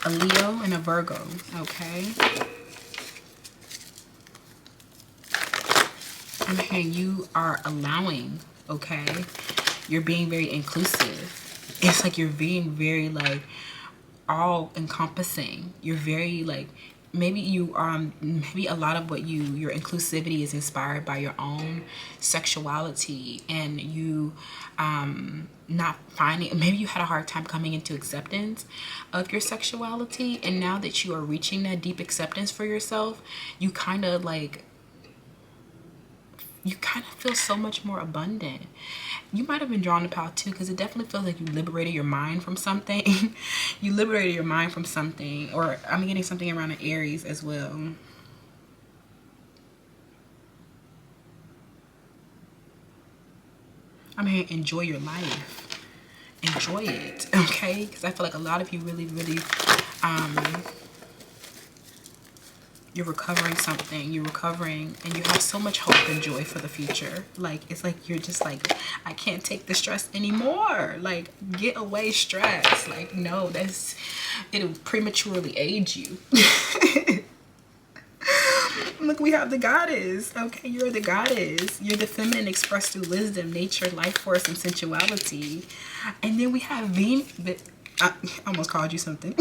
A Leo and a Virgo, okay. I'm hearing you are allowing, okay. You're being very inclusive. It's like you're being very all encompassing. You're very maybe maybe a lot of what your inclusivity is inspired by your own sexuality, and you not finding, maybe you had a hard time coming into acceptance of your sexuality, and now that you are reaching that deep acceptance for yourself, you kind of feel so much more abundant. You might have been drawn to power too, because it definitely feels like you liberated your mind from something. You liberated your mind from something, or I'm getting something around an Aries as well. I mean, enjoy your life. Enjoy it, okay? Because I feel like a lot of you really, you're recovering something. You're recovering and you have so much hope and joy for the future. Like, it's like you're just like, I can't take the stress anymore. Like, get away stress. Like, no, it'll prematurely age you. Look, we have the goddess. Okay, you're the goddess. You're the feminine expressed through wisdom, nature, life force, and sensuality. And then we have Venus. I almost called you something.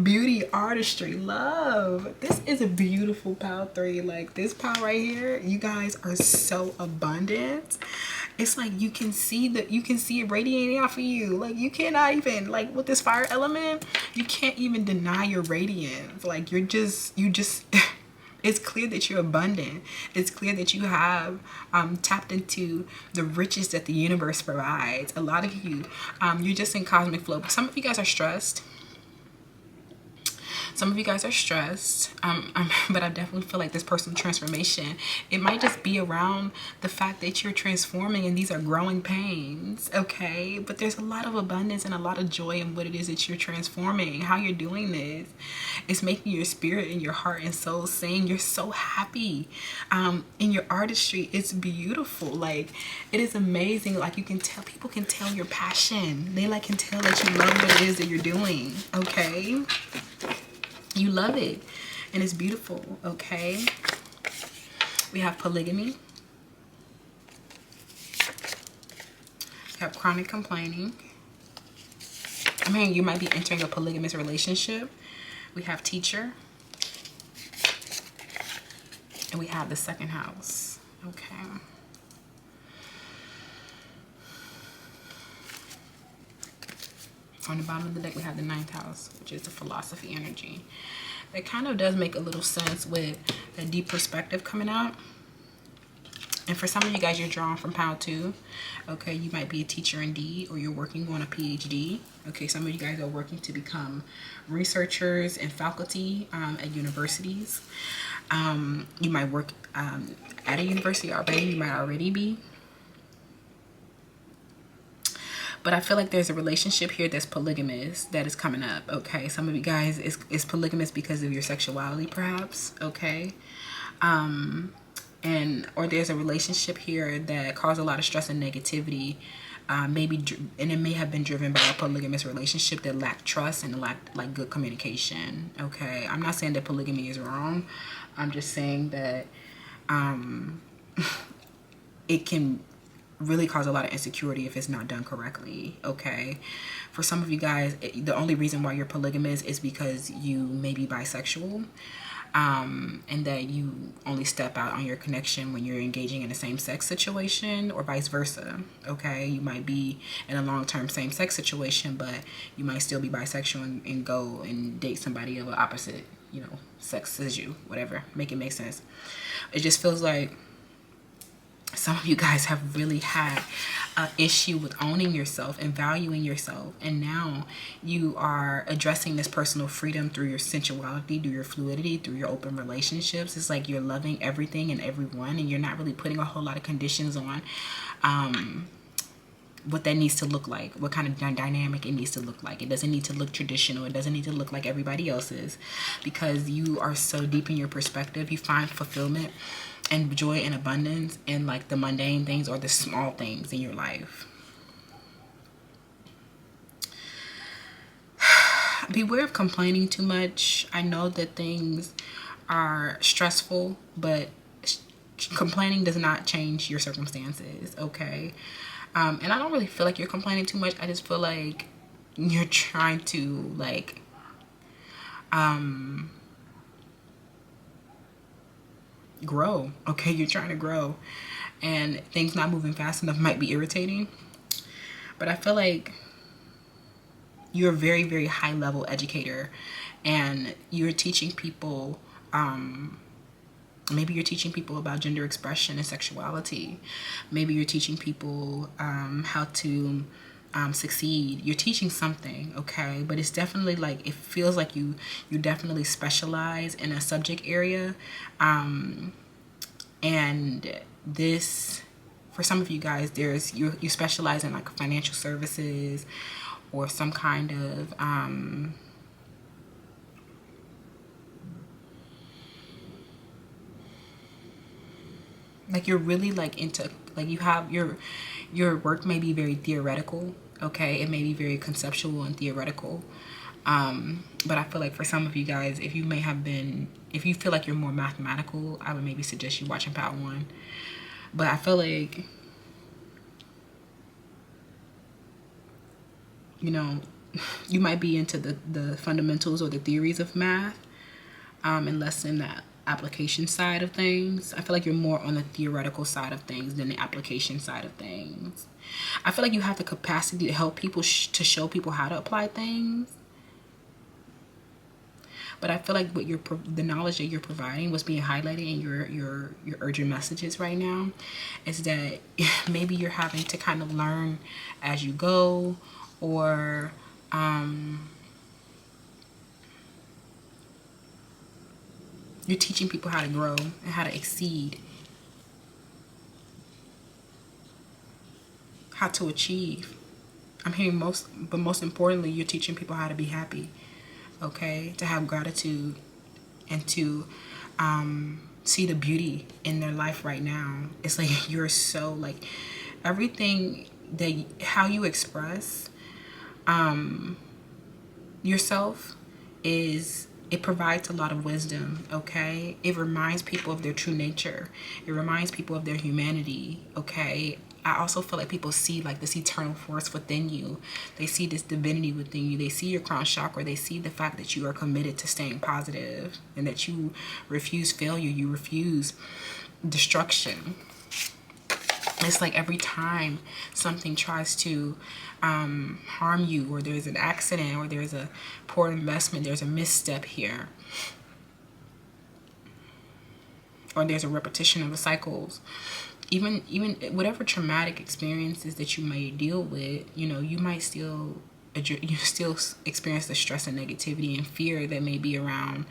Beauty, artistry, love. This is a beautiful pile 3. Like, this pile right here, you guys are so abundant. It's like you can see it radiating off of you. Like, you cannot even, like, with this fire element, you can't even deny your radiance. Like, you just it's clear that you're abundant. It's clear that you have tapped into the riches that the universe provides. A lot of you, you're just in cosmic flow. Some of you guys are stressed. Some of you guys are stressed, but I definitely feel like this personal transformation, it might just be around the fact that you're transforming and these are growing pains, okay? But there's a lot of abundance and a lot of joy in what it is that you're transforming. How you're doing this, it's making your spirit and your heart and soul sing. You're so happy. In your artistry, it's beautiful. Like, it is amazing. Like, you can tell, people can tell your passion. They like can tell that you love what it is that you're doing, okay? You love it and it's beautiful, okay? We have polygamy. We have chronic complaining. I mean, you might be entering a polygamous relationship. We have teacher. And we have the 2nd house, okay? On the bottom of the deck, we have the 9th house, which is the philosophy energy. That kind of does make a little sense with that deep perspective coming out. And for some of you guys, you're drawn from pile 2. Okay, you might be a teacher indeed, or you're working on a PhD. Okay, some of you guys are working to become researchers and faculty at universities. You might work at a university already. You might already be. But I feel like there's a relationship here that's polygamous that is coming up, okay? Some of you guys is polygamous because of your sexuality, perhaps, okay? Or there's a relationship here that caused a lot of stress and negativity, and it may have been driven by a polygamous relationship that lacked trust and lacked, like, good communication, okay? I'm not saying that polygamy is wrong. I'm just saying that it can really cause a lot of insecurity if it's not done correctly, okay? For some of you guys, the only reason why you're polygamous is because you may be bisexual, and that you only step out on your connection when you're engaging in a same-sex situation, or vice versa, okay? You might be in a long-term same-sex situation, but you might still be bisexual and go and date somebody of the opposite, you know, sex as you, whatever. Make it make sense. It just feels like some of you guys have really had an issue with owning yourself and valuing yourself, and now you are addressing this personal freedom through your sensuality, through your fluidity, through your open relationships. It's like you're loving everything and everyone, and you're not really putting a whole lot of conditions on what that needs to look like, what kind of dynamic it needs to look like. It doesn't need to look traditional. It doesn't need to look like everybody else's, because you are so deep in your perspective. You find fulfillment and joy and abundance in, like, the mundane things or the small things in your life. Beware of complaining too much. I know that things are stressful, but complaining does not change your circumstances, okay? And I don't really feel like you're complaining too much. I just feel like you're trying to, like, grow, okay? You're trying to grow, and things not moving fast enough might be irritating. But I feel like you're a very, very high level educator, and you're teaching people, maybe you're teaching people about gender expression and sexuality. Maybe you're teaching people how to succeed. You're teaching something, okay? But it's definitely like, it feels like you definitely specialize in a subject area, and this for some of you guys, there's you specialize in like financial services or some kind of like you're really like into, like you have your work may be very theoretical, okay? It may be very conceptual and theoretical. But I feel like for some of you guys, if you feel like you're more mathematical, I would maybe suggest you watching Power One. But I feel like, you know, you might be into the fundamentals or the theories of math, and less in that application side of things. I feel like you're more on the theoretical side of things than the application side of things. I feel like you have the capacity to help people, to show people how to apply things. But I feel like what the knowledge that you're providing, what's being highlighted in your urgent messages right now, is that maybe you're having to kind of learn as you go, or you're teaching people how to grow and how to exceed, how to achieve. I'm hearing most importantly, you're teaching people how to be happy, okay? To have gratitude and to see the beauty in their life right now. It's like you're so like everything that how you express yourself it provides a lot of wisdom, okay? It reminds people of their true nature. It reminds people of their humanity, okay? I also feel like people see like this eternal force within you. They see this divinity within you. They see your crown chakra. They see the fact that you are committed to staying positive and that you refuse failure. You refuse destruction. It's like every time something tries to harm you, or there's an accident, or there's a poor investment, there's a misstep here, or there's a repetition of the cycles, even whatever traumatic experiences that you may deal with, you know, you might still experience the stress and negativity and fear that may be around,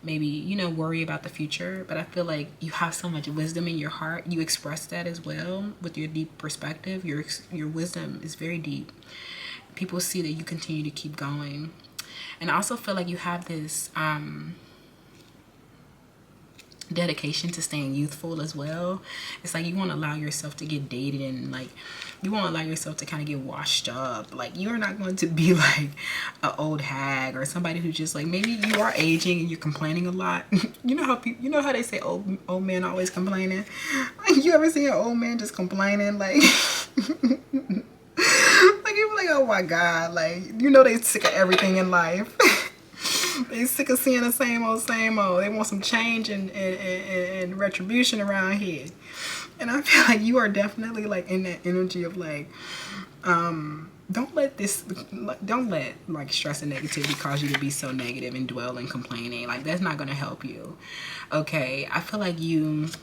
maybe, you know, worry about the future. But I feel like you have so much wisdom in your heart. You express that as well with your deep perspective. Your wisdom is very deep. People see that you continue to keep going. And I also feel like you have this dedication to staying youthful as well. It's like you want to allow yourself to get dated, and like you want to allow yourself to kind of get washed up. Like you're not going to be like an old hag or somebody who just like, maybe you are aging and you're complaining a lot. You know how people, you know how they say old men always complaining. Like, you ever see an old man just complaining, like like you're like, oh my god, like, you know, they sick of everything in life. They sick of seeing the same old. They want some change and retribution around here. And I feel like you are definitely like in that energy of like, don't let like stress and negativity cause you to be so negative and dwell and complaining. Like, that's not going to help you. Okay. I feel like you've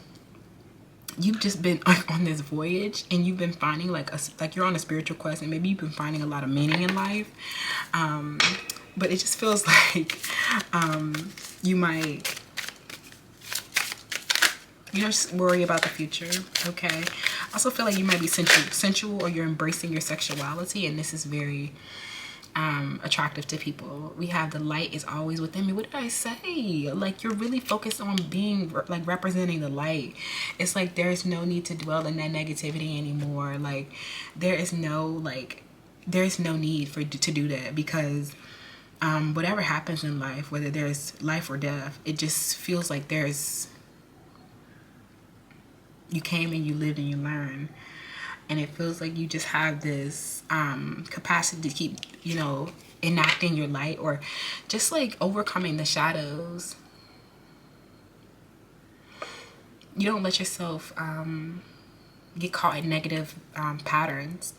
just been on this voyage, and you've been finding like you're on a spiritual quest, and maybe you've been finding a lot of meaning in life. But it just feels like you might, you just worry about the future, okay? I also feel like you might be sensual, or you're embracing your sexuality, and this is very attractive to people. We have the light is always within me. What did I say? Like, you're really focused on being like representing the light. It's like there's no need to dwell in that negativity anymore. Like, there's no need to do that, because whatever happens in life, whether there's life or death, it just feels like you came and you lived and you learned. And it feels like you just have this capacity to keep, you know, enacting your light, or just like overcoming the shadows. You don't let yourself get caught in negative patterns,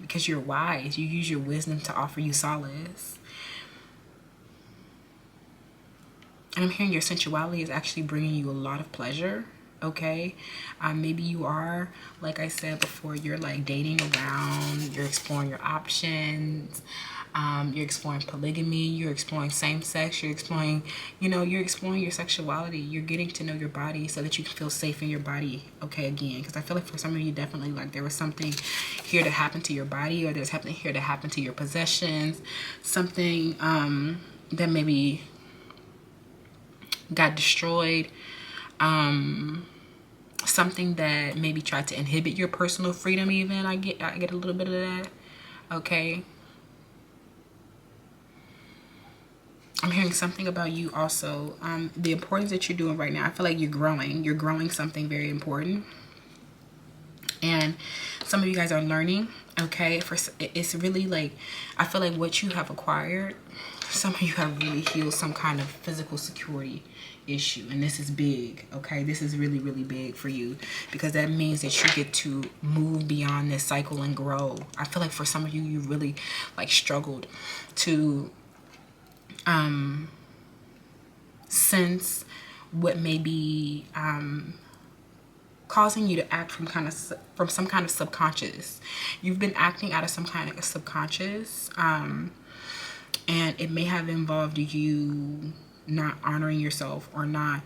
because you're wise. You use your wisdom to offer you solace. And I'm hearing your sensuality is actually bringing you a lot of pleasure, okay? Maybe you are, like I said before, you're like dating around, you're exploring your options. You're exploring polygamy, you're exploring same-sex, you're exploring, you're exploring your sexuality. You're getting to know your body so that you can feel safe in your body, okay, again. Because I feel like for some of you, definitely, like, there was something here to happen to your body, or there's something here to happen to your possessions. Something that maybe got destroyed. Something that maybe tried to inhibit your personal freedom even. I get a little bit of that, okay. I'm hearing something about you also. The importance that you're doing right now. I feel like you're growing. You're growing something very important. And some of you guys are learning, okay? It's really like, I feel like what you have acquired, some of you have really healed some kind of physical security issue. And this is big, okay? This is really, really big for you, because that means that you get to move beyond this cycle and grow. I feel like for some of you, you really like struggled to sense what may be causing you to act from some kind of subconscious. You've been acting out of some kind of subconscious, and it may have involved you not honoring yourself, or not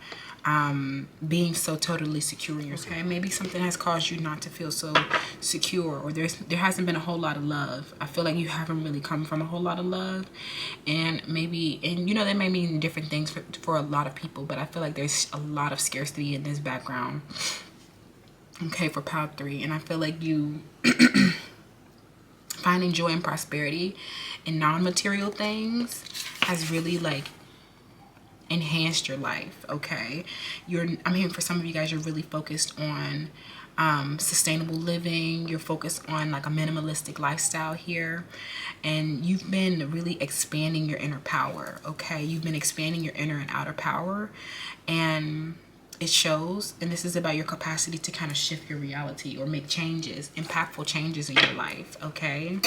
being so totally secure in yourself. Okay, maybe something has caused you not to feel so secure, or there hasn't been a whole lot of love. I feel like you haven't really come from a whole lot of love, and that may mean different things for a lot of people, but I feel like there's a lot of scarcity in this background, okay, for Pile 3. And I feel like you finding joy and prosperity in non-material things has really like enhanced your life, okay. I'm hearing for some of you guys, you're really focused on sustainable living. You're focused on like a minimalistic lifestyle here, and you've been really expanding your inner power, okay. You've been expanding your inner and outer power, and it shows. And this is about your capacity to kind of shift your reality or make changes, impactful changes in your life, okay.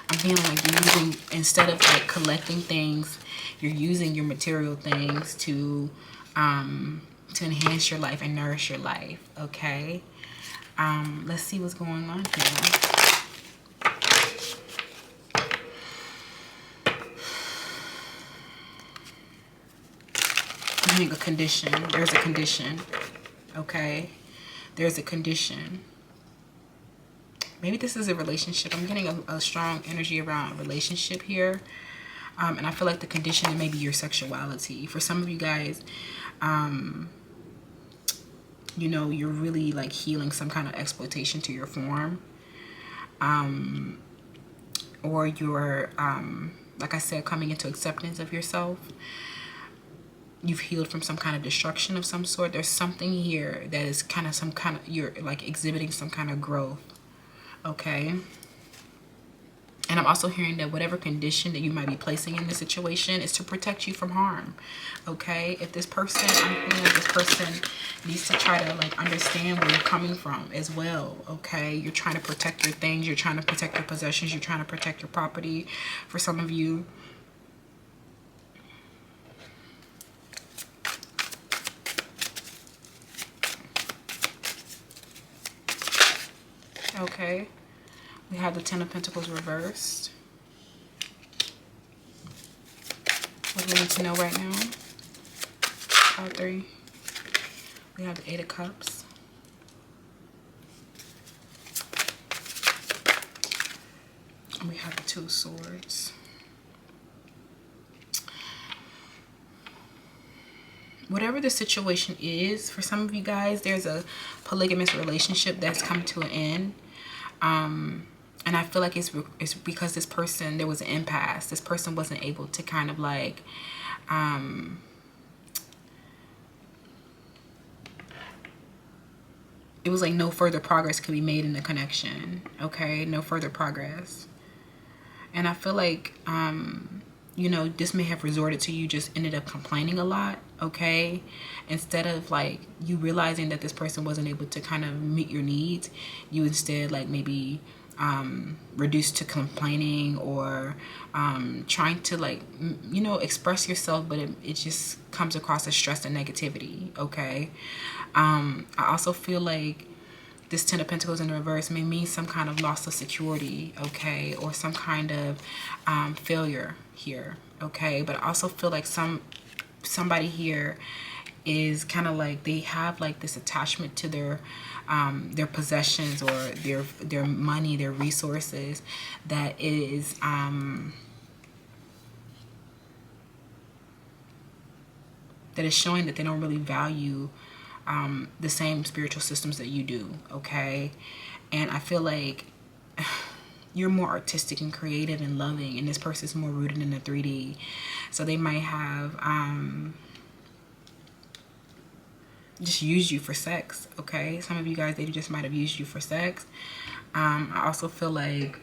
I'm feeling like you're using, instead of like collecting things, you're using your material things to enhance your life and nourish your life, okay. Let's see what's going on here. I'm getting a condition. There's a condition, okay. There's a condition. Maybe this is a relationship. I'm getting a strong energy around a relationship here. And I feel like the condition may be your sexuality. For some of you guys, you're really like healing some kind of exploitation to your form. Or you're, like I said, coming into acceptance of yourself. You've healed from some kind of destruction of some sort. There's something here that is you're like exhibiting some kind of growth. Okay. And I'm also hearing that whatever condition that you might be placing in this situation is to protect you from harm. Okay. If this person, I'm feeling like this person needs to try to like understand where you're coming from as well. Okay. You're trying to protect your things. You're trying to protect your possessions. You're trying to protect your property. For some of you, okay. We have the Ten of Pentacles reversed. What do we need to know right now? Part 3. We have the Eight of Cups. And we have the Two of Swords. Whatever the situation is, for some of you guys, there's a polygamous relationship that's come to an end. And I feel like it's because this person, there was an impasse. This person wasn't able to kind of like, it was like no further progress could be made in the connection. Okay, no further progress. And I feel like, this may have resorted to you just ended up complaining a lot, okay? Instead of like you realizing that this person wasn't able to kind of meet your needs, you instead like maybe reduced to complaining or trying to like, express yourself, but it just comes across as stress and negativity, okay? I also feel like this Ten of Pentacles in reverse may mean some kind of loss of security, okay, or some kind of failure here, okay. But I also feel like somebody here is kind of like they have like this attachment to their possessions or their money, their resources, that is showing that they don't really value the same spiritual systems that you do, okay. And I feel like you're more artistic and creative and loving, and this person's more rooted in the 3D. So they might have just used you for sex, okay. Some of you guys, they just might have used you for sex. I also feel like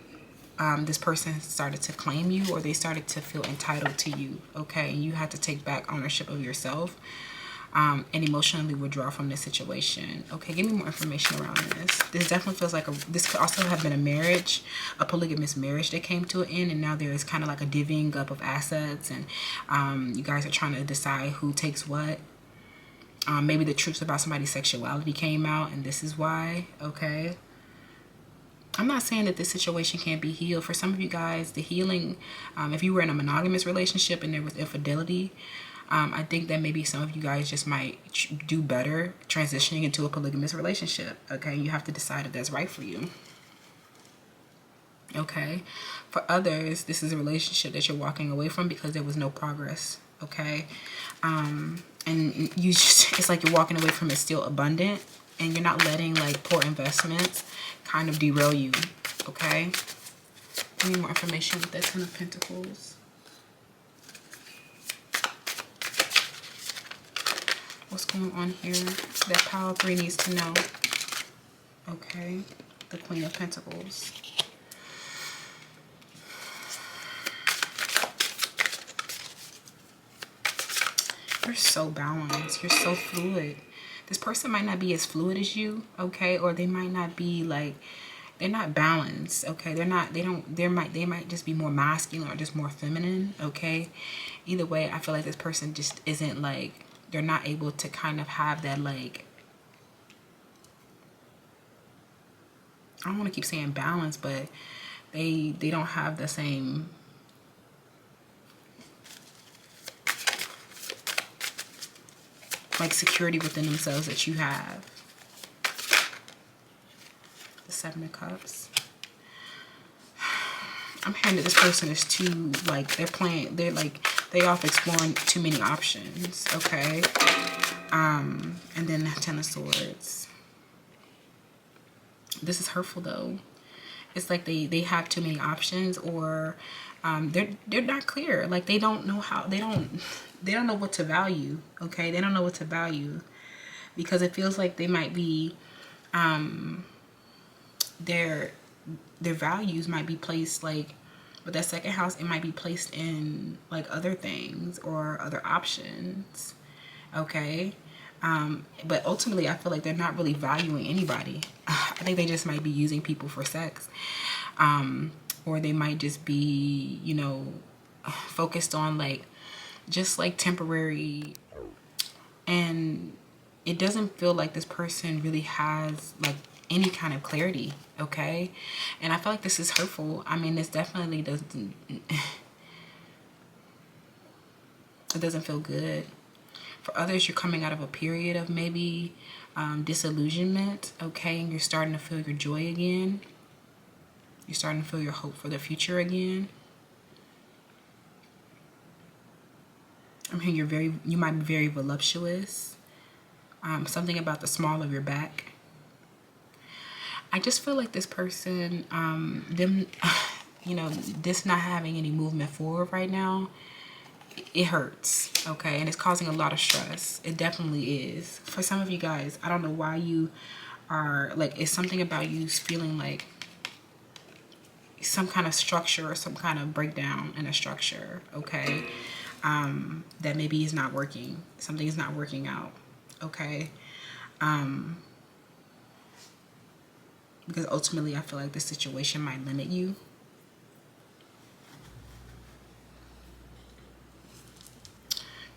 this person started to claim you, or they started to feel entitled to you, okay. And you had to take back ownership of yourself and emotionally withdraw from this situation, okay. Give me more information around this. This definitely feels like this could also have been a marriage, a polygamous marriage that came to an end, and now there is kind of like a divvying up of assets, and you guys are trying to decide who takes what. Maybe the truths about somebody's sexuality came out, and this is why, okay. I'm not saying that this situation can't be healed. For some of you guys, the healing, if you were in a monogamous relationship and there was infidelity, I think that maybe some of you guys just might do better transitioning into a polygamous relationship, okay. You have to decide if that's right for you, okay. For others, this is a relationship that you're walking away from because there was no progress, okay. And you just, it's like you're walking away from it still abundant, and you're not letting like poor investments kind of derail you, okay. Give me more information with that Ten of Pentacles. What's going on here that Power 3 needs to know, okay. The Queen of Pentacles. You're so balanced. You're so fluid. This person might not be as fluid as you, okay? Or they might not be like, they're not balanced, okay? They might just be more masculine or just more feminine, okay? Either way, I feel like this person just isn't like, they're not able to kind of have that like, I don't want to keep saying balance, but they don't have the same like security within themselves that you have. The Seven of Cups. I'm hearing that this person is too, like, they off exploring too many options, okay. And then the Ten of Swords. This is hurtful though. It's like they have too many options, or they're not clear. Like they don't know how, they don't know what to value, okay. They don't know what to value, because it feels like they might be their values might be placed, like with that second house, it might be placed in like other things or other options, okay. But ultimately I feel like they're not really valuing anybody. I think they just might be using people for sex, or they might just be, you know, focused on like just like temporary, and it doesn't feel like this person really has like any kind of clarity, okay. And I feel like this is hurtful. I mean, this definitely doesn't, it doesn't feel good. For others, you're coming out of a period of maybe disillusionment, okay, and you're starting to feel your joy again. You're starting to feel your hope for the future again. I'm hearing you might be very voluptuous. Something about the small of your back. I just feel like this person, them, you know, this not having any movement forward right now, it hurts, okay, and it's causing a lot of stress. It definitely is. For some of you guys, I don't know why you are like, it's something about you feeling like some kind of structure or some kind of breakdown in a structure, okay, that maybe is not working. Something is not working out, okay. Because ultimately I feel like this situation might limit you.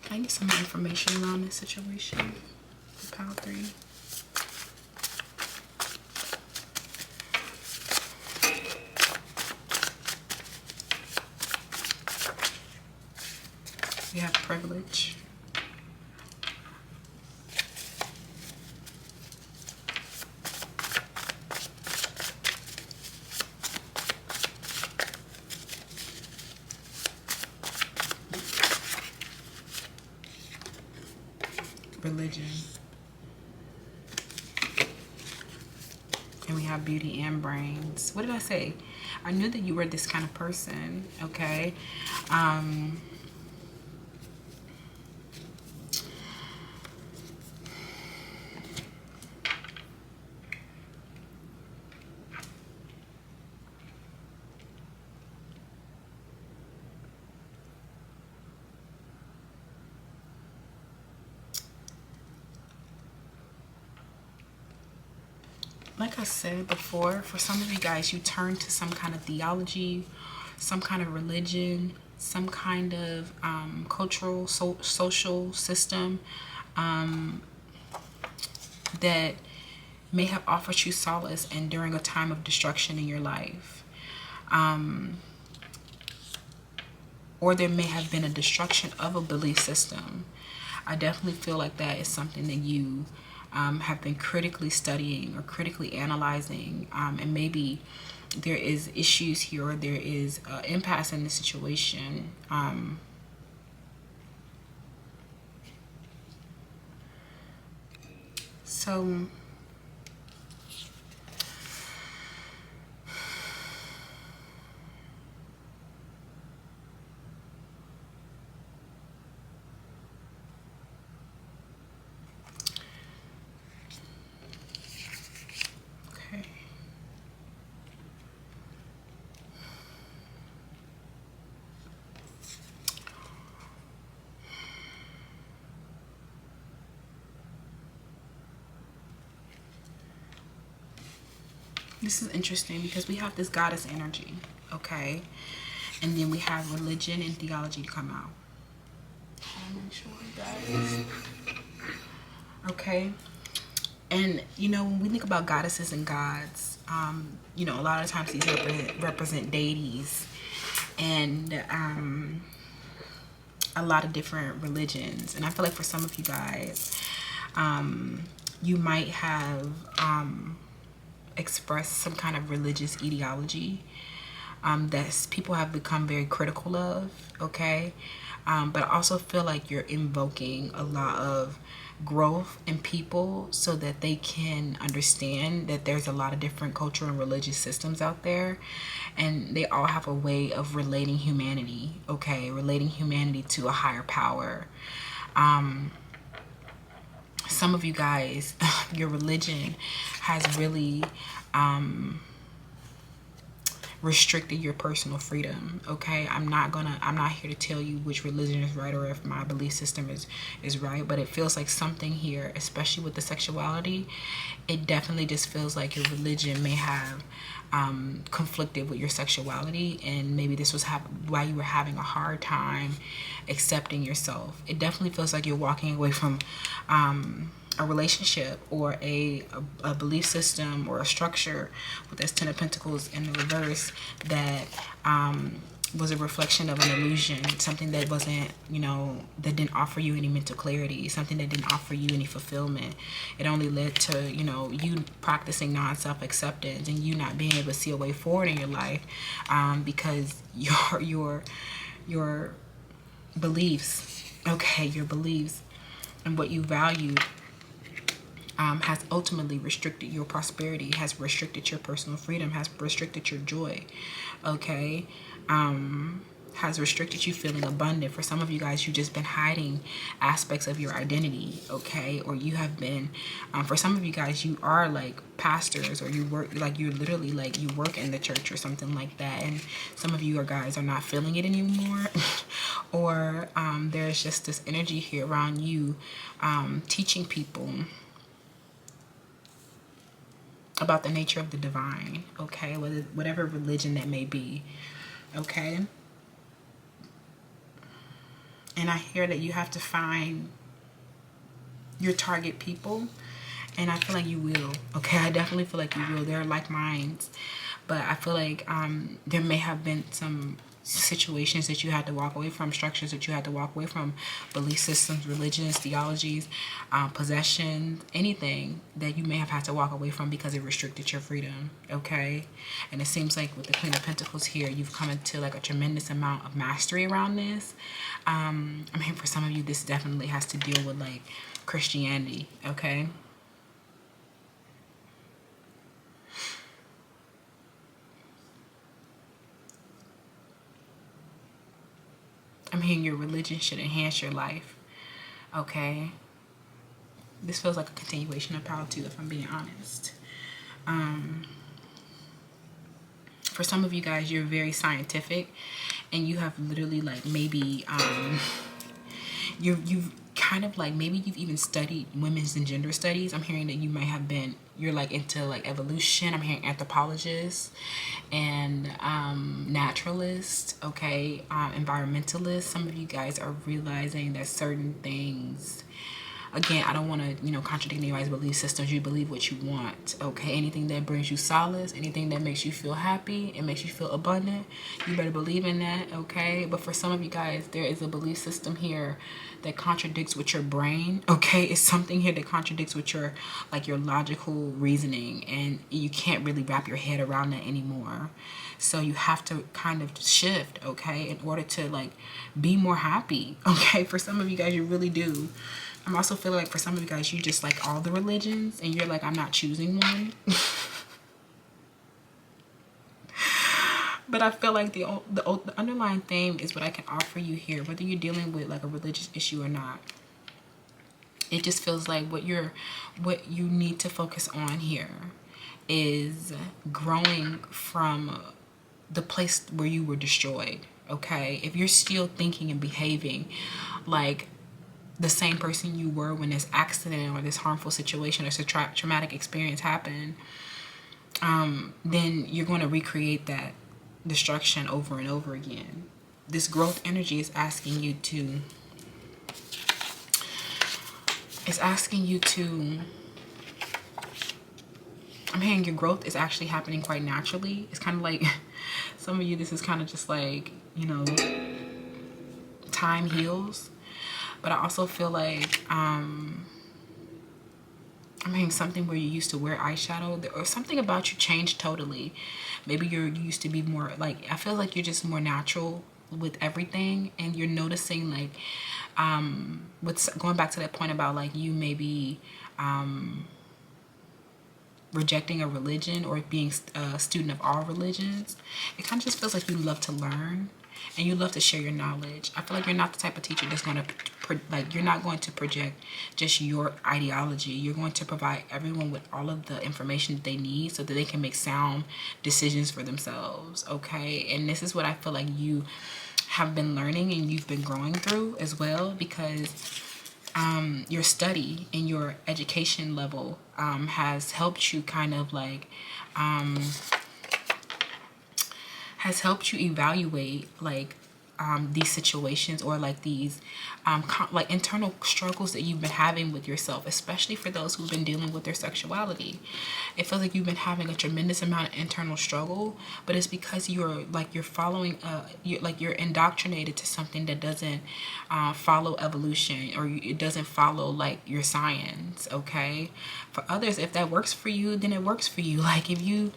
Can I get some more information around this situation? The Power 3. We have privilege. Religion. And we have beauty and brains. What did I say? I knew that you were this kind of person, okay? Like I said before, for some of you guys, you turn to some kind of theology, some kind of religion, some kind of cultural, social system that may have offered you solace and during a time of destruction in your life. Or there may have been a destruction of a belief system. I definitely feel like that is something that you have been critically studying or critically analyzing, and maybe there is issues here, or there is impasse in the situation. So this is interesting because we have this goddess energy, okay? And then we have religion and theology to come out. Make sure, guys. Okay. And, you know, when we think about goddesses and gods, you know, a lot of times these represent deities and a lot of different religions. And I feel like for some of you guys, you might have expressed some kind of religious ideology that people have become very critical of, okay? But I also feel like you're invoking a lot of growth in people so that they can understand that there's a lot of different cultural and religious systems out there, and they all have a way of relating humanity, okay? Relating humanity to a higher power. Some of you guys, your religion has really restricted your personal freedom, okay? I'm not here to tell you which religion is right or if my belief system is right, but it feels like something here, especially with the sexuality, it definitely just feels like your religion may have conflicted with your sexuality, and maybe this was why you were having a hard time accepting yourself. It definitely feels like you're walking away from a relationship or a belief system or a structure with this Ten of Pentacles in the reverse that was a reflection of an illusion, something that wasn't, you know, that didn't offer you any mental clarity, something that didn't offer you any fulfillment. It only led to, you know, you practicing non-self-acceptance and you not being able to see a way forward in your life because your beliefs, okay, your beliefs and what you value has ultimately restricted your prosperity, has restricted your personal freedom, has restricted your joy, okay? Has restricted you feeling abundant. For some of you guys, you've just been hiding aspects of your identity, okay? Or you have been, for some of you guys, you are like pastors, or you work, like you're literally like you work in the church or something like that, and some of you guys are not feeling it anymore. Or there's just this energy here around you teaching people about the nature of the divine, okay? Whatever religion that may be, okay? And I hear that you have to find your target people, and I feel like you will, okay? I definitely feel like you will. They're like minds, but I feel like there may have been some situations that you had to walk away from, structures that you had to walk away from, belief systems, religions, theologies, possession, anything that you may have had to walk away from because it restricted your freedom, okay? And it seems like with the Queen of Pentacles here, you've come into like a tremendous amount of mastery around this. I mean, for some of you, this definitely has to deal with like Christianity, okay? I'm hearing your religion should enhance your life, okay? This feels like a continuation of power too, if I'm being honest. For some of you guys, you're very scientific, and you have literally like maybe you've kind of like, maybe you've even studied women's and gender studies. I'm hearing that you might have been, you're like into like evolution. I'm hearing anthropologists and naturalists, okay, environmentalists. Some of you guys are realizing that certain things, again, I don't want to, you know, contradict anybody's belief systems. You believe what you want, okay? Anything that brings you solace, anything that makes you feel happy, it makes you feel abundant, you better believe in that, okay? But for some of you guys, there is a belief system here that contradicts with your brain, okay? It's something here that contradicts with your, like, your logical reasoning, and you can't really wrap your head around that anymore. So you have to kind of shift, okay, in order to, like, be more happy, okay? For some of you guys, you really do. I'm also feeling like for some of you guys, you just like all the religions, and you're like, I'm not choosing one. But I feel like the underlying theme is what I can offer you here, whether you're dealing with like a religious issue or not. It just feels like what you need to focus on here is growing from the place where you were destroyed, okay? If you're still thinking and behaving like the same person you were when this accident or this harmful situation or traumatic experience happened, then you're going to recreate that destruction over and over again. This growth energy is asking you to, I'm hearing your growth is actually happening quite naturally. It's kind of like, some of you, this is kind of just like, you know, time heals. But I also feel like I'm hearing something where you used to wear eyeshadow, or something about you changed totally. Maybe you used to be more like, I feel like you're just more natural with everything, and you're noticing like what's going back to that point about like you maybe rejecting a religion or being a student of all religions. It kind of just feels like you love to learn and you love to share your knowledge. I feel like you're not the type of teacher that's going to you're not going to project just your ideology. You're going to provide everyone with all of the information that they need so that they can make sound decisions for themselves, okay? And this is what I feel like you have been learning and you've been growing through as well, because your study and your education level has helped you kind of like has helped you evaluate like these situations, or like these like internal struggles that you've been having with yourself, especially for those who've been dealing with their sexuality. It feels like you've been having a tremendous amount of internal struggle, but it's because you're following you're indoctrinated to something that doesn't follow evolution, or it doesn't follow like your science, okay? For others, if that works for you, then it works for you. Like if you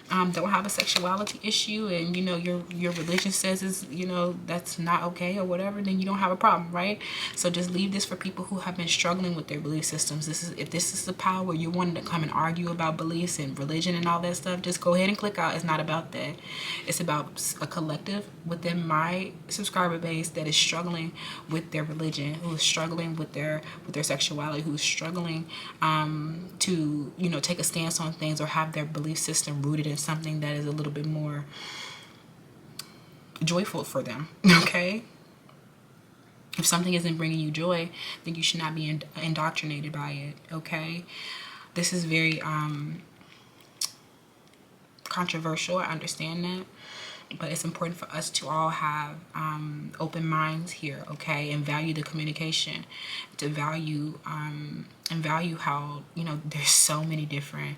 don't have a sexuality issue and you know your religion says is, you know, that's not okay or whatever, then you don't have a problem, right? So just leave this for people who have been struggling with their belief systems. If this is the power where you're wanting to come and argue about beliefs and religion and all that stuff, just go ahead and click out. It's not about that. It's about a collective within my subscriber base that is struggling with their religion, who is struggling with their sexuality, who is struggling to, you know, take a stance on things or have their belief system rooted in something that is a little bit more joyful for them, okay? If something isn't bringing you joy, then you should not be indoctrinated by it, okay? This is very controversial, I understand that, But it's important for us to all have open minds here, okay, and value the communication, to value and value how, you know, there's so many different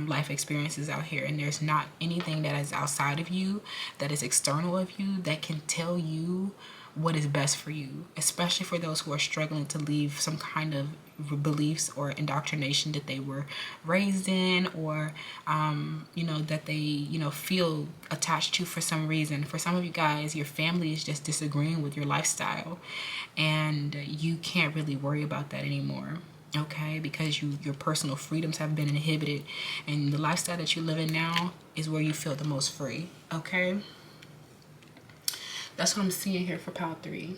life experiences out here, and there's not anything that is outside of you, that is external of you, that can tell you what is best for you, especially for those who are struggling to leave some kind of beliefs or indoctrination that they were raised in, or you know, that they, you know, feel attached to for some reason. For some of you guys, your family is just disagreeing with your lifestyle, and you can't really worry about that anymore, okay, because your personal freedoms have been inhibited, and the lifestyle that you live in now is where you feel the most free, okay. That's what I'm seeing here for pile 3.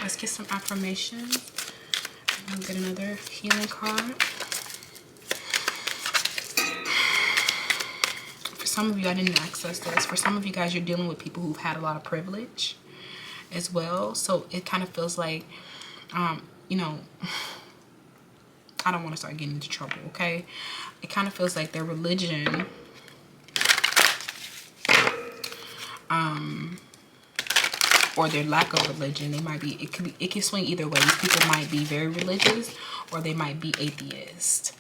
Let's get some affirmations. I'll get another healing card. For some of you, I didn't access this. For some of you guys, you're dealing with people who've had a lot of privilege as well. So it kind of feels like, you know, I don't want to start getting into trouble, okay? It kind of feels like their religion or their lack of religion, they might be, it can swing either way. These people might be very religious, or they might be atheist.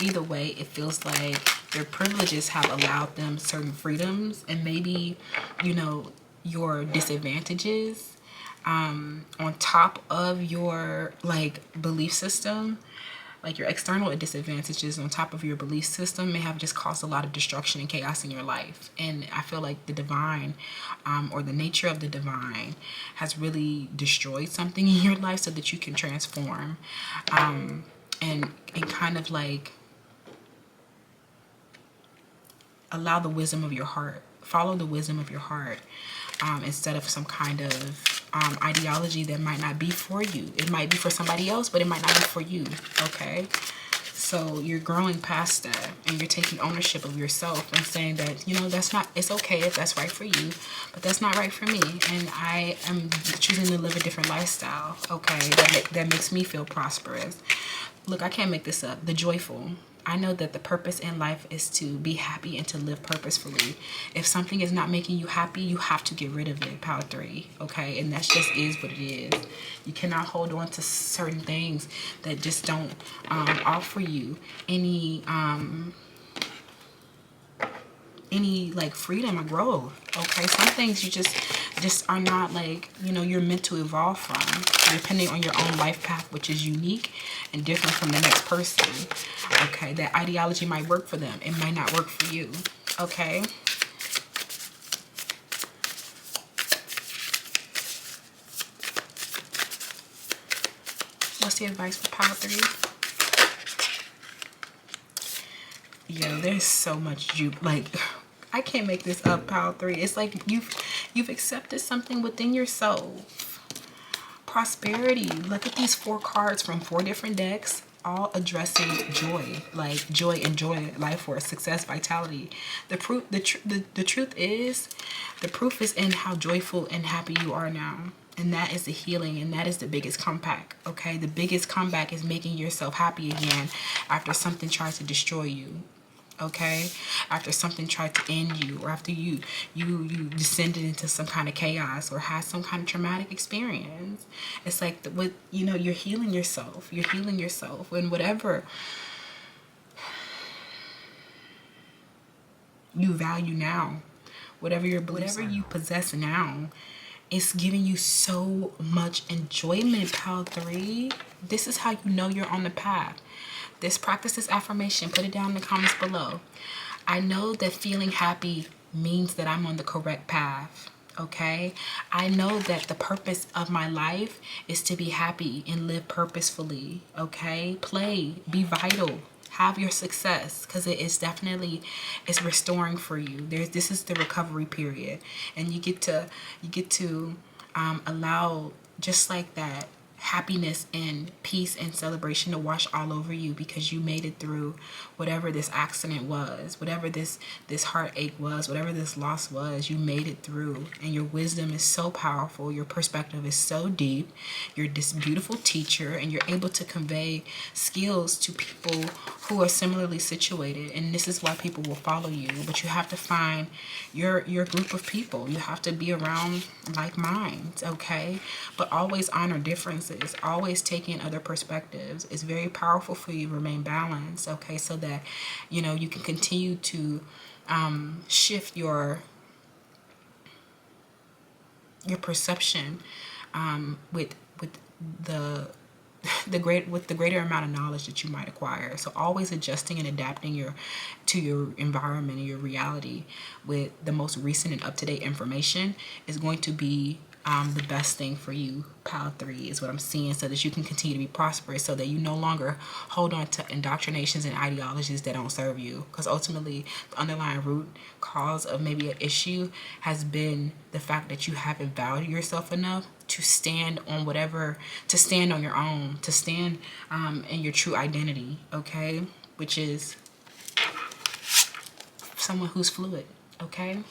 Either way, it feels like their privileges have allowed them certain freedoms, and maybe, you know, your disadvantages on top of your like belief system, like your external disadvantages on top of your belief system, may have just caused a lot of destruction and chaos in your life. And I feel like the divine, or the nature of the divine, has really destroyed something in your life so that you can transform, and kind of like allow the wisdom of your heart, follow the wisdom of your heart, instead of some kind of ideology that might not be for you. It might be for somebody else, but it might not be for you, okay? So you're growing past that, and you're taking ownership of yourself and saying that, you know, that's not, it's okay if that's right for you, but that's not right for me, and I am choosing to live a different lifestyle, okay, that makes me feel prosperous. Look, I can't make this up. The joyful. I know that the purpose in life is to be happy and to live purposefully. If something is not making you happy, you have to get rid of it, pile 3, okay? And that just is what it is. You cannot hold on to certain things that just don't offer you any like freedom or growth, okay? Some things you just are not, like, you know, you're meant to evolve from, depending on your own life path, which is unique and different from the next person, okay? That ideology might work for them, it might not work for you, okay? What's the advice for pile 3? Yo, there's so much like, I can't make this up, pile 3. It's like you've accepted something within yourself. Prosperity. Look at these 4 cards from 4 different decks, all addressing joy, like joy, enjoy life force, success, vitality. The truth is, the proof is in how joyful and happy you are now. And that is the healing, and that is the biggest comeback, okay? The biggest comeback is making yourself happy again after something tries to destroy you, okay? After something tried to end you, or after you descended into some kind of chaos or had some kind of traumatic experience. It's like, you know, you're healing yourself. You're healing yourself. And whatever you value now, whatever you possess now, it's giving you so much enjoyment, pile 3. This is how you know you're on the path. Practice this affirmation. Put it down in the comments below. I know that feeling happy means that I'm on the correct path. Okay? I know that the purpose of my life is to be happy and live purposefully. Okay? Play. Be vital. Have your success, because it is definitely, it's restoring for you. This is the recovery period, and you get to allow, just like that, happiness and peace and celebration to wash all over you, because you made it through whatever this accident was, whatever this heartache was, whatever this loss was. You made it through, and your wisdom is so powerful, your perspective is so deep, you're this beautiful teacher, and you're able to convey skills to people who are similarly situated, and this is why people will follow you. But you have to find your group of people. You have to be around like minds, okay? But always honor differences. Always take in other perspectives. It's very powerful for you to remain balanced, okay? So that, you know, you can continue to shift your perception with the the greater amount of knowledge that you might acquire. So always adjusting and adapting to your environment and your reality with the most recent and up-to-date information is going to be the best thing for you, pile 3, is what I'm seeing, so that you can continue to be prosperous, so that you no longer hold on to indoctrinations and ideologies that don't serve you. Because ultimately, the underlying root cause of maybe an issue has been the fact that you haven't valued yourself enough to stand on whatever, to stand on your own, to stand in your true identity, okay? Which is someone who's fluid, okay?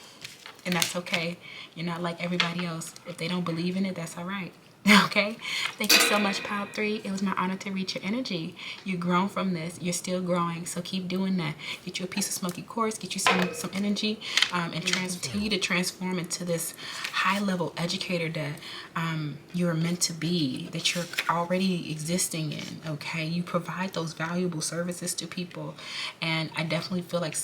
And that's okay. You're not like everybody else. If they don't believe in it, that's all right. Okay? Thank you so much, Pile 3. It was my honor to reach your energy. You've grown from this. You're still growing. So keep doing that. Get you a piece of smoky quartz. Get you some energy. And continue to transform into this high-level educator that you're meant to be, that you're already existing in. Okay? You provide those valuable services to people. And I definitely feel like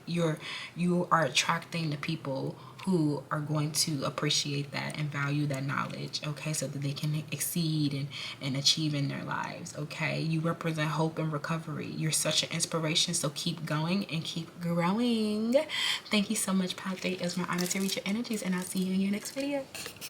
you are attracting the people who are going to appreciate that and value that knowledge, okay, so that they can exceed and achieve in their lives, okay? You represent hope and recovery. You're such an inspiration, so keep going and keep growing. Thank you so much, Pile 3. It was my honor to reach your energies, and I'll see you in your next video.